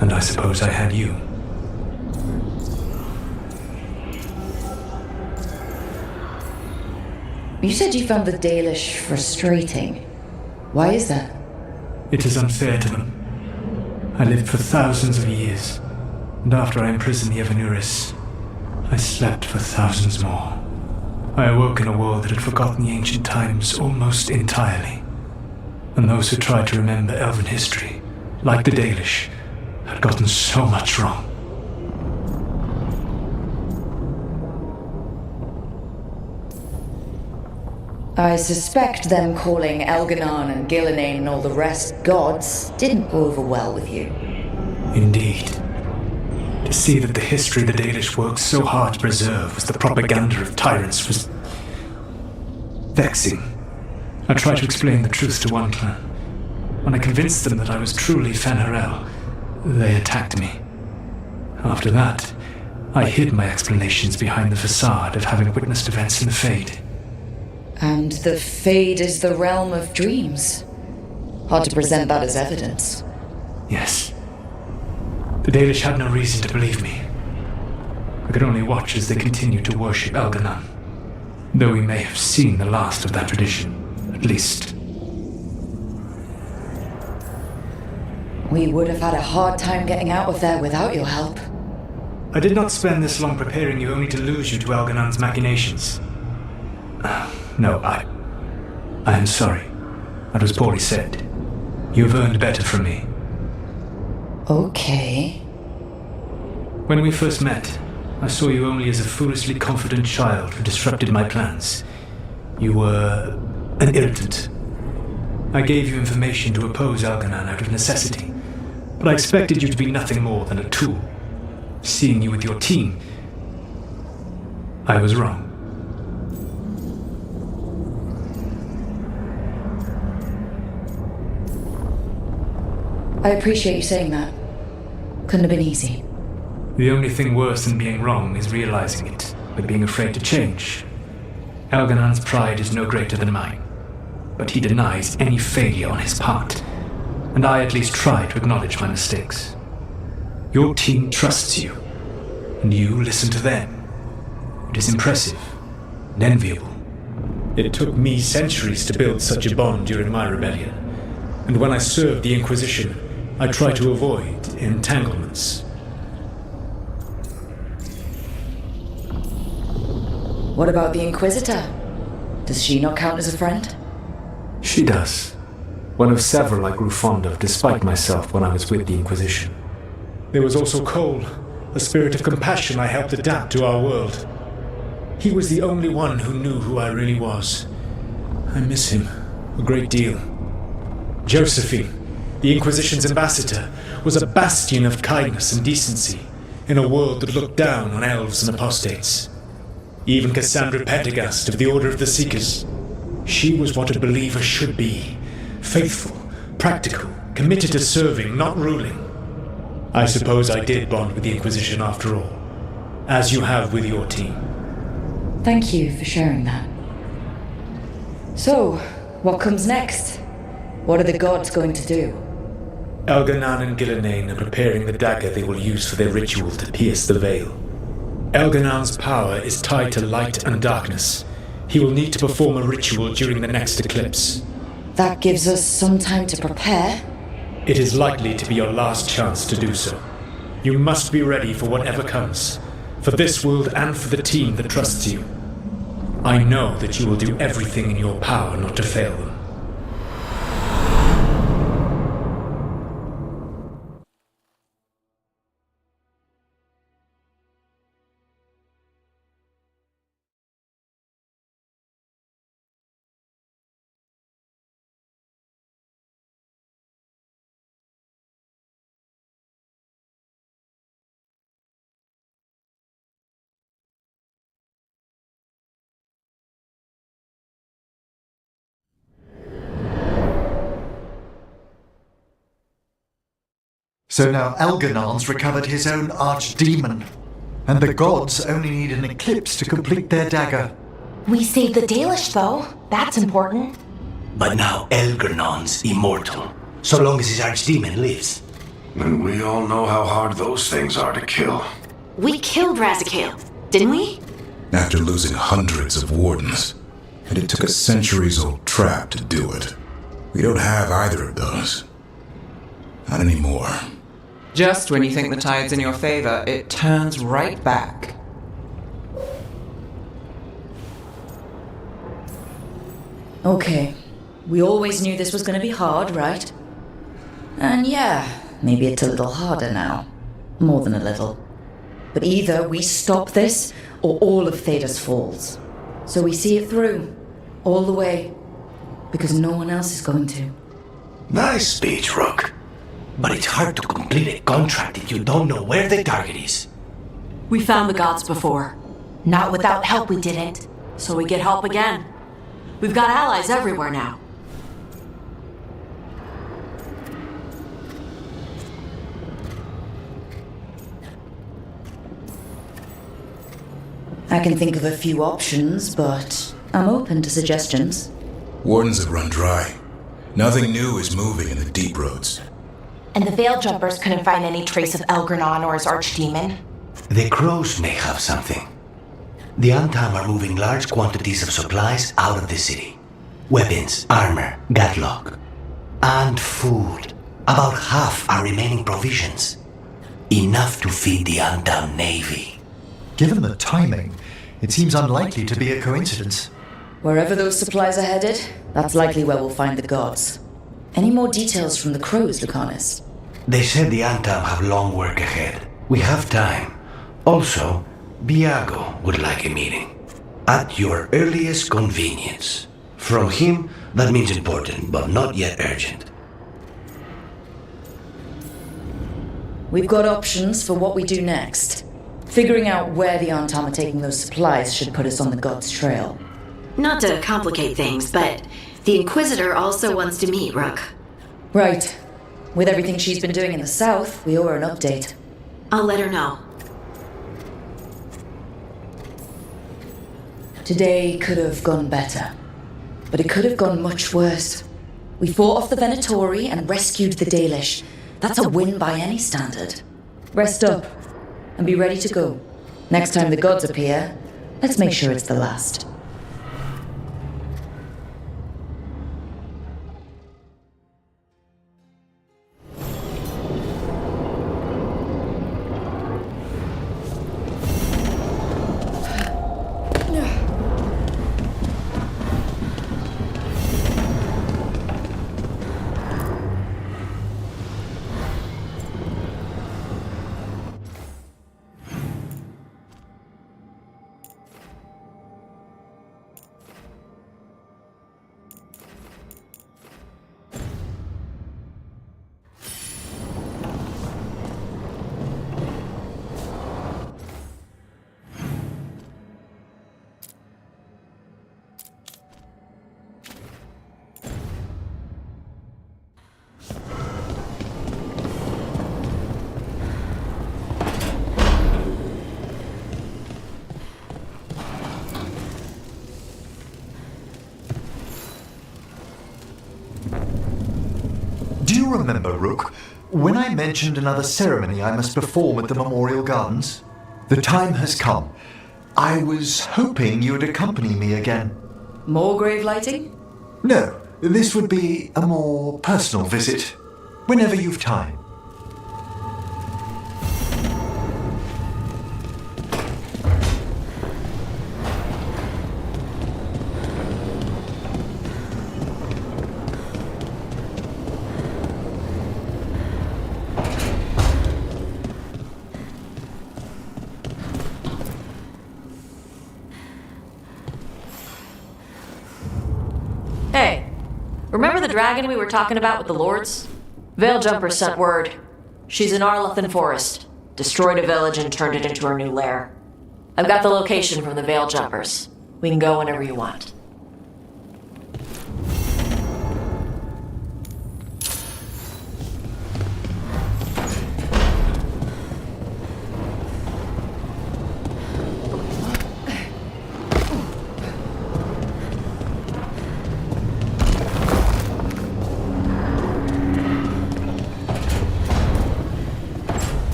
And I suppose I had you. You said you found the Dalish frustrating. Why is that? It is unfair to them. I lived for thousands of years, and after I imprisoned the Evanuris, I slept for thousands more. I awoke in a world that had forgotten the ancient times almost entirely. And those who tried to remember Elven history, like the Dalish, had gotten so much wrong. I suspect them calling Elganon and Gillenane and all the rest gods didn't go over well with you. Indeed. To see that the history the Dalish worked so hard to preserve was the propaganda of tyrants was vexing. I tried to explain the truth to one clan. When I convinced them that I was truly Fen'Harel, they attacked me. After that, I hid my explanations behind the facade of having witnessed events in the Fade. And the Fade is the realm of dreams. Hard to present that as evidence. Yes. The Dalish had no reason to believe me. I could only watch as they continued to worship Elganon, though we may have seen the last of that tradition, at least. We would have had a hard time getting out of there without your help. I did not spend this long preparing you only to lose you to Elganon's machinations. No, I am sorry. That was poorly said. You have earned better from me. Okay. When we first met, I saw you only as a foolishly confident child who disrupted my plans. You were an irritant. I gave you information to oppose Elganon out of necessity, but I expected you to be nothing more than a tool. Seeing you with your team, I was wrong. I appreciate you saying that. Couldn't have been easy. The only thing worse than being wrong is realizing it, but being afraid to change. Elganon's pride is no greater than mine, but he denies any failure on his part, and I at least try to acknowledge my mistakes. Your team trusts you, and you listen to them. It is impressive and enviable. It took me centuries to build such a bond during my rebellion, and when I served the Inquisition, I tried to avoid entanglements. What about the Inquisitor? Does she not count as a friend? She does. One of several I grew fond of despite myself when I was with the Inquisition. There was also Cole, a spirit of compassion I helped adapt to our world. He was the only one who knew who I really was. I miss him a great deal. Josephine, the Inquisition's ambassador, was a bastion of kindness and decency in a world that looked down on elves and apostates. Even Cassandra Pendergast of the Order of the Seekers. She was what a believer should be. Faithful, practical, committed to serving, not ruling. I suppose I did bond with the Inquisition after all, as you have with your team. Thank you for sharing that. So, what comes next? What are the gods going to do? Elganan and Gillenane are preparing the dagger they will use for their ritual to pierce the veil. Elganan's power is tied to light and darkness. He will need to perform a ritual during the next eclipse. That gives us some time to prepare. It is likely to be your last chance to do so. You must be ready for whatever comes, for this world and for the team that trusts you. I know that you will do everything in your power not to fail them. So now Elganan's recovered his own archdemon, and the gods only need an eclipse to complete their dagger. We saved the Dalish, though. That's important. But now Elgernon's immortal, so long as his archdemon lives. And we all know how hard those things are to kill. We killed Razikale, didn't we? After losing hundreds of wardens. And it took a centuries-old trap to do it. We don't have either of those. Not anymore. Just when you think the tide's in your favor, it turns right back. Okay, we always knew this was going to be hard, right? And yeah, maybe it's a little harder now. More than a little. But either we stop this, or all of Thedas falls. So we see it through, all the way. Because no one else is going to. Nice speech, Rook. But it's hard to complete a contract if you don't know where the target is. We found the gods before. Not without help, we didn't. So we get help again. We've got allies everywhere now. I can think of a few options, but I'm open to suggestions. Wardens have run dry. Nothing new is moving in the deep roads. And the Veil Jumpers couldn't find any trace of Elgernon or his archdemon. The crows may have something. The Antam are moving large quantities of supplies out of the city. Weapons, armor, gatlock. And food. About half are remaining provisions. Enough to feed the Antam navy. Given the timing, it seems unlikely to be a coincidence. Wherever those supplies are headed, that's likely where we'll find the gods. Any more details from the crows, Lucanus? They said the Antam have long work ahead. We have time. Also, Biago would like a meeting. At your earliest convenience. From him, that means important, but not yet urgent. We've got options for what we do next. Figuring out where the Antam are taking those supplies should put us on the gods' trail. Not to complicate things, but the Inquisitor also wants to meet Rook. Right. With everything she's been doing in the south, we owe her an update. I'll let her know. Today could have gone better. But it could have gone much worse. We fought off the Venatori and rescued the Dalish. That's a win by any standard. Rest up and be ready to go. Next time the gods appear, let's make sure it's the last. you remember, Rook, when I mentioned another ceremony I must perform at the Memorial Gardens? The time has come. I was hoping you'd accompany me again. More grave lighting? No, this would be a more personal visit. Whenever you've time. Hey, remember the dragon we were talking about with the lords? Veiljumpers sent word. She's in Arlethan Forest. Destroyed a village and turned it into her new lair. I've got the location from the Veiljumpers. We can go whenever you want.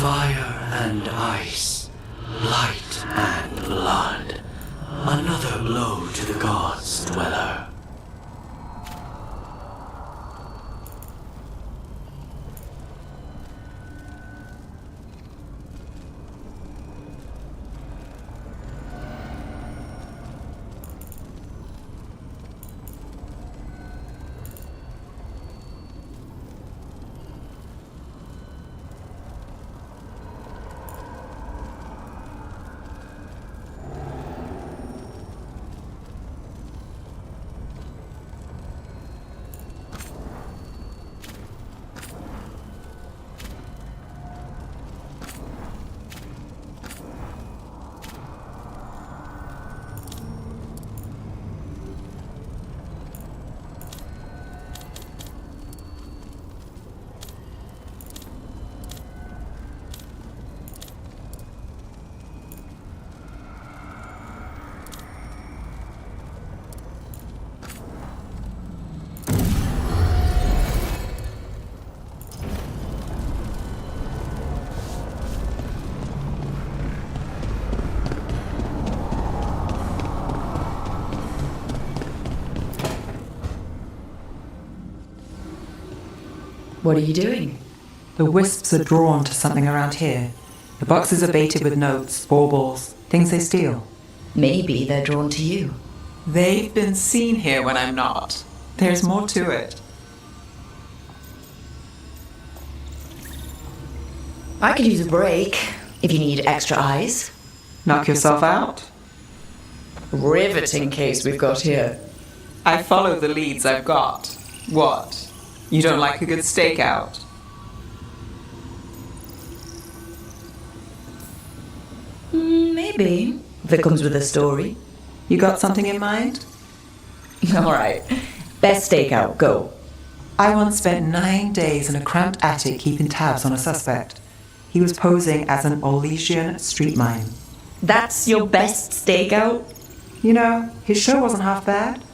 Fire and ice, light and blood. Another blow to the gods, dweller. What are you doing? The wisps are drawn to something around here. The boxes are baited with notes, baubles, things they steal. Maybe they're drawn to you. They've been seen here when I'm not. There's more to it. I could use a break if you need extra eyes. Knock yourself out? Riveting case we've got here. I follow the leads I've got. What? You don't like a good stakeout? Maybe, if it comes with a story. You got something in mind? Alright. Best stakeout, go. I once spent 9 days in a cramped attic keeping tabs on a suspect. He was posing as an Orlesian street mime. That's your best stakeout? You know, his show wasn't half bad.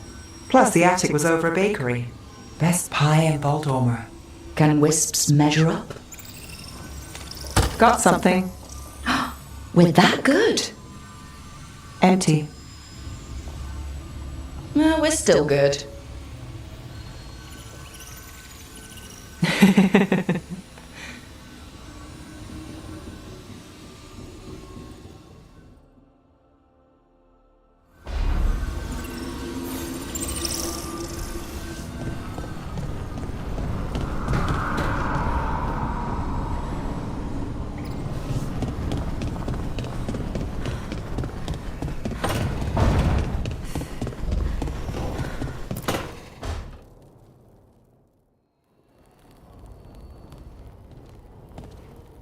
Plus, the attic was over a bakery. Best pie in Voldormer. Can wisps measure up? Got something. We're that good? Empty. Well, we're still good.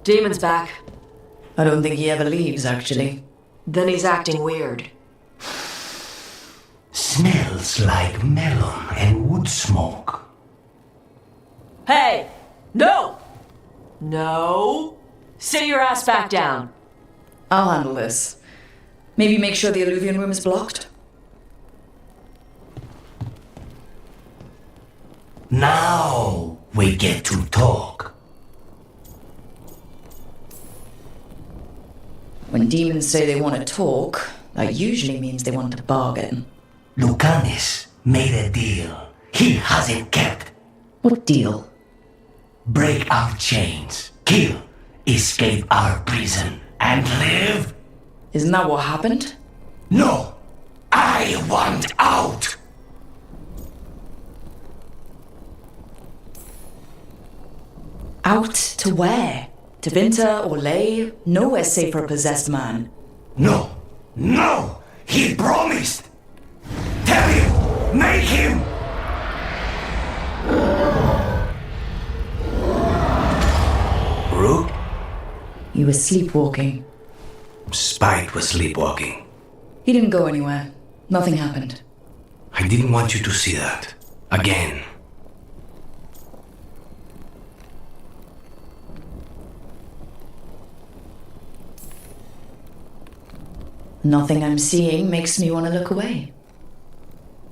Demon's back. I don't think he ever leaves, actually. Then he's acting weird. Smells like melon and wood smoke. Hey! No! No! Sit your ass back down. I'll handle this. Maybe make sure the alluvion room is blocked? Now we get to talk. When demons say they want to talk, that usually means they want to bargain. Lucanis made a deal he hasn't kept. What deal? Break our chains, kill, escape our prison, and live? Isn't that what happened? No! I want out! Out to where? To Vinter or Lay? Nowhere safe for a possessed man. No! No! He promised! Tell him! Make him! Rook? You were sleepwalking. Spite was sleepwalking. He didn't go anywhere. Nothing happened. I didn't want you to see that. Again. Nothing I'm seeing makes me want to look away.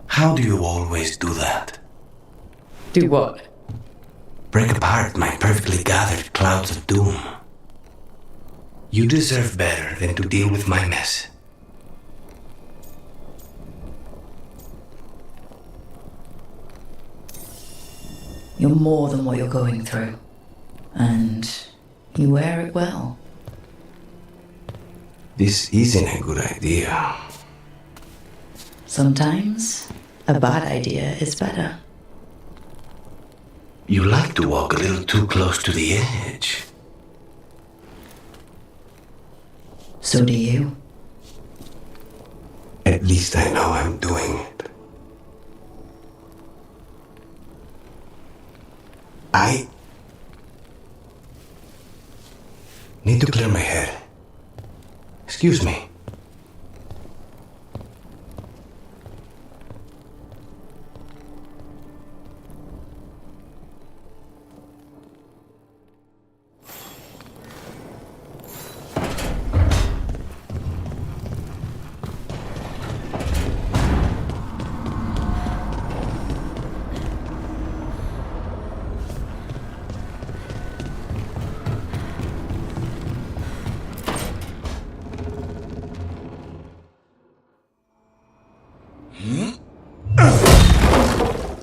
How do you always do that? Do what? Break apart my perfectly gathered clouds of doom. You deserve better than to deal with my mess. You're more than what you're going through. And you wear it well. This isn't a good idea. Sometimes, a bad idea is better. You like to walk a little too close to the edge. So do you. At least I know I'm doing it. I need to clear my head. Excuse me.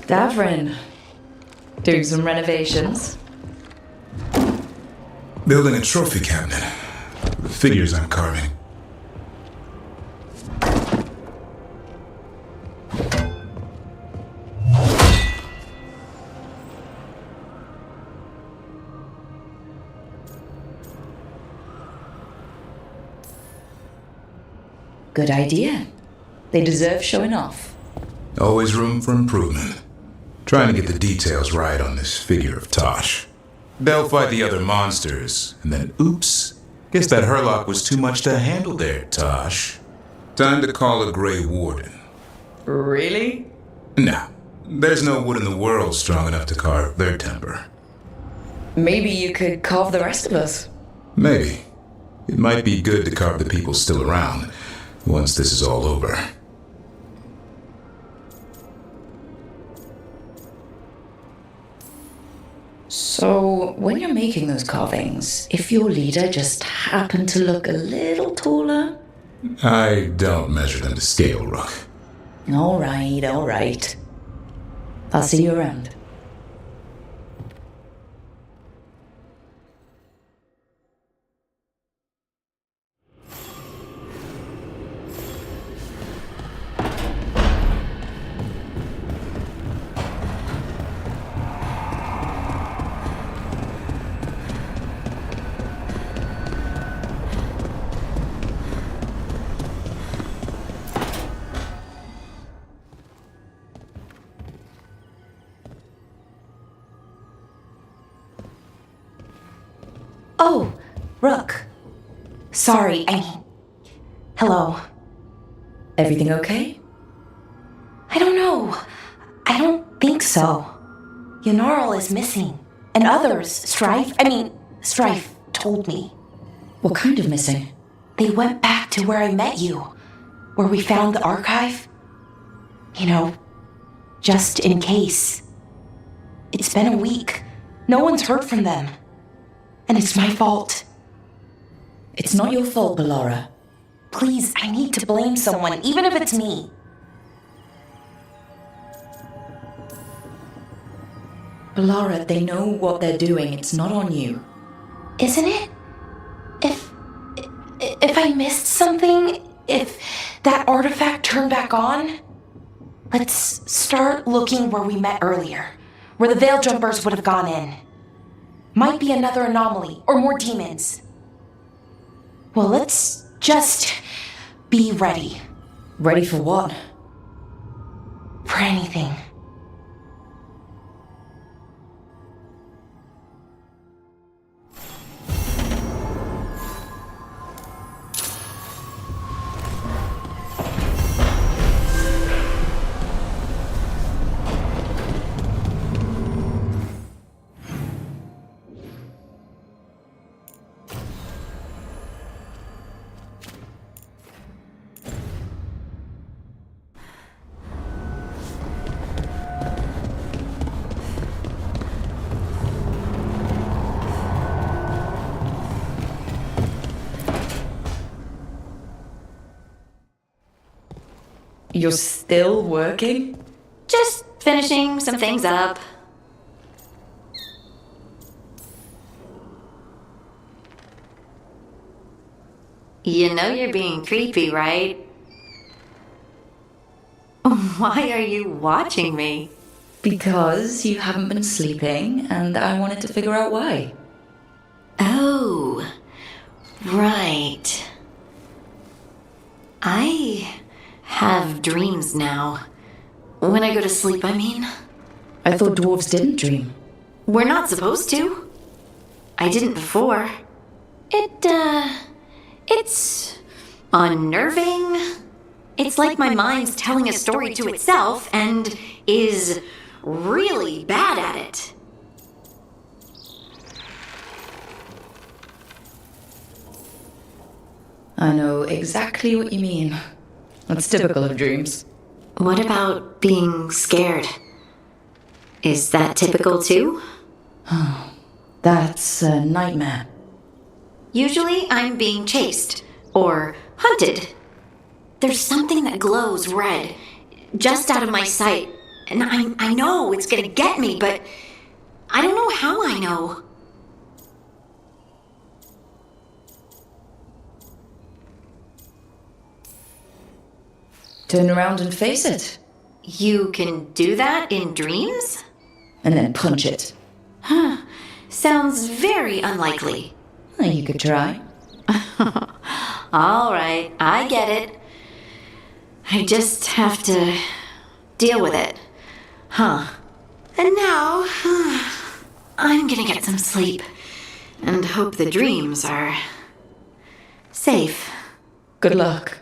Davrin. Doing some renovations. Building a trophy cabinet. The figures I'm carving. Good idea. They deserve showing off. Always room for improvement. Trying to get the details right on this figure of Tosh. They'll fight the other monsters, and then oops, guess that Herlock was too much to handle there, Tosh. Time to call a Grey Warden. Really? No, there's no wood in the world strong enough to carve their temper. Maybe you could carve the rest of us. Maybe. It might be good to carve the people still around, once this is all over. So, when you're making those carvings, if your leader just happened to look a little taller... I don't measure them to scale, Rook. All right. I'll see you around. Oh, Rook. Sorry, hello. Everything okay? I don't know. I don't think so. Yonarl is missing. And others, Strife told me. What kind of missing? They went back to where I met you. Where we found the archive. You know, just in case. It's been a week. No one's heard from them. And it's my fault. It's not your fault, Bellara. Please, I need to blame someone, even if it's me. Bellara, they know what they're doing. It's not on you. Isn't it? If I missed something, if that artifact turned back on, let's start looking where we met earlier, where the Veil Jumpers would have gone in. Might be another anomaly, or more demons. Well, let's just be ready. Ready for what? For anything. You're still working? Just finishing some things up. You know you're being creepy, right? Why are you watching me? Because you haven't been sleeping, and I wanted to figure out why. Oh, right. I have dreams now. When I go to sleep, I mean. I thought dwarves didn't dream. We're not supposed to. I didn't before. It's unnerving. It's like my mind's telling a story to itself and is really bad at it. I know exactly what you mean. That's typical of dreams. What about being scared? Is that typical too? That's a nightmare. Usually I'm being chased or hunted. There's something that glows red, just out of my sight, and I know it's gonna get me, but I don't know how I know. Turn around and face it. You can do that in dreams? And then punch it. Huh. Sounds very unlikely. Well, you could try. All right, I get it. I just have to deal with it. Huh. And now, I'm gonna get some sleep and hope the dreams are safe. Good luck.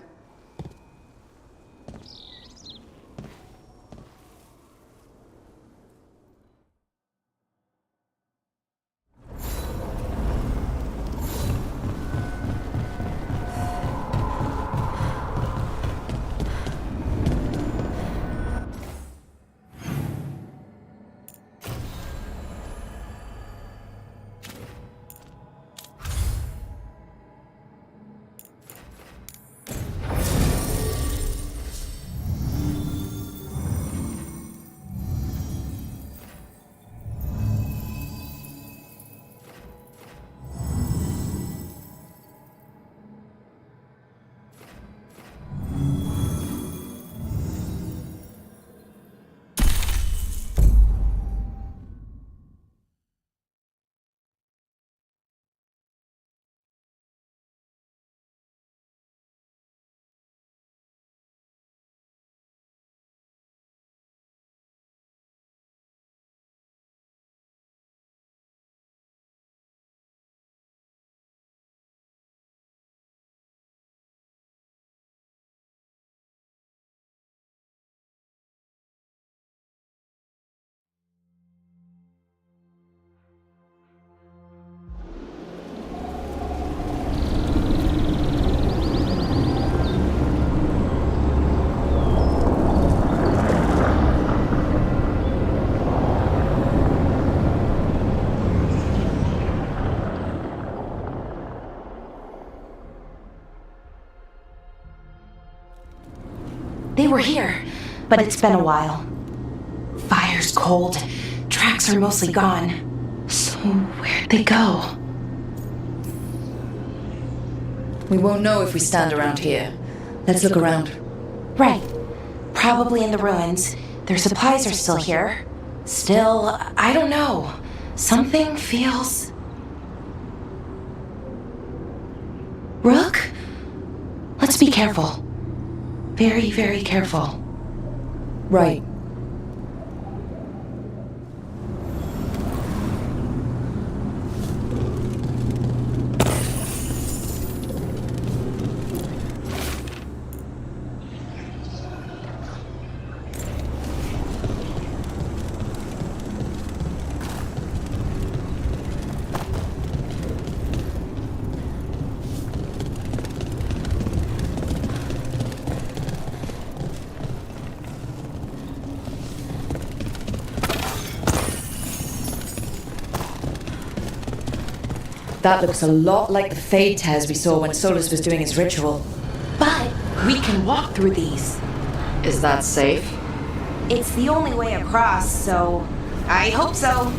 were here, but it's been a while. Fire's cold. Tracks are mostly gone. So where'd they go? We won't know if we stand around here. Let's look around. Right. Probably in the ruins. Their supplies are still here. Still, I don't know. Something feels... Rook? Let's be careful. Very, very careful. Right. That looks a lot like the fade tears we saw when Solus was doing his ritual. But we can walk through these. Is that safe? It's the only way across, so I hope so.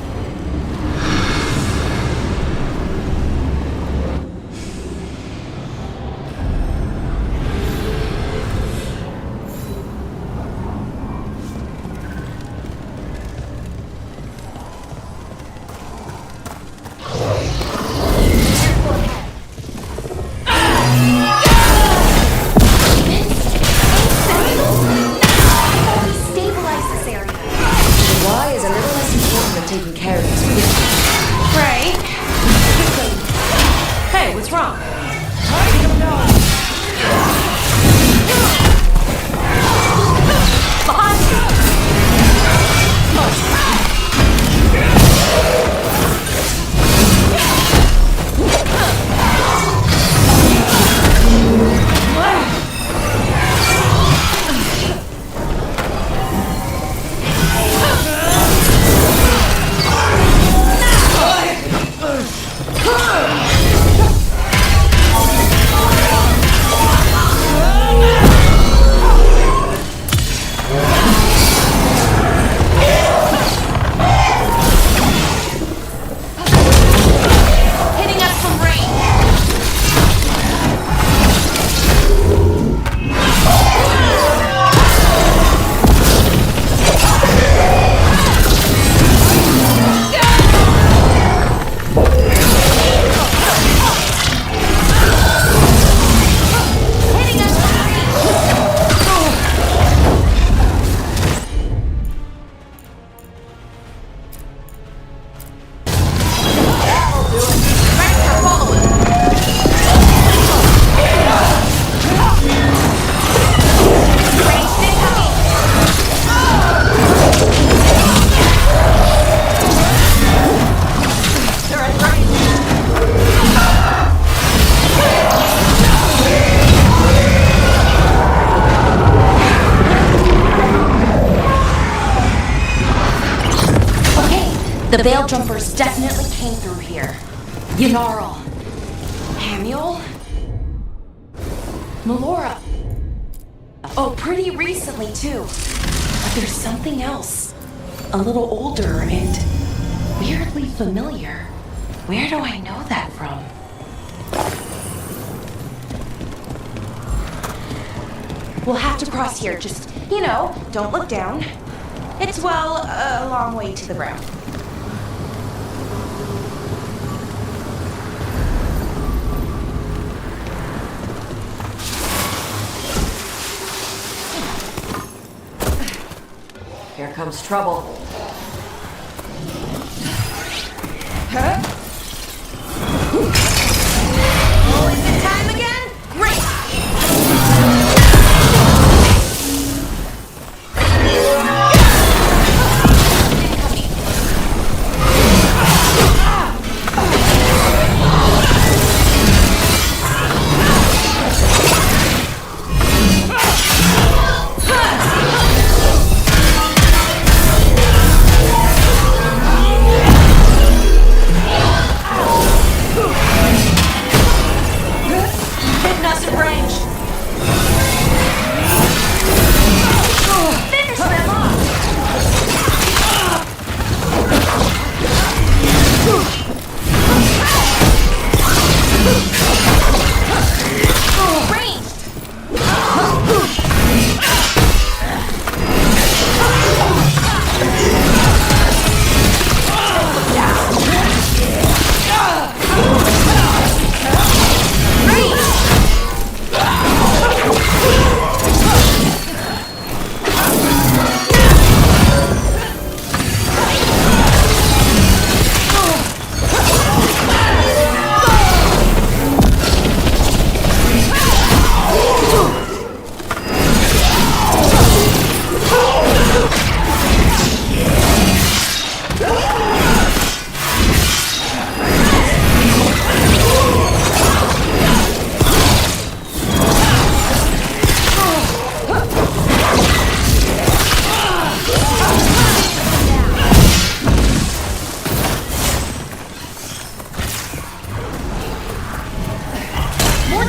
The Veil Jumpers definitely came through here. Ynarl. Hamuel? Melora. Oh, pretty recently too. But there's something else. A little older and weirdly familiar. Where do I know that from? We'll have to cross here. Just, don't look down. It's, well, a long way to the ground. Here comes trouble. Huh? Oh, is it time again? Great!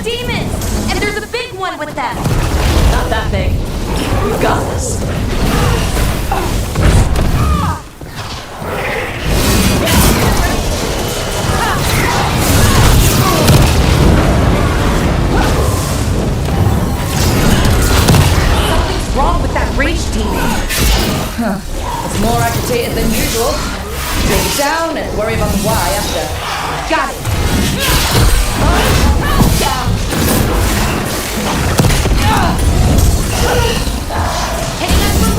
demons! And there's a big one with them! Not that big. We've got this. Something's wrong with that rage demon. Huh. It's more agitated than usual. Take it down and worry about the why after. Got it. Hitting us from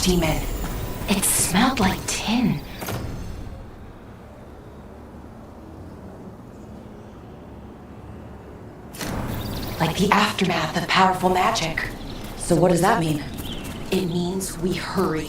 demon. It smelled like tin. Like the aftermath of powerful magic. So what does that mean? It means we hurry.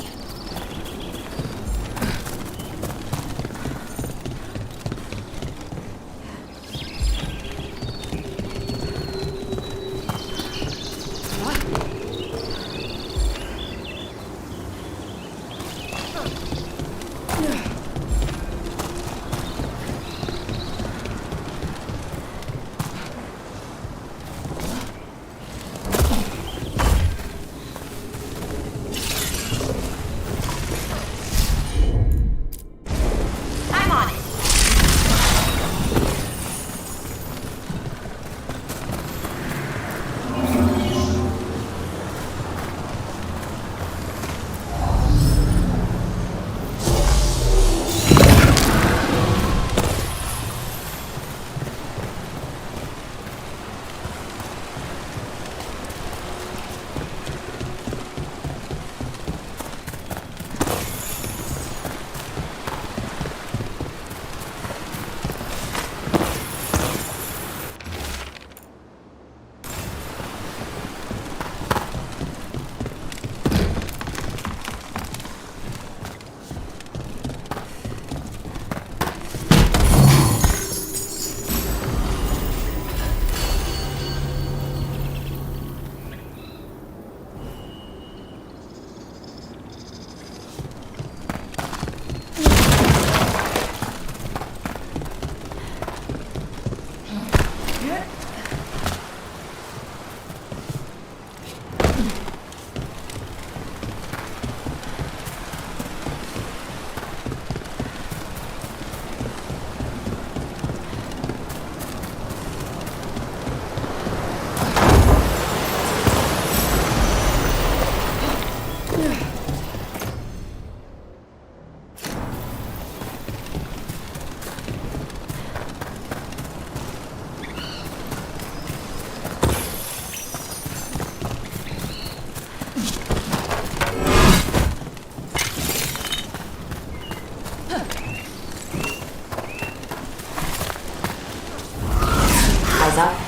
Eyes up.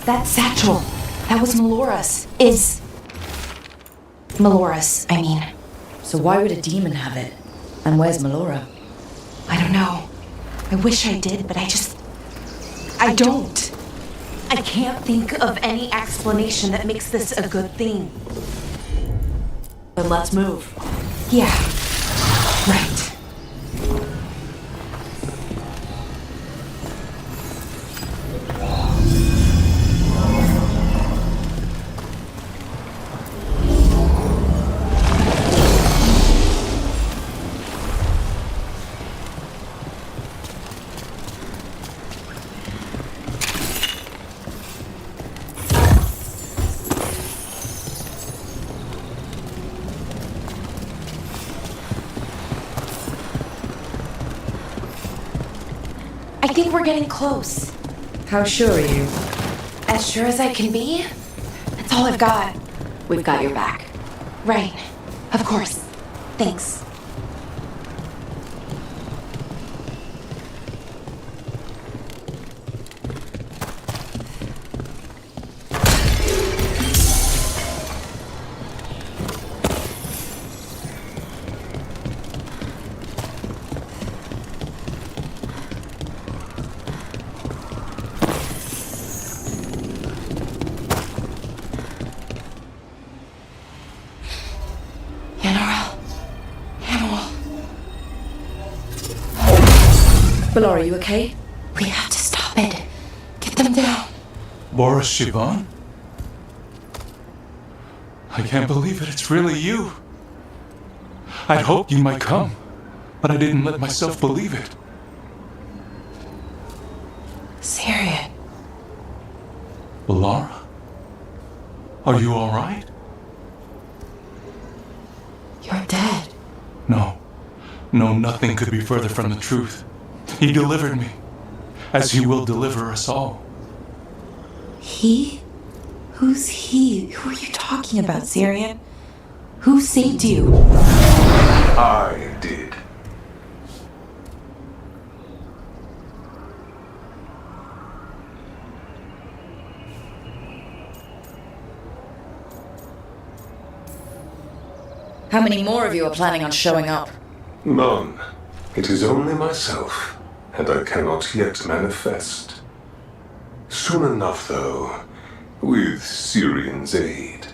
That satchel, that was Melora's. Melora's, I mean. So why would a demon have it? And where's Melora? I don't know. I wish I did, but I don't. I can't think of any explanation that makes this a good thing. Then let's move. Yeah, right. I think we're getting close. How sure are you? As sure as I can be. That's all I've got. We've got your back. Right. Of course. Thanks. Belor, are you okay? We have to stop it. Get them down. Boris Siobhan? I can't believe it. It's really you. I'd hoped you might come, but I didn't let myself believe it. Syrian. Lara? Are you all right? You're dead. No. No, nothing could be further from the truth. He delivered me, as he will deliver us all. He? Who's he? Who are you talking about, Syrian? Who saved you? I did. How many more of you are planning on showing up? None. It is only myself, and I cannot yet manifest. Soon enough, though, with Syrian's aid.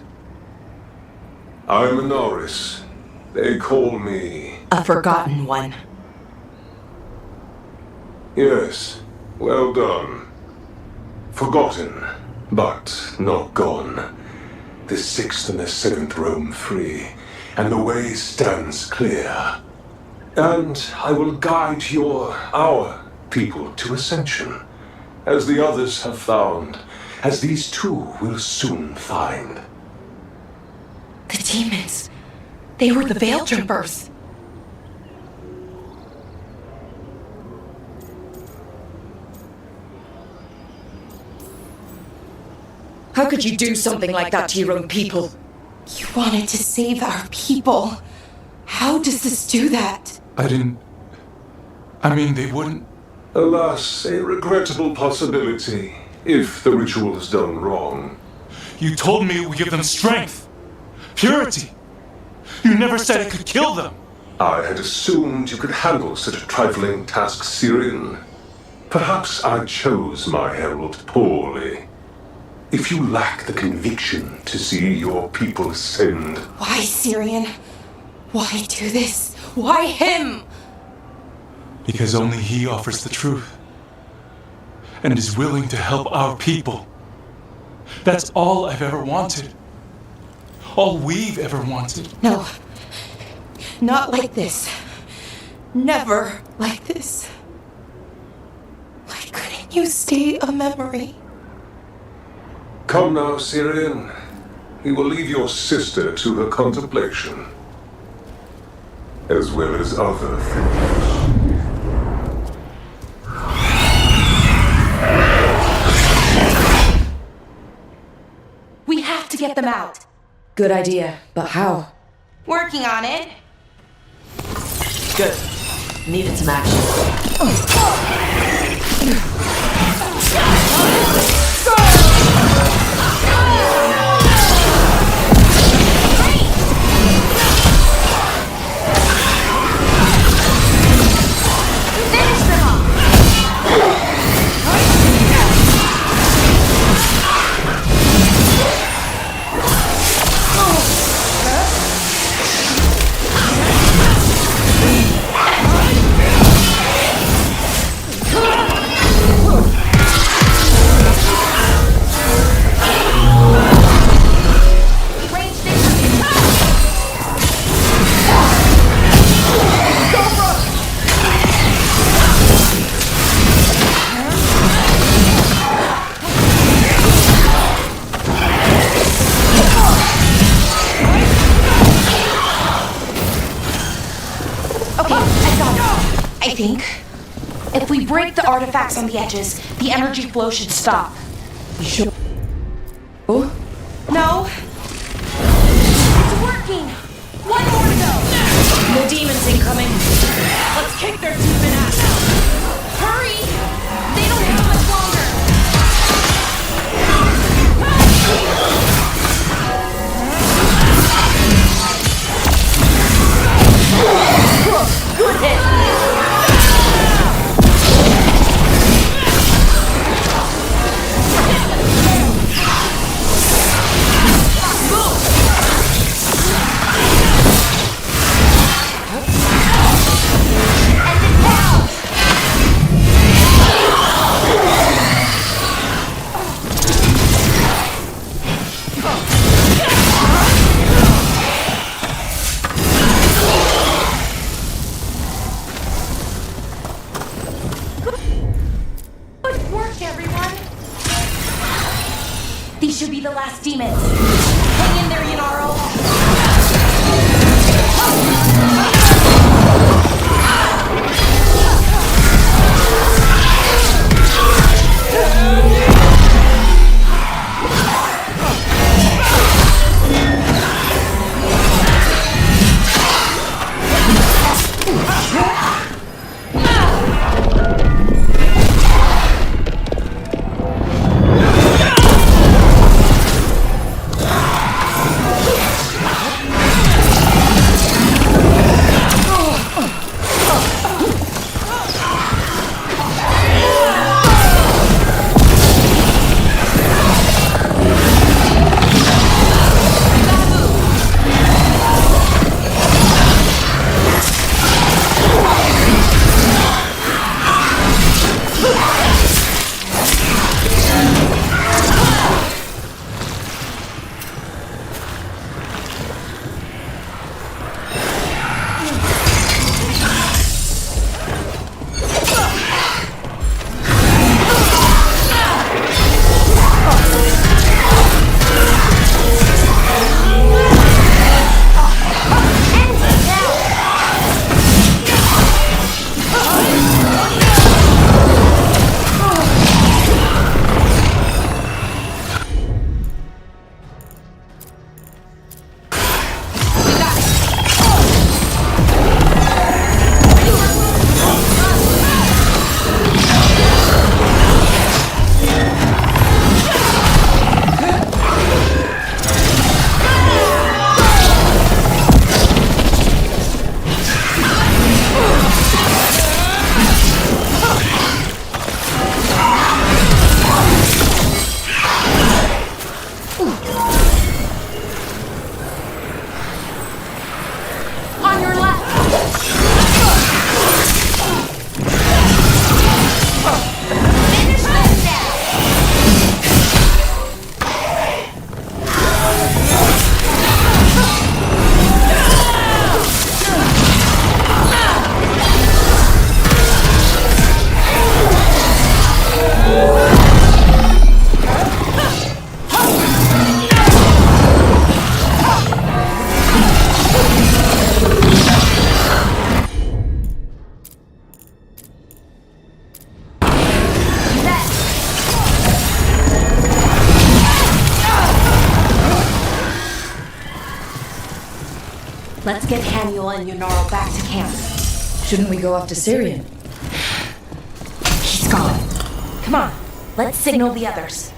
I'm a Norris. They call me... A forgotten one. Yes, well done. Forgotten, but not gone. The 6th and the 7th roam free, and the way stands clear. And I will guide our people to ascension, as the others have found, as these two will soon find. The demons. They were the Veil Jumpers. How could you do something like that to your own people? You wanted to save our people. How does this do that? I mean, they wouldn't... Alas, a regrettable possibility, if the ritual is done wrong. You told me it would give them strength, purity. You never said it could kill them. I had assumed you could handle such a trifling task, Syrian. Perhaps I chose my herald poorly. If you lack the conviction to see your people ascend... Why, Syrian? Why do this? Why him? Because only he offers the truth. And is willing to help our people. That's all I've ever wanted. All we've ever wanted. No. Not like this. Never like this. you stay a memory. Come now, Syrian. We will leave your sister to her contemplation, as well as other things. We have to get them out. Good idea, but how? Working on it. Good. Needed some action. I think if we break the artifacts on the edges, the energy flow should stop. You sure? Oh? No. It's working. One more to go. No demons incoming. Let's kick their demon ass. Hurry! They don't have much longer. Good hit! These should be the last demons. Hang in there, Yanaro. get Haniel and Yunaro back to camp. Shouldn't we go after Syrian? He's gone. Come on, let's signal the others.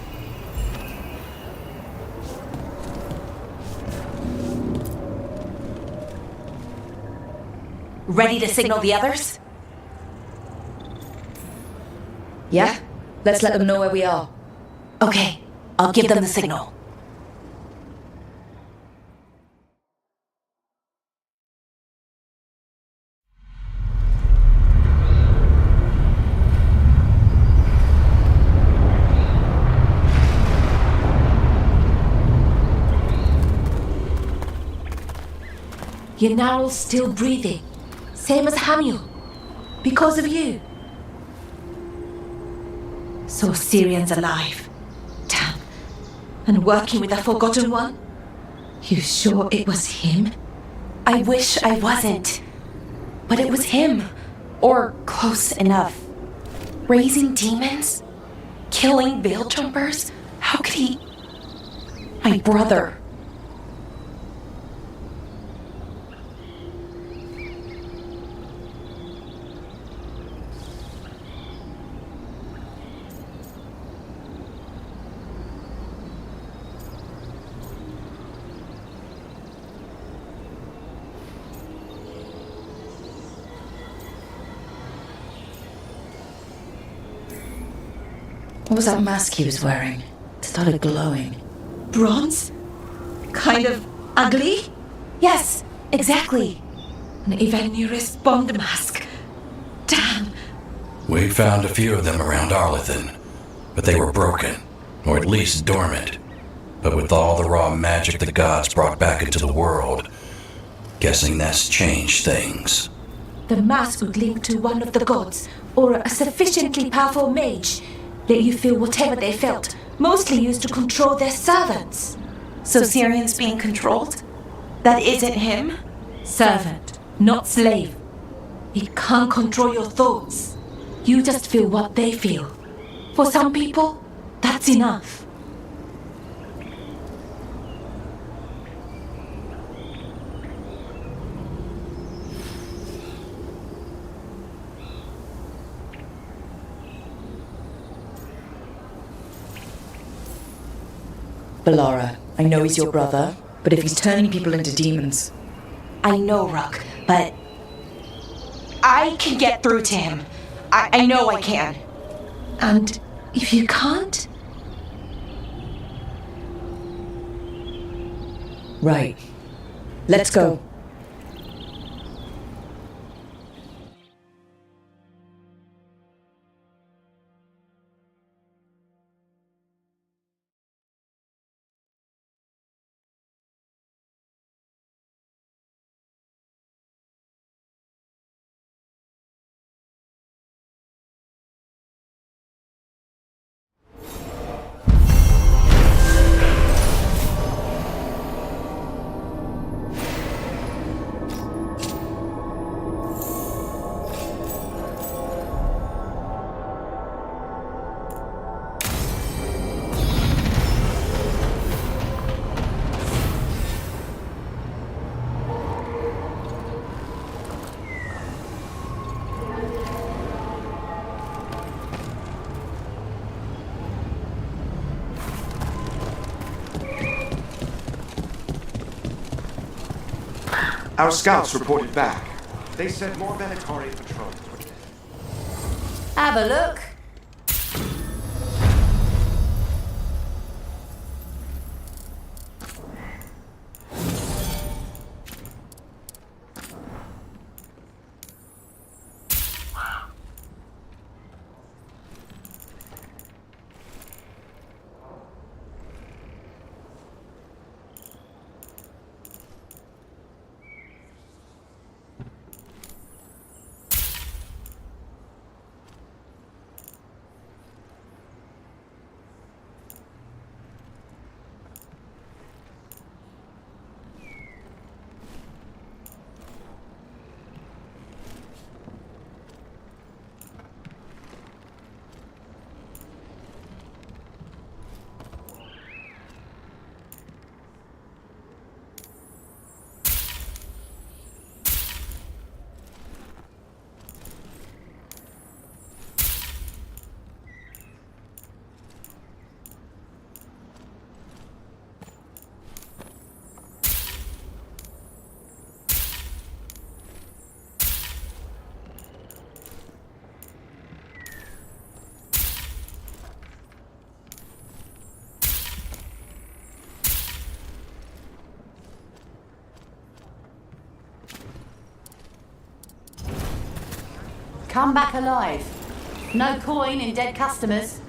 Ready to signal the others? Yeah? Let's let them know where we are. Okay, I'll give them the signal. Yunnaro's still breathing. Same as Hamiel. Because of you. So Syrian's alive. Damn. And working with the Forgotten One? You sure it was him? I wish I wasn't. But it was him. Or close enough. Raising demons? Killing veil jumpers? How could he... My brother. What was that mask he was wearing? It started glowing. Bronze? Kind of ugly? Yes, exactly. An Evanurist Bond mask. Damn. We found a few of them around Arlethan, but they were broken, or at least dormant. But with all the raw magic the gods brought back into the world, guessing that's changed things. The mask would link to one of the gods, or a sufficiently powerful mage. Let you feel whatever they felt, mostly used to control their servants. So Syrian's being controlled? That isn't him? Servant, not slave. He can't control your thoughts. You just feel what they feel. For some people, that's enough. Balara, I know he's your brother, but if he's turning people into demons... I know, Rook, but... I can get through to him. I know I can. And if you can't? Right. Let's go. Our scouts reported back. They said more Venatori patrols. Have a look. come back alive. No coin in dead customers.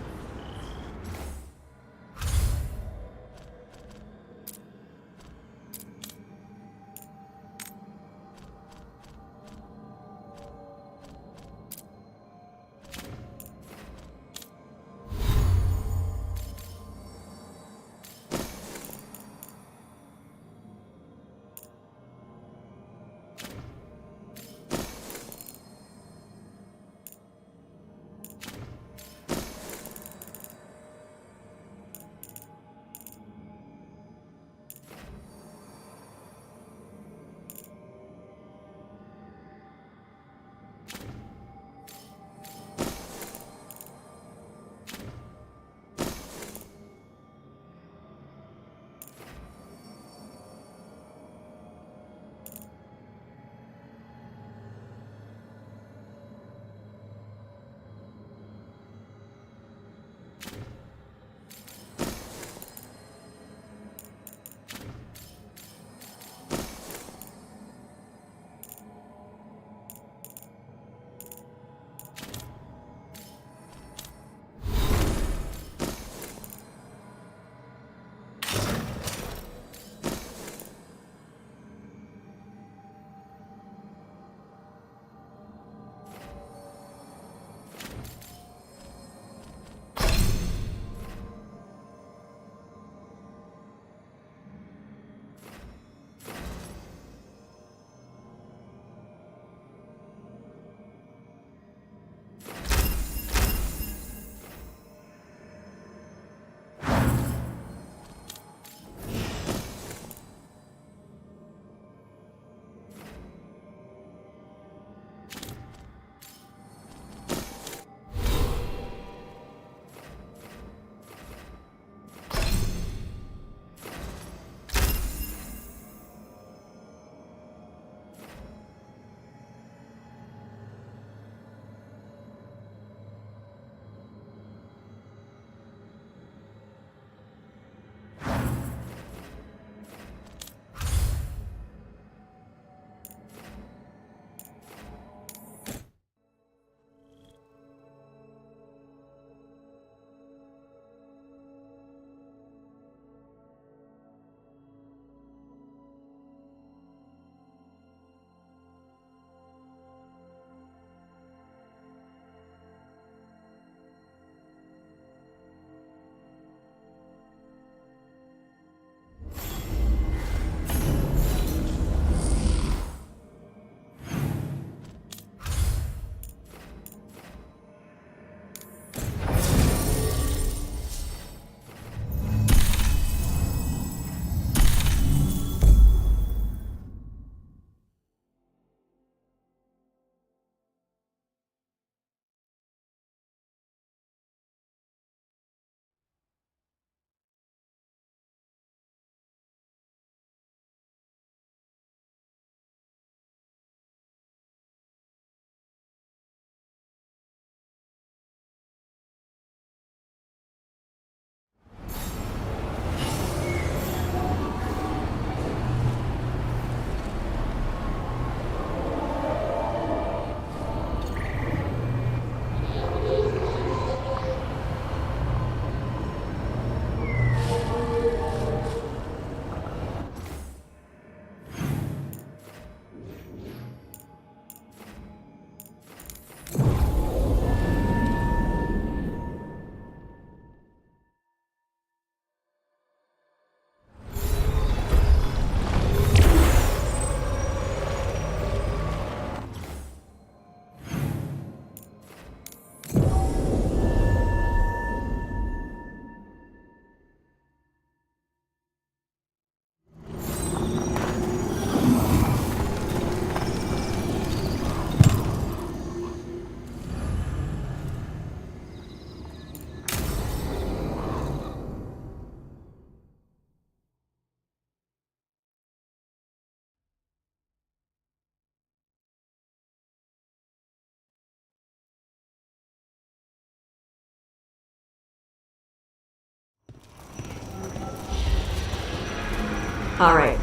Alright.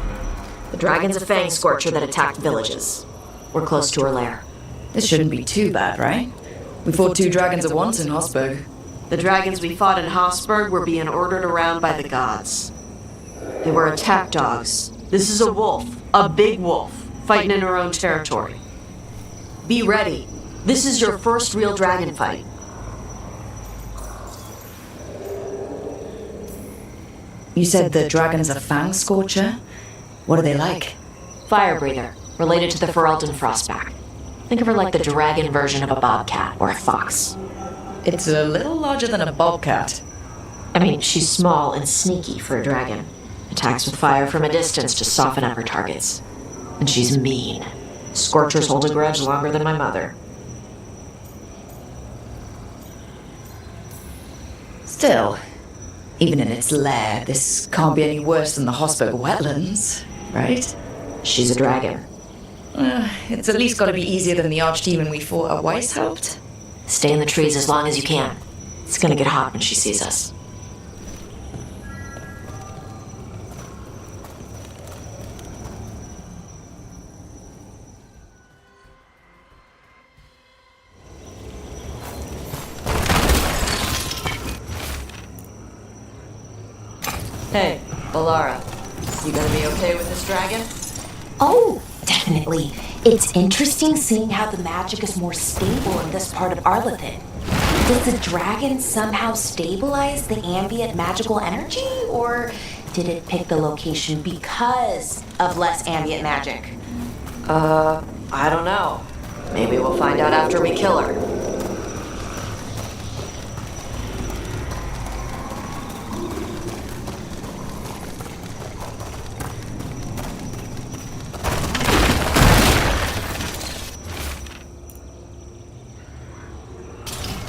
The dragon's a fang scorcher that attacked villages. We're close to her lair. This shouldn't be too bad, right? We fought 2 dragons at once in Hosberg. The dragons we fought in Hosberg were being ordered around by the gods. They were attack dogs. This is a wolf, a big wolf, fighting in her own territory. Be ready. This is your first real dragon fight. You said the dragon's a fang scorcher? What are they like? Fire breather, related to the Ferelden Frostback. Think of her like the dragon version of a bobcat or a fox. It's a little larger than a bobcat. I mean, she's small and sneaky for a dragon. Attacks with fire from a distance to soften up her targets. And she's mean. Scorchers hold a grudge longer than my mother. Still, even in its lair, this can't be any worse than the Hosberg wetlands, right? She's a dragon. It's at least got to be easier than the archdemon we fought at Weishaupt. Stay in the trees as long as you can. It's gonna get hot when she sees us. Hey, Balara. You gonna be okay with this dragon? Oh, definitely. It's interesting seeing how the magic is more stable in this part of Arlathan. Does the dragon somehow stabilize the ambient magical energy, or did it pick the location because of less ambient magic? I don't know. Maybe we'll find out after we kill her.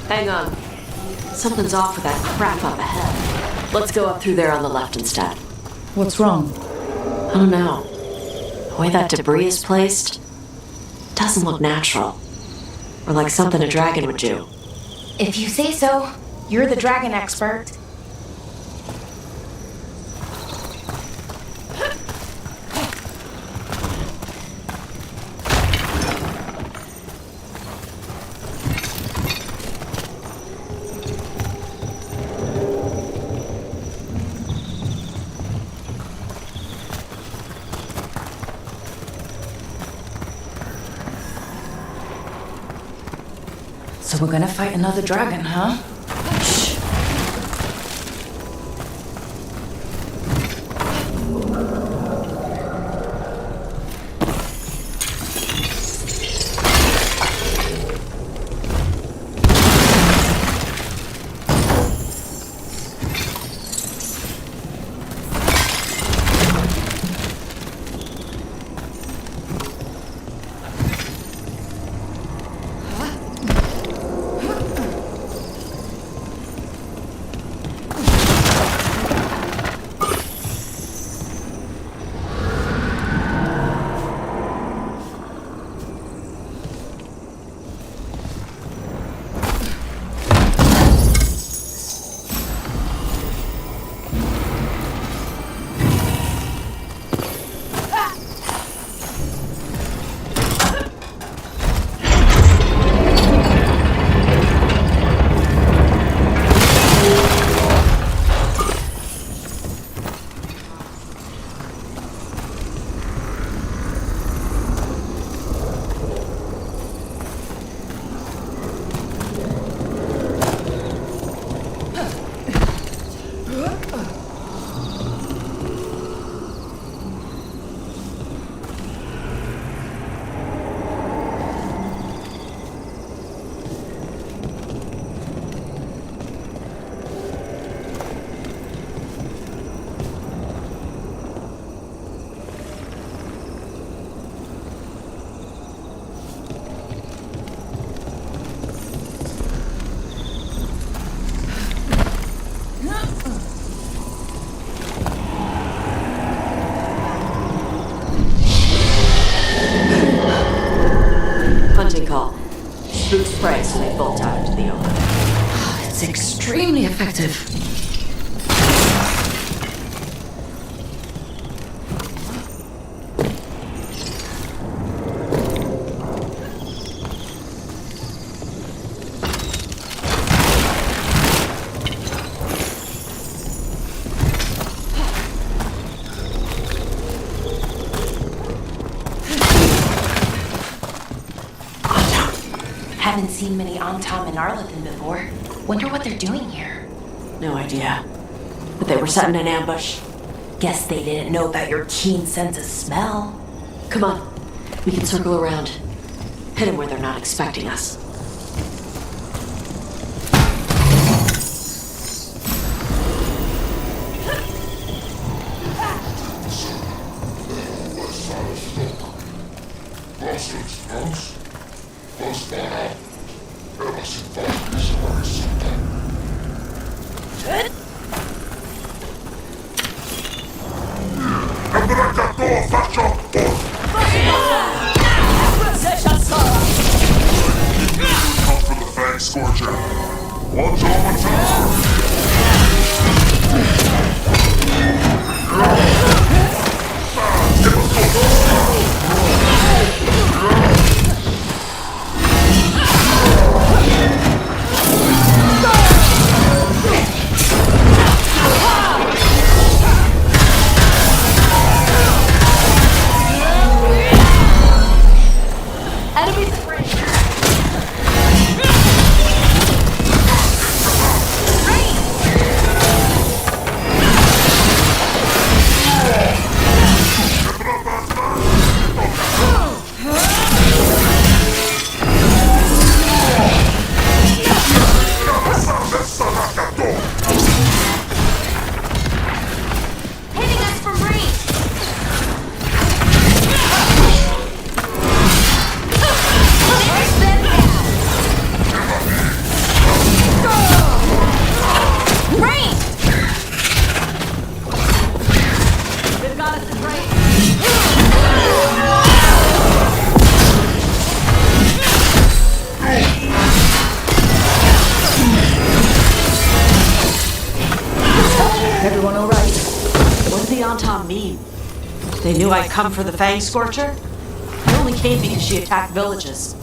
Hang on. Something's off with that crap up ahead. Let's go up through there on the left instead. What's wrong? I don't know. The way that debris is placed doesn't look natural. Or like something a dragon would do. If you say so, you're the dragon expert. So we're gonna fight another dragon, huh? Shh. Hunting call. Spooks prey, so they bolt out into the open. It's extremely effective. Haven't seen many Antam and Arlathan before. Wonder what they're doing here. No idea. But they were setting an ambush. Guess they didn't know about your keen sense of smell. Come on. We can circle around. Hit them where they're not expecting us. Scorcher. Watch over time! Enemies at range. Everyone all right? What did the Antam mean? They knew I'd come for the Fang Scorcher? I only came because she attacked villages.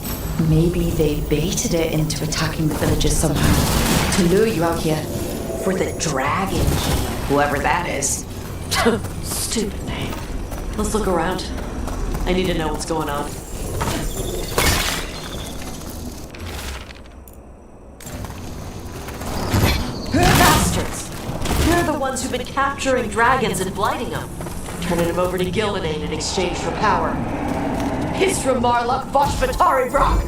Maybe they baited it into attacking the villages somehow to lure you out here. For the Dragon King, whoever that is. Stupid name. Let's look around. I need to know what's going on. Bastards! They're the ones who've been capturing dragons and blighting them, turning them over to Gildanane in exchange for power. Hisra Marluk Voshvatari Brock!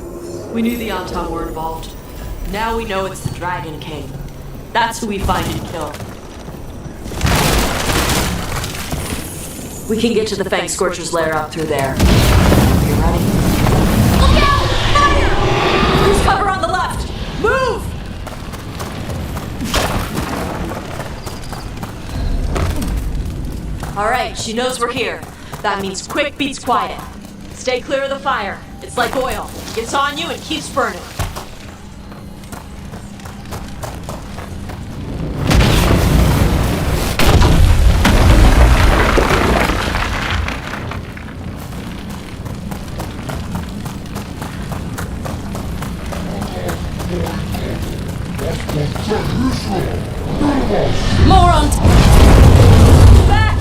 We knew the Antam were involved. Now we know it's the Dragon King. That's who we find and kill. We can get to the Fang Scorcher's lair up through there. Are you ready? Look out! Fire! Use cover on the left! Move! Alright, she knows we're here. That means quick beats quiet. Stay clear of the fire. It's like oil. Gets on you and keeps burning. Morons! Back!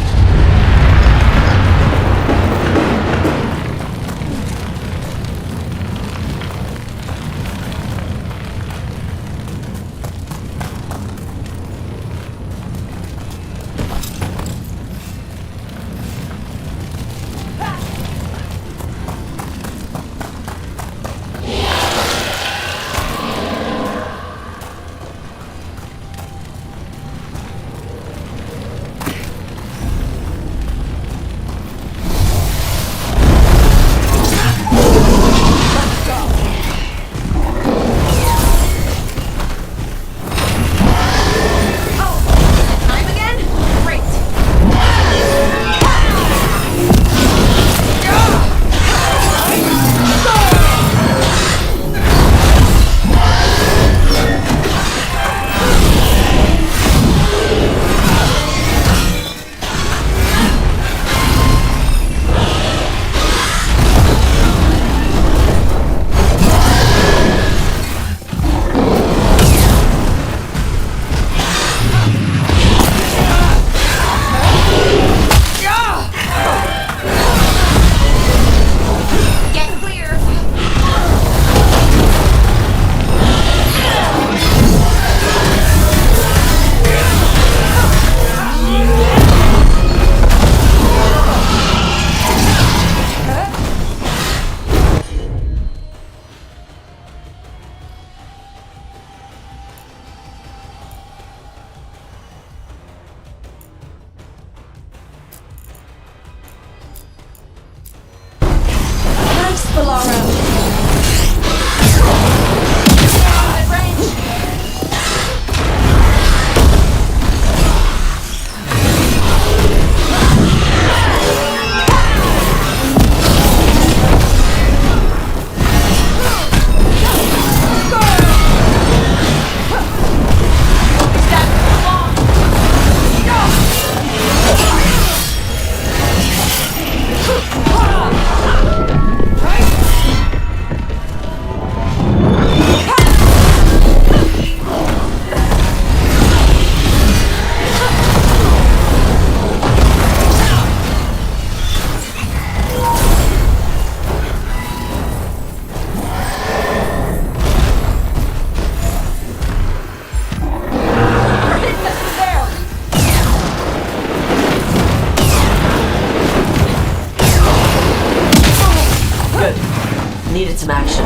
some action.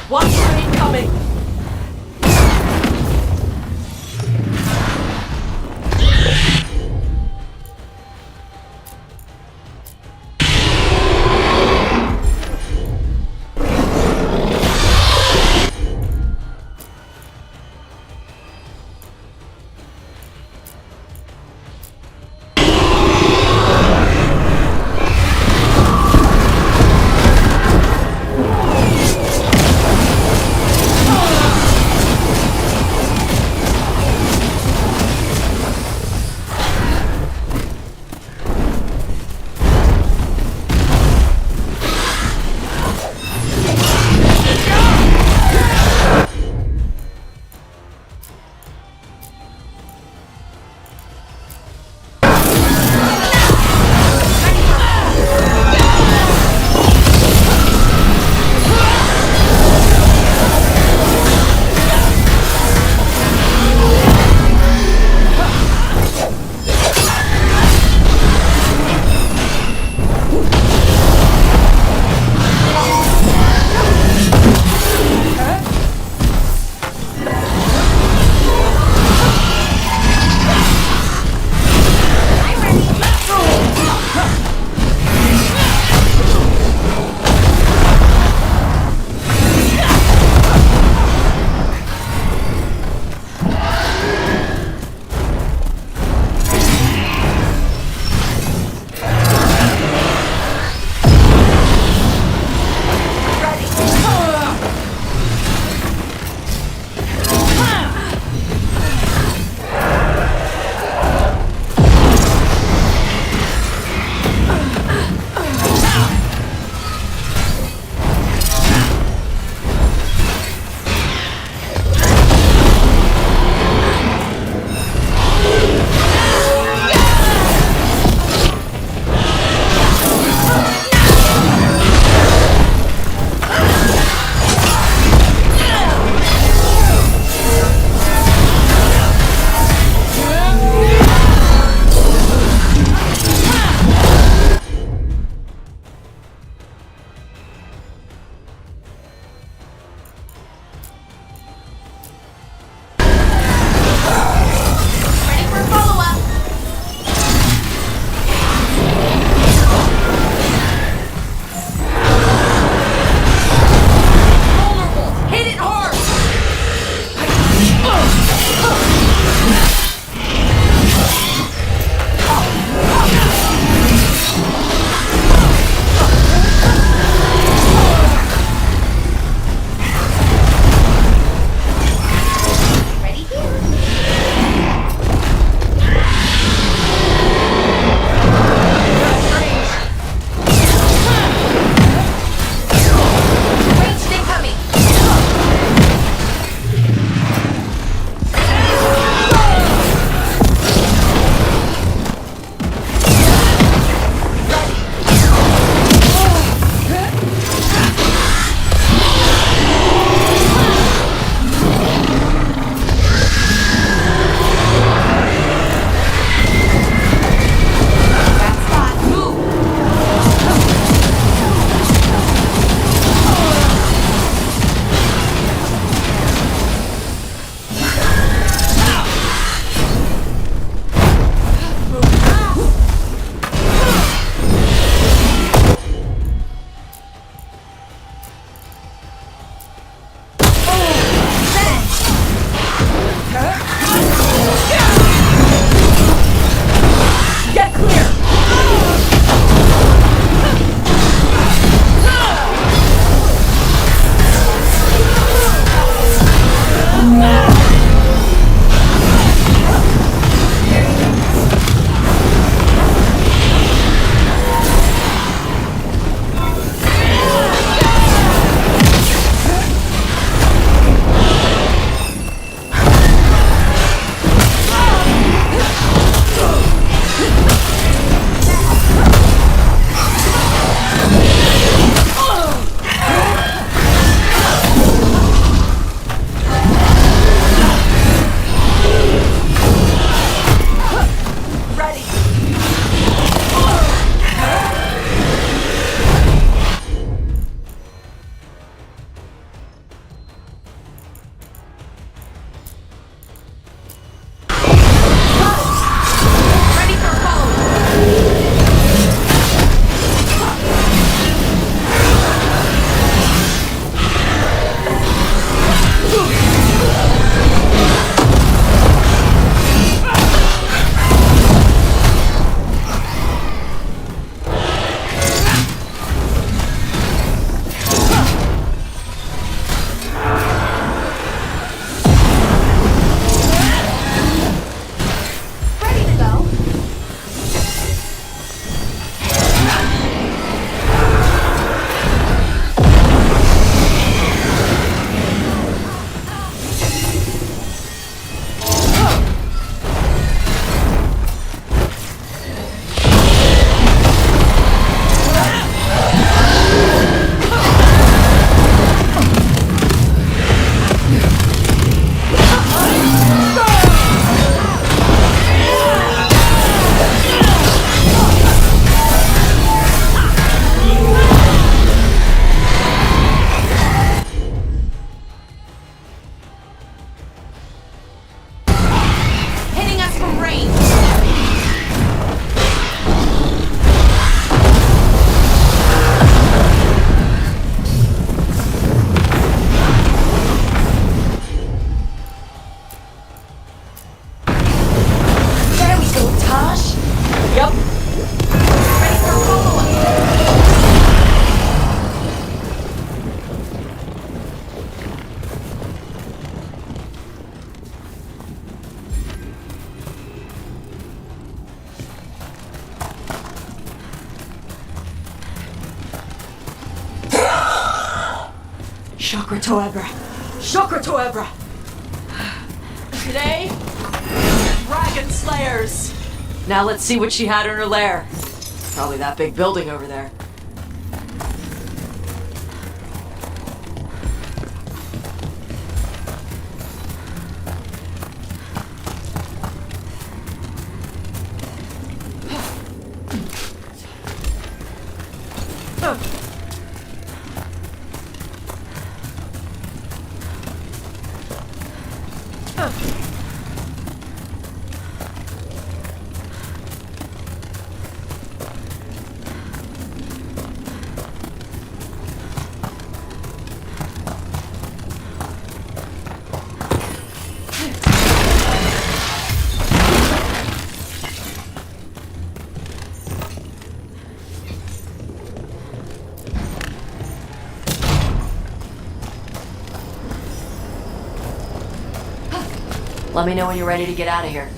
Watch for incoming! Chakra Toebra! Chakra Toebra! Today, Dragon Slayers! Now let's see what she had in her lair. Probably that big building over there. Let me know when you're ready to get out of here.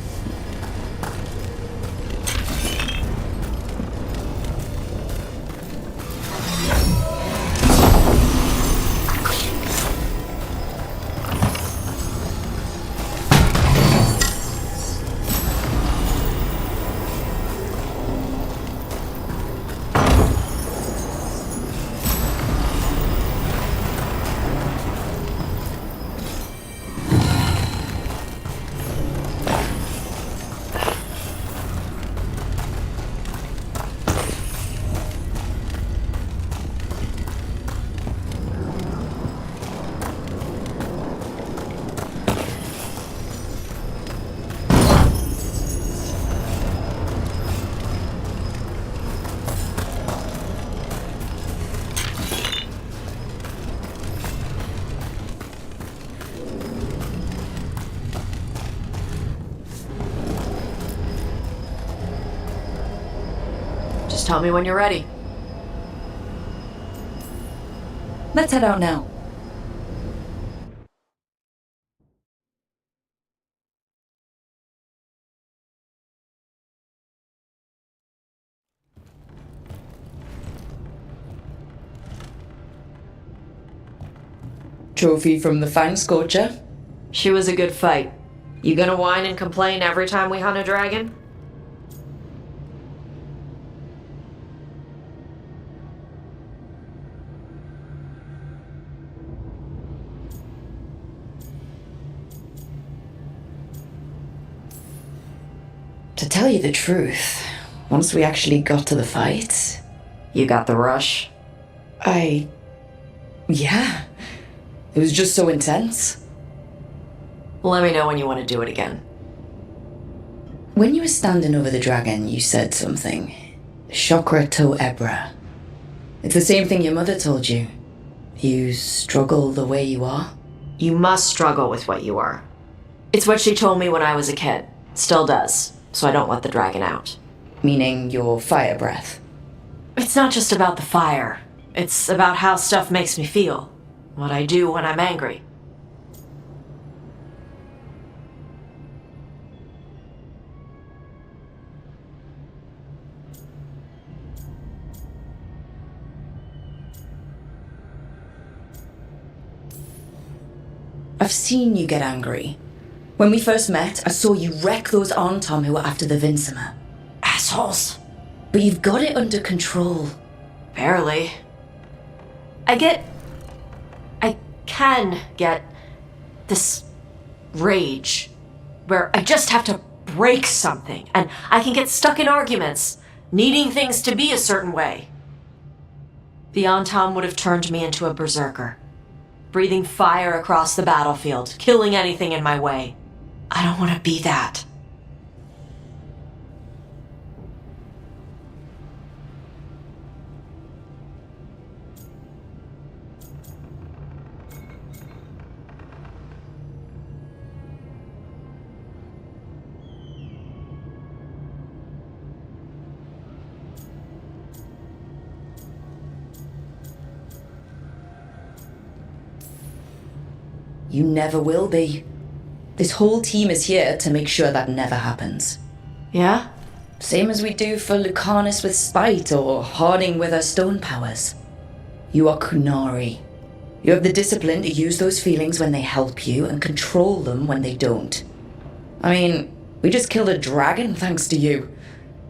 Just tell me when you're ready. Let's head out now. Trophy from the Fang Scorcher. She was a good fight. You gonna whine and complain every time we hunt a dragon? To tell you the truth, once we actually got to the fight... You got the rush? Yeah. It was just so intense. Let me know when you want to do it again. When you were standing over the dragon, you said something. Chakra to Ebra. It's the same thing your mother told you. You struggle the way you are. You must struggle with what you are. It's what she told me when I was a kid. Still does. So I don't let the dragon out. Meaning your fire breath? It's not just about the fire. It's about how stuff makes me feel. What I do when I'm angry. I've seen you get angry. When we first met, I saw you wreck those Arntom who were after the Vincimer. Assholes. But you've got it under control. Barely. I can get this rage where I just have to break something and I can get stuck in arguments, needing things to be a certain way. The Arntom would have turned me into a berserker, breathing fire across the battlefield, killing anything in my way. I don't want to be that. You never will be. This whole team is here to make sure that never happens. Yeah? Same as we do for Lucanus with spite or Harding with her stone powers. You are Kunari. You have the discipline to use those feelings when they help you and control them when they don't. I mean, we just killed a dragon thanks to you.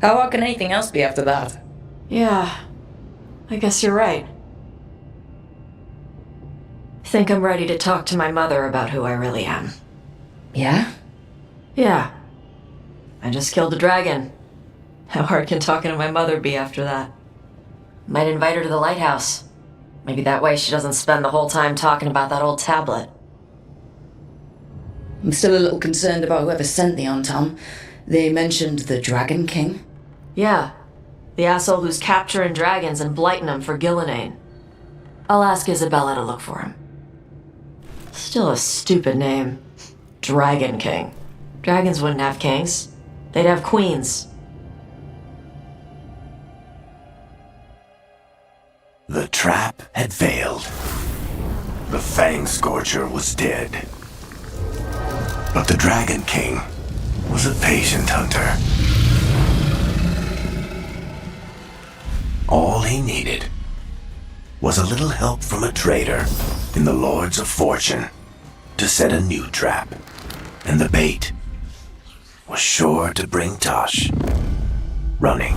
How hard can anything else be after that? Yeah, I guess you're right. I think I'm ready to talk to my mother about who I really am. Yeah? Yeah. I just killed a dragon. How hard can talking to my mother be after that? Might invite her to the lighthouse. Maybe that way she doesn't spend the whole time talking about that old tablet. I'm still a little concerned about whoever sent the Tom. They mentioned the Dragon King. Yeah. The asshole who's capturing dragons and blighting them for Gillinane. I'll ask Isabella to look for him. Still a stupid name. Dragon King. Dragons wouldn't have kings. They'd have queens. The trap had failed. The Fang Scorcher was dead. But the Dragon King was a patient hunter. All he needed was a little help from a trader in the Lords of Fortune to set a new trap. And the bait was sure to bring Tosh running.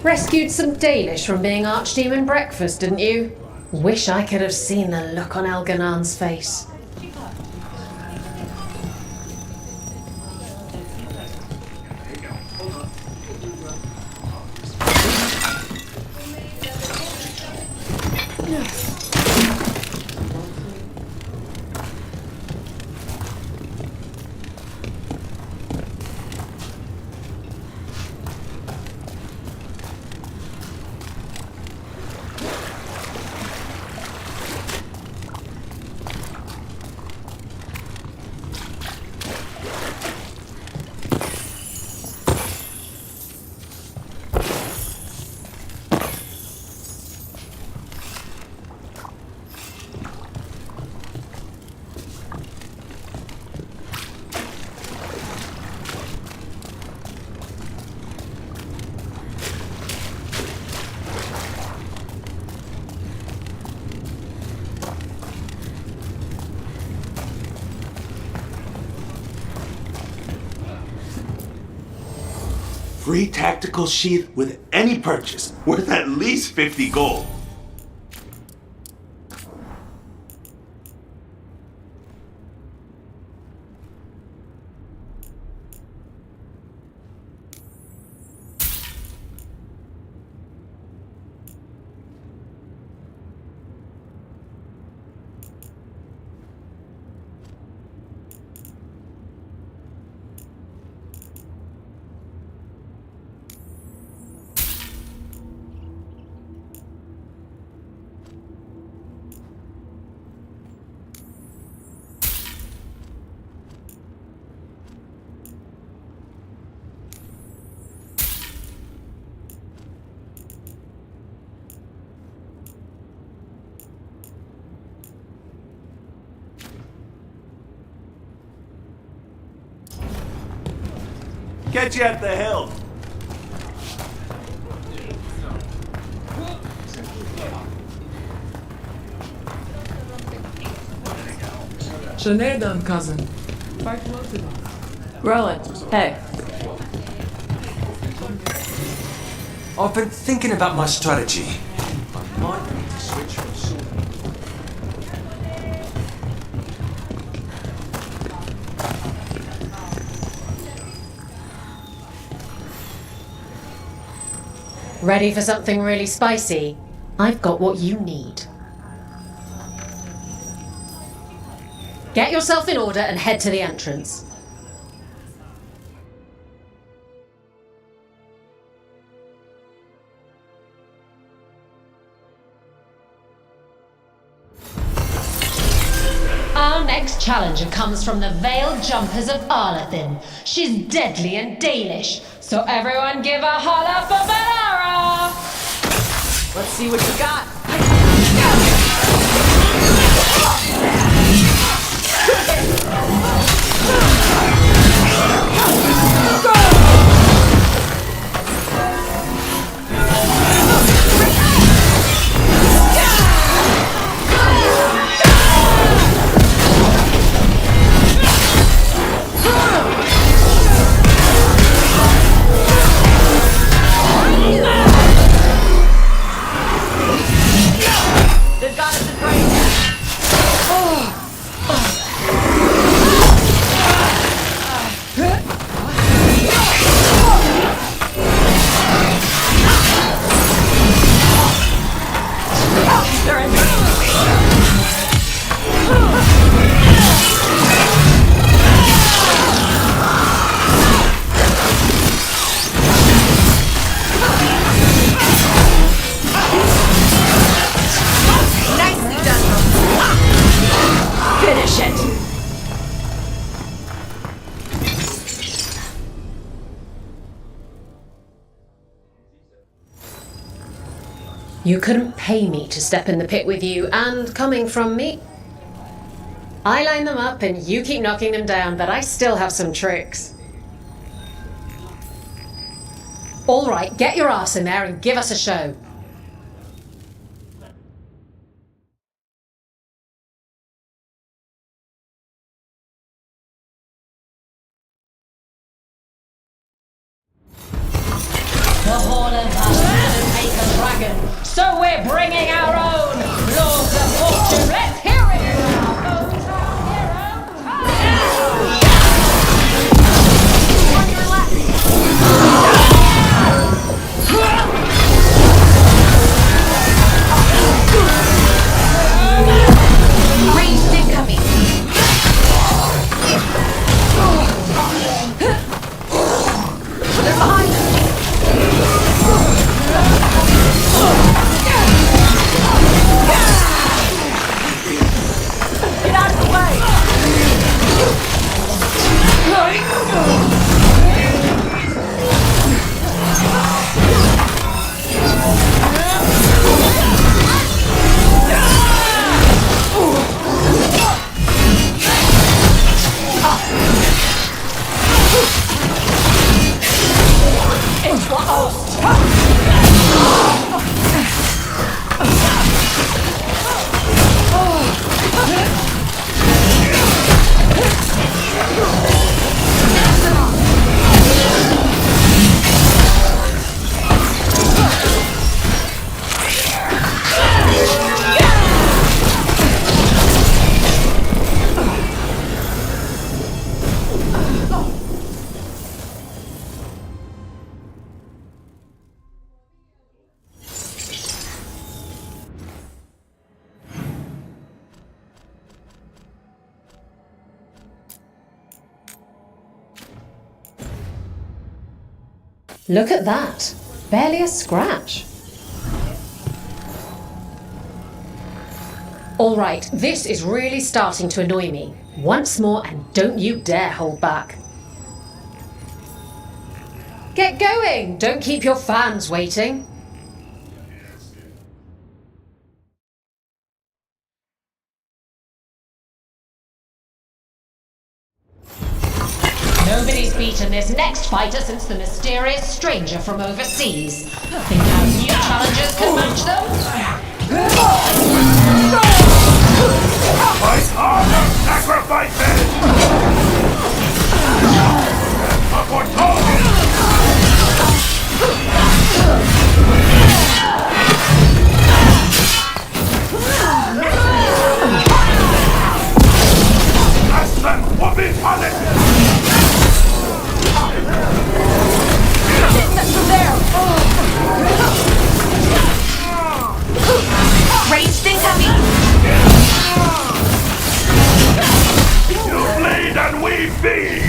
Rescued some Danish from being Archdemon breakfast, didn't you? Wish I could have seen the look on Elganan's face. Free tactical sheath with any purchase, worth at least 50 gold. Catch you at the hill. Sinead, cousin. Rowan, hey. I've been thinking about my strategy. I might need to switch from sword. Ready for something really spicy? I've got what you need. Get yourself in order and head to the entrance. Our next challenger comes from the Veiled Jumpers of Arlathin. She's deadly and Danish, so everyone give a holler for Valara! Let's see what you got. They've got us in range. They're in. Nicely done. Finish it. You couldn't pay me to step in the pit with you, and coming from me, I line them up and you keep knocking them down, but I still have some tricks. All right, get your ass in there and give us a show. The Hall of Valor didn't make a dragon, so we're bringing our own Lords of Fortune. Let's hear it! On your left. Ranged incoming. They're behind us. Get out of the way. It's close. Look at that. Barely a scratch. All right, this is really starting to annoy me. Once more, and don't you dare hold back. Get going! Don't keep your fans waiting. No Nobody's beaten this next fighter since the mysterious stranger from overseas. Think our new challengers can match them? Fight harder, sacrifices! Upward target! Ask them, what be punished! Ranged incoming! You bleed and we feed!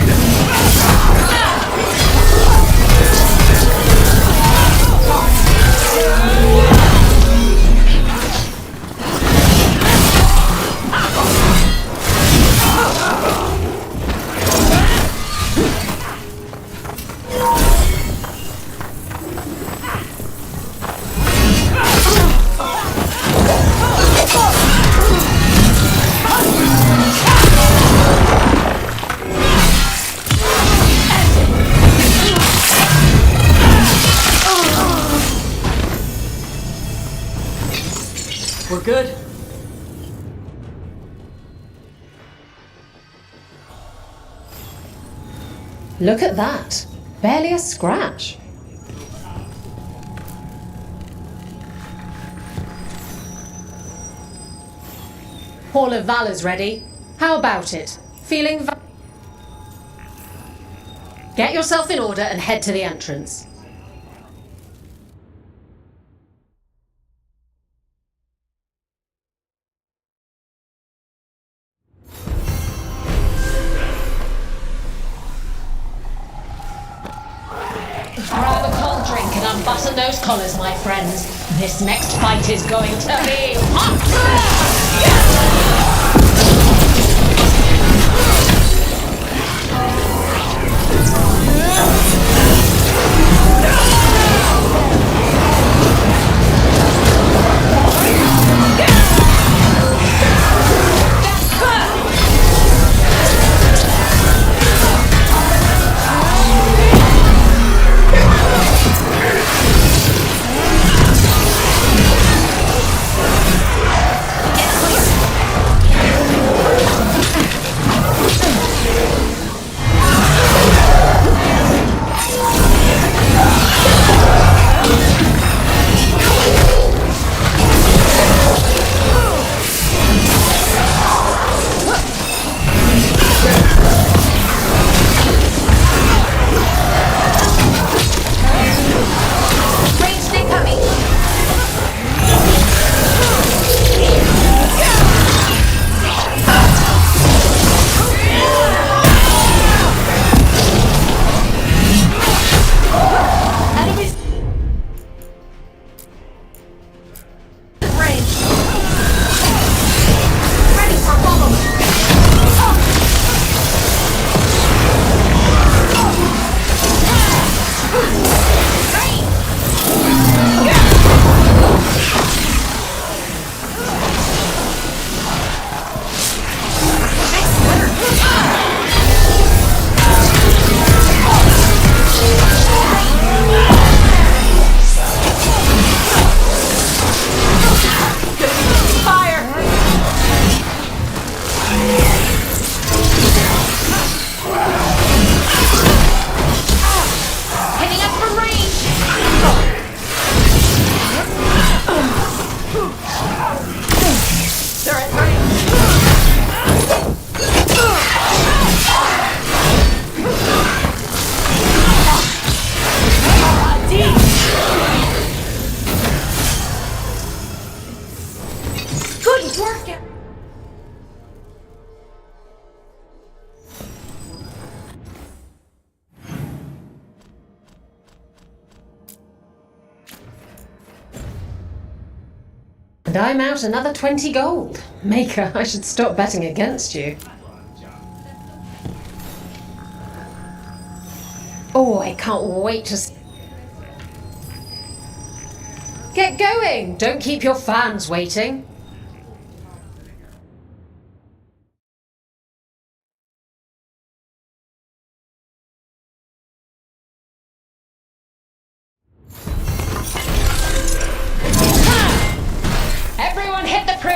We're good. Look at that. Barely a scratch. Hall of Valor's ready. How about it? Feeling Get yourself in order and head to the entrance. Grab a cold drink and unbutton those collars, my friends. This next fight is going to be And I'm out another 20 gold. Maker, I should stop betting against you. Oh, I can't wait to... Get going! Don't keep your fans waiting.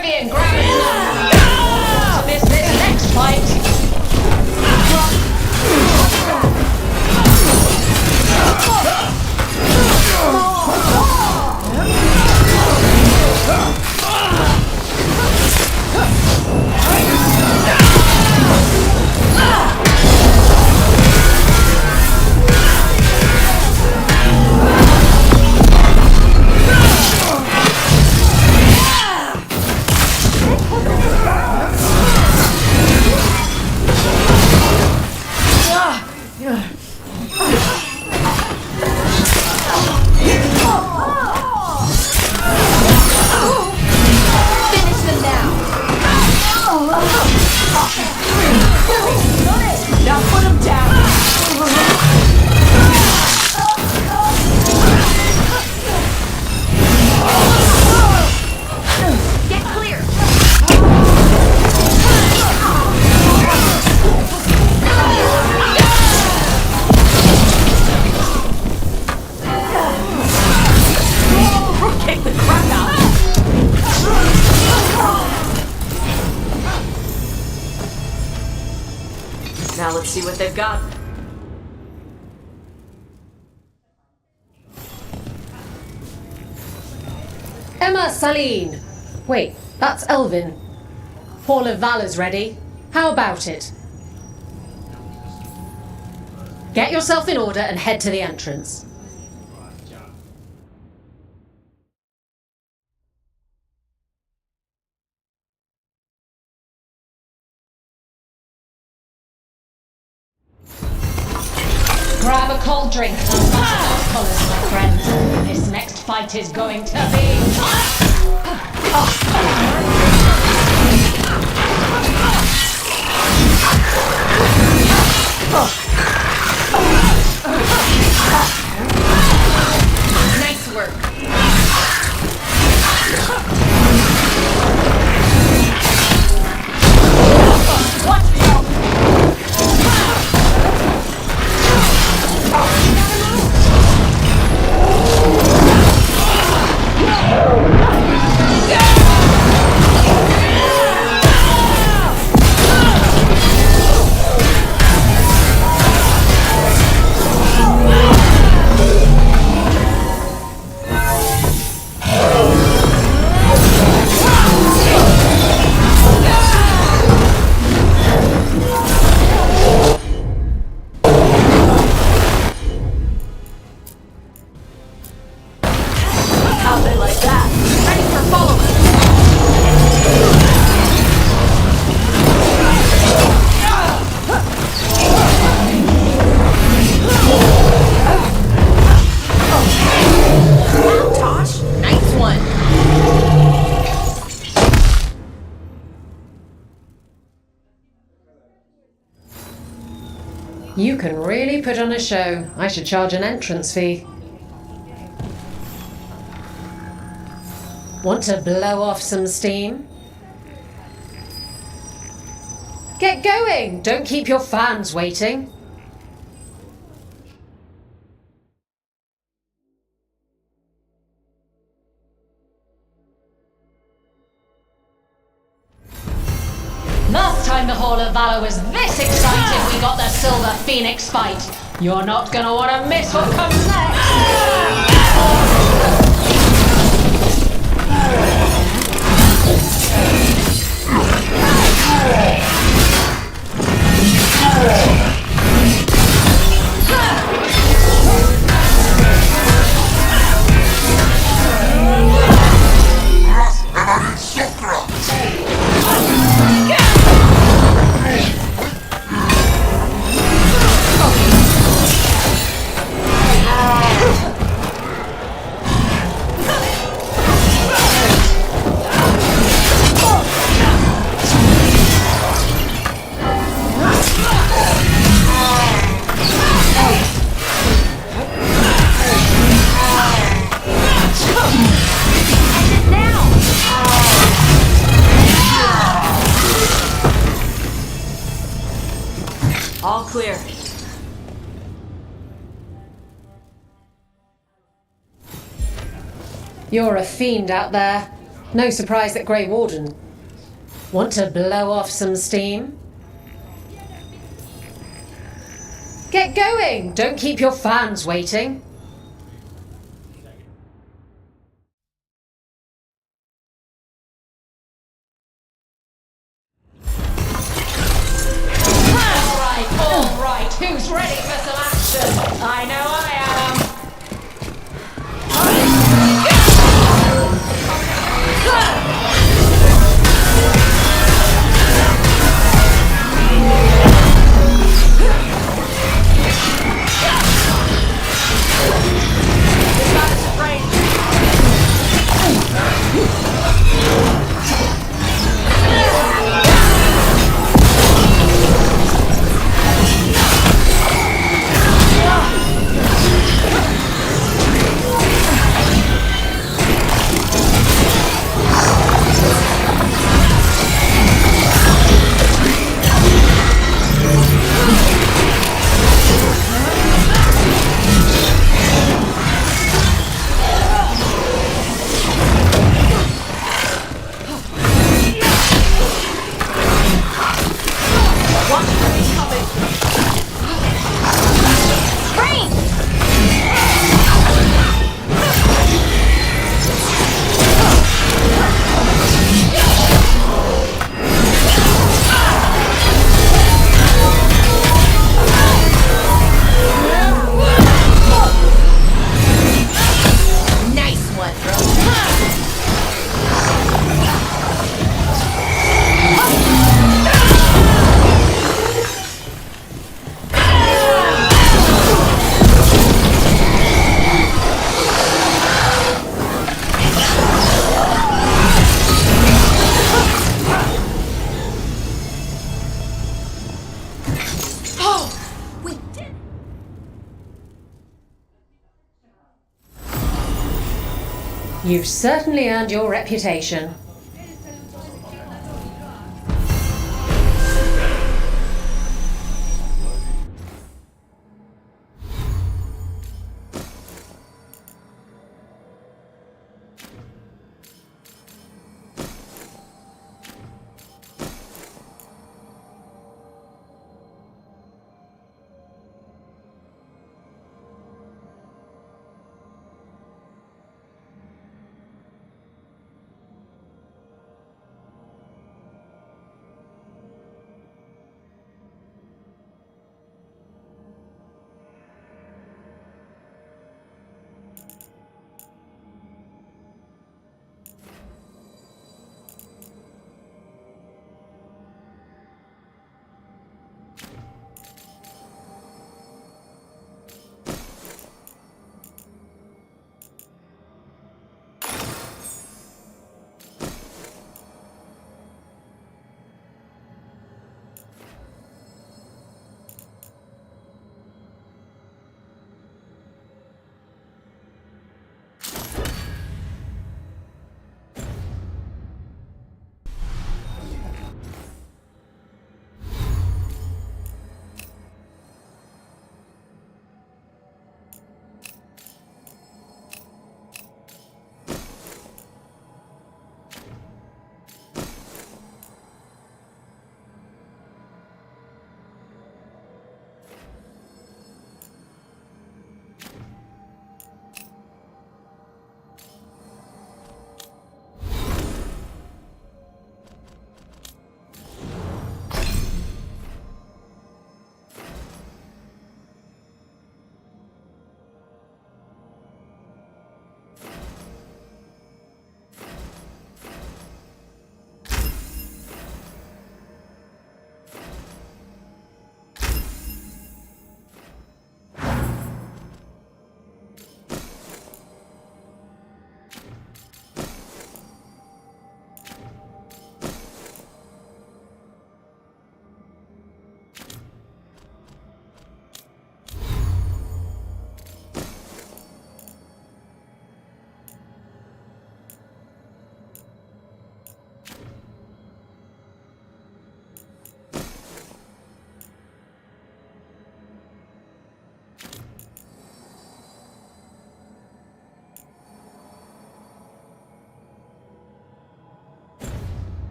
Oblivion, grab it! To miss this next fight! Now let's see what they've got. Emma Saline! Wait, that's Elvin. Hall of Valor's ready. How about it? Get yourself in order and head to the entrance. Grab a cold drink and a bunch of those colours, my friend. This next fight is going to be... Nice work. You can really put on a show. I should charge an entrance fee. Want to blow off some steam? Get going! Don't keep your fans waiting. Last time the Hall of Valor was this excited, we got the Silver Phoenix fight. You're not gonna want to miss what comes next. All clear. You're a fiend out there. No surprise that Grey Warden want to blow off some steam. Get going! Don't keep your fans waiting. All right, who's ready for some action? I know I am. You've certainly earned your reputation.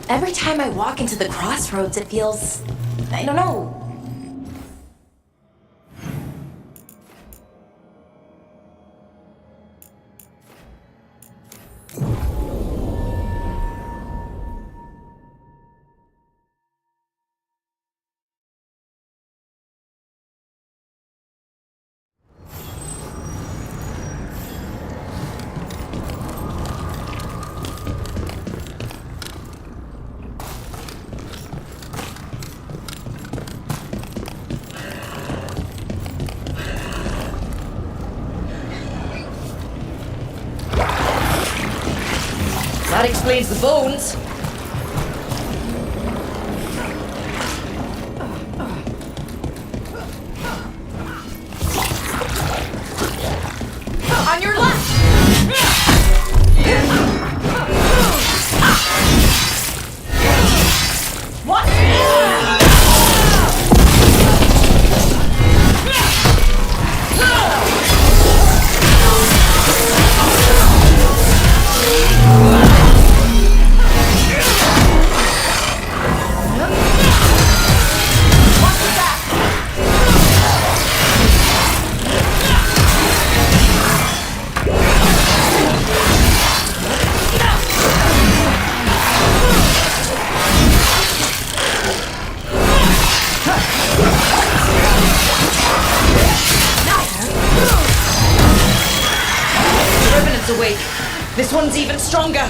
Every time I walk into the crossroads, it feels... I don't know. That explains the bones. On your left! What? Awake. This one's even stronger.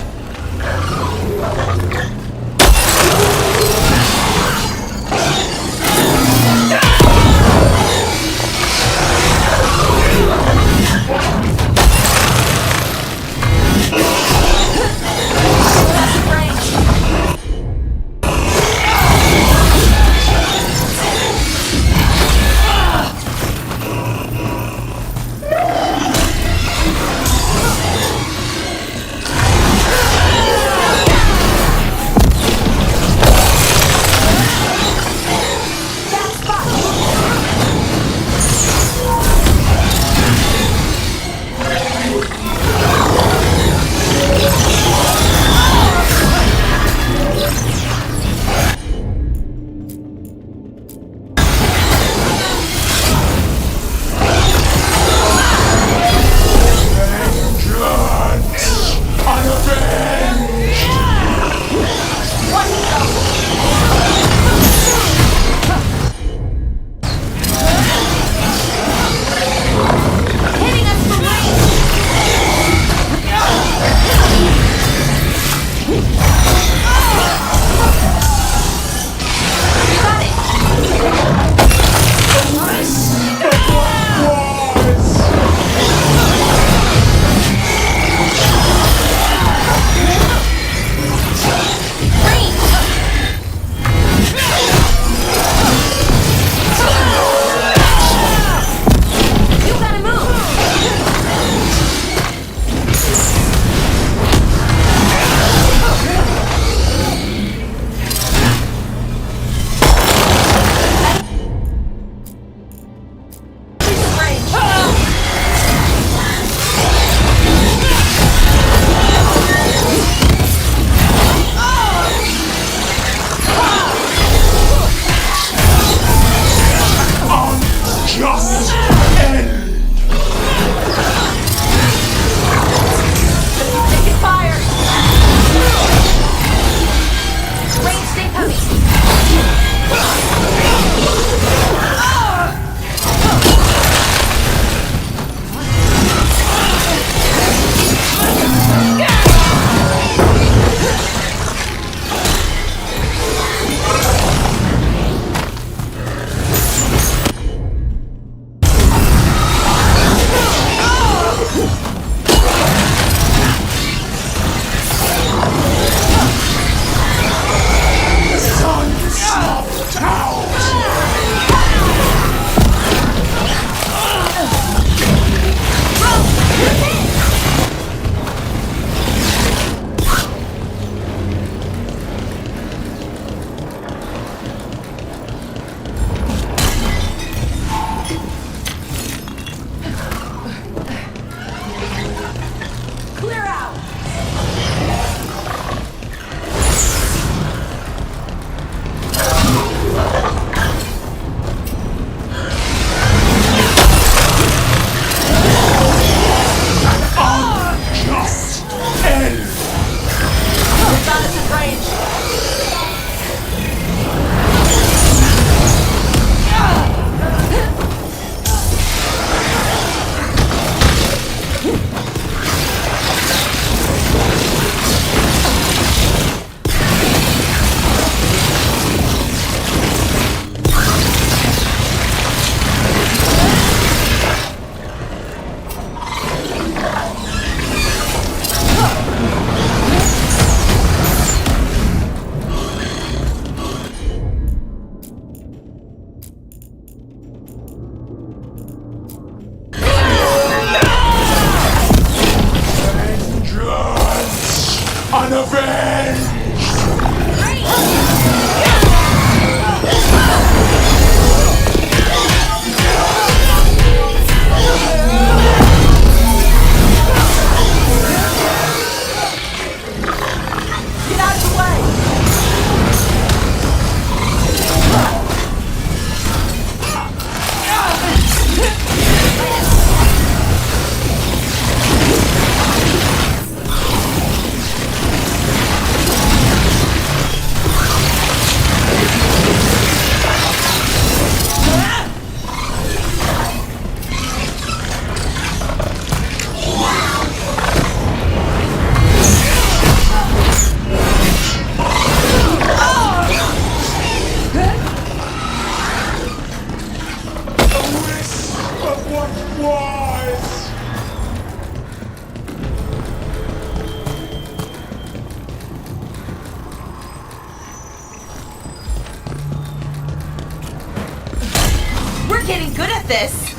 We're getting good at this.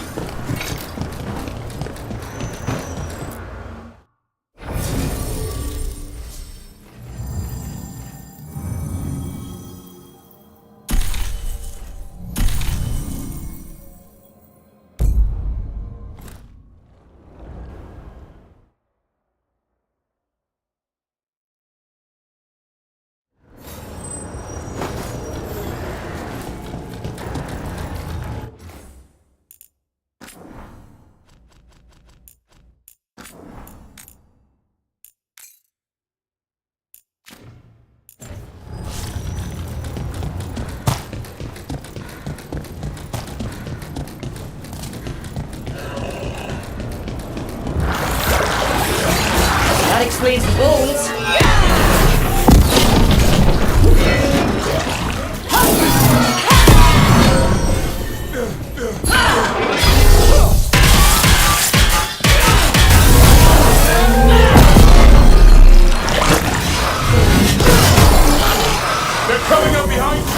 That explains the bones. They're coming up behind you!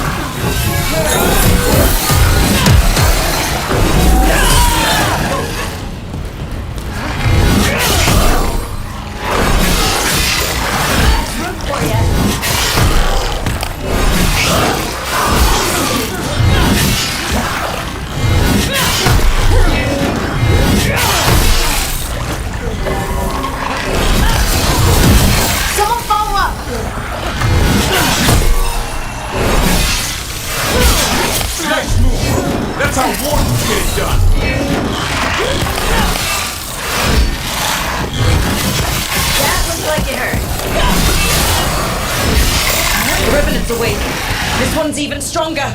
Someone follow up! Nice move! That's how wardens get it done! That looks like it hurt. The Revenant's awake. This one's even stronger.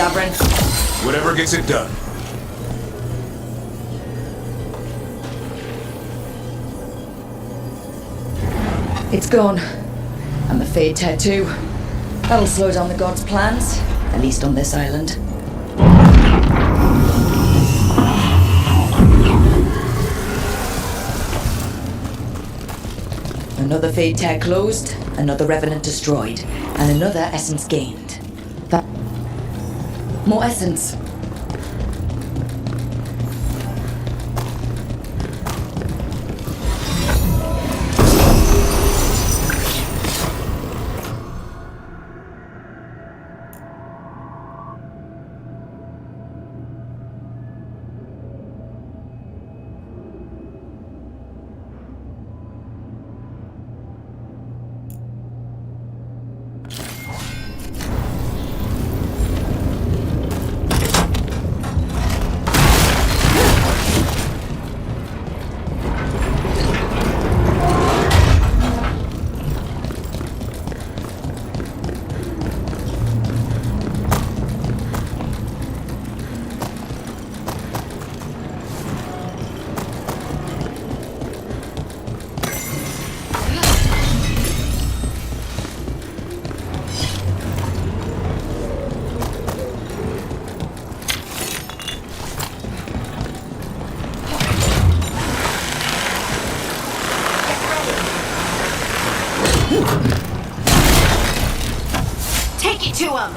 Sovereign. Whatever gets it done. It's gone. And the Fade Tattoo. That'll slow down the gods' plans, at least on this island. Another Fade Tear closed, another Revenant destroyed, and another essence gained. That... More essence. Take it to him!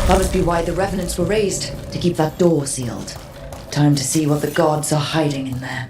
That must be why the Revenants were raised, to keep that door sealed. Time to see what the gods are hiding in there.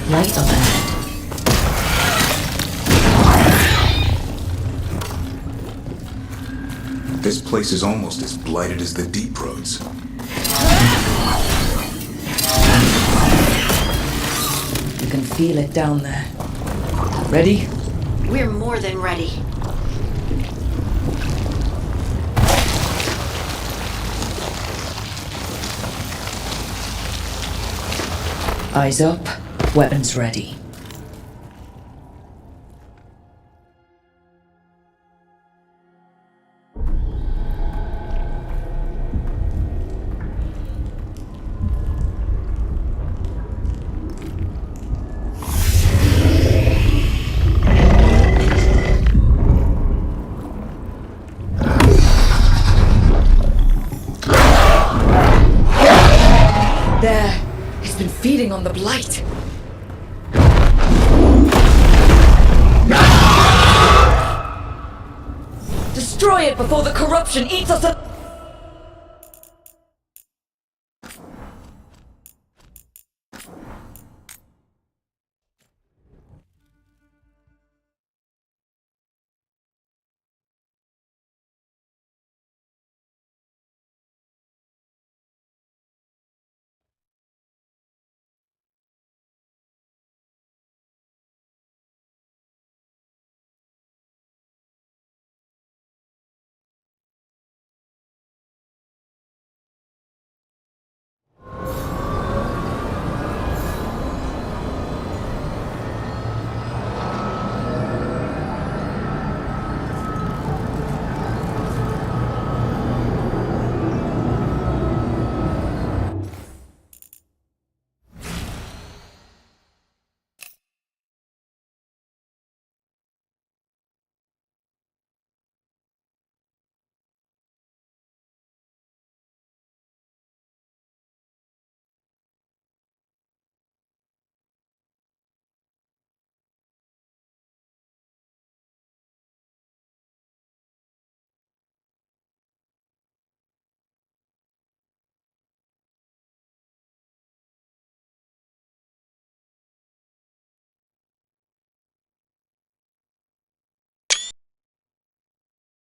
Light up ahead. This place is almost as blighted as the deep roads. You can feel it down there. Ready? We're more than ready. Eyes up, weapons ready. There! It's been feeding on the blight! Destroy it before the corruption eats us up!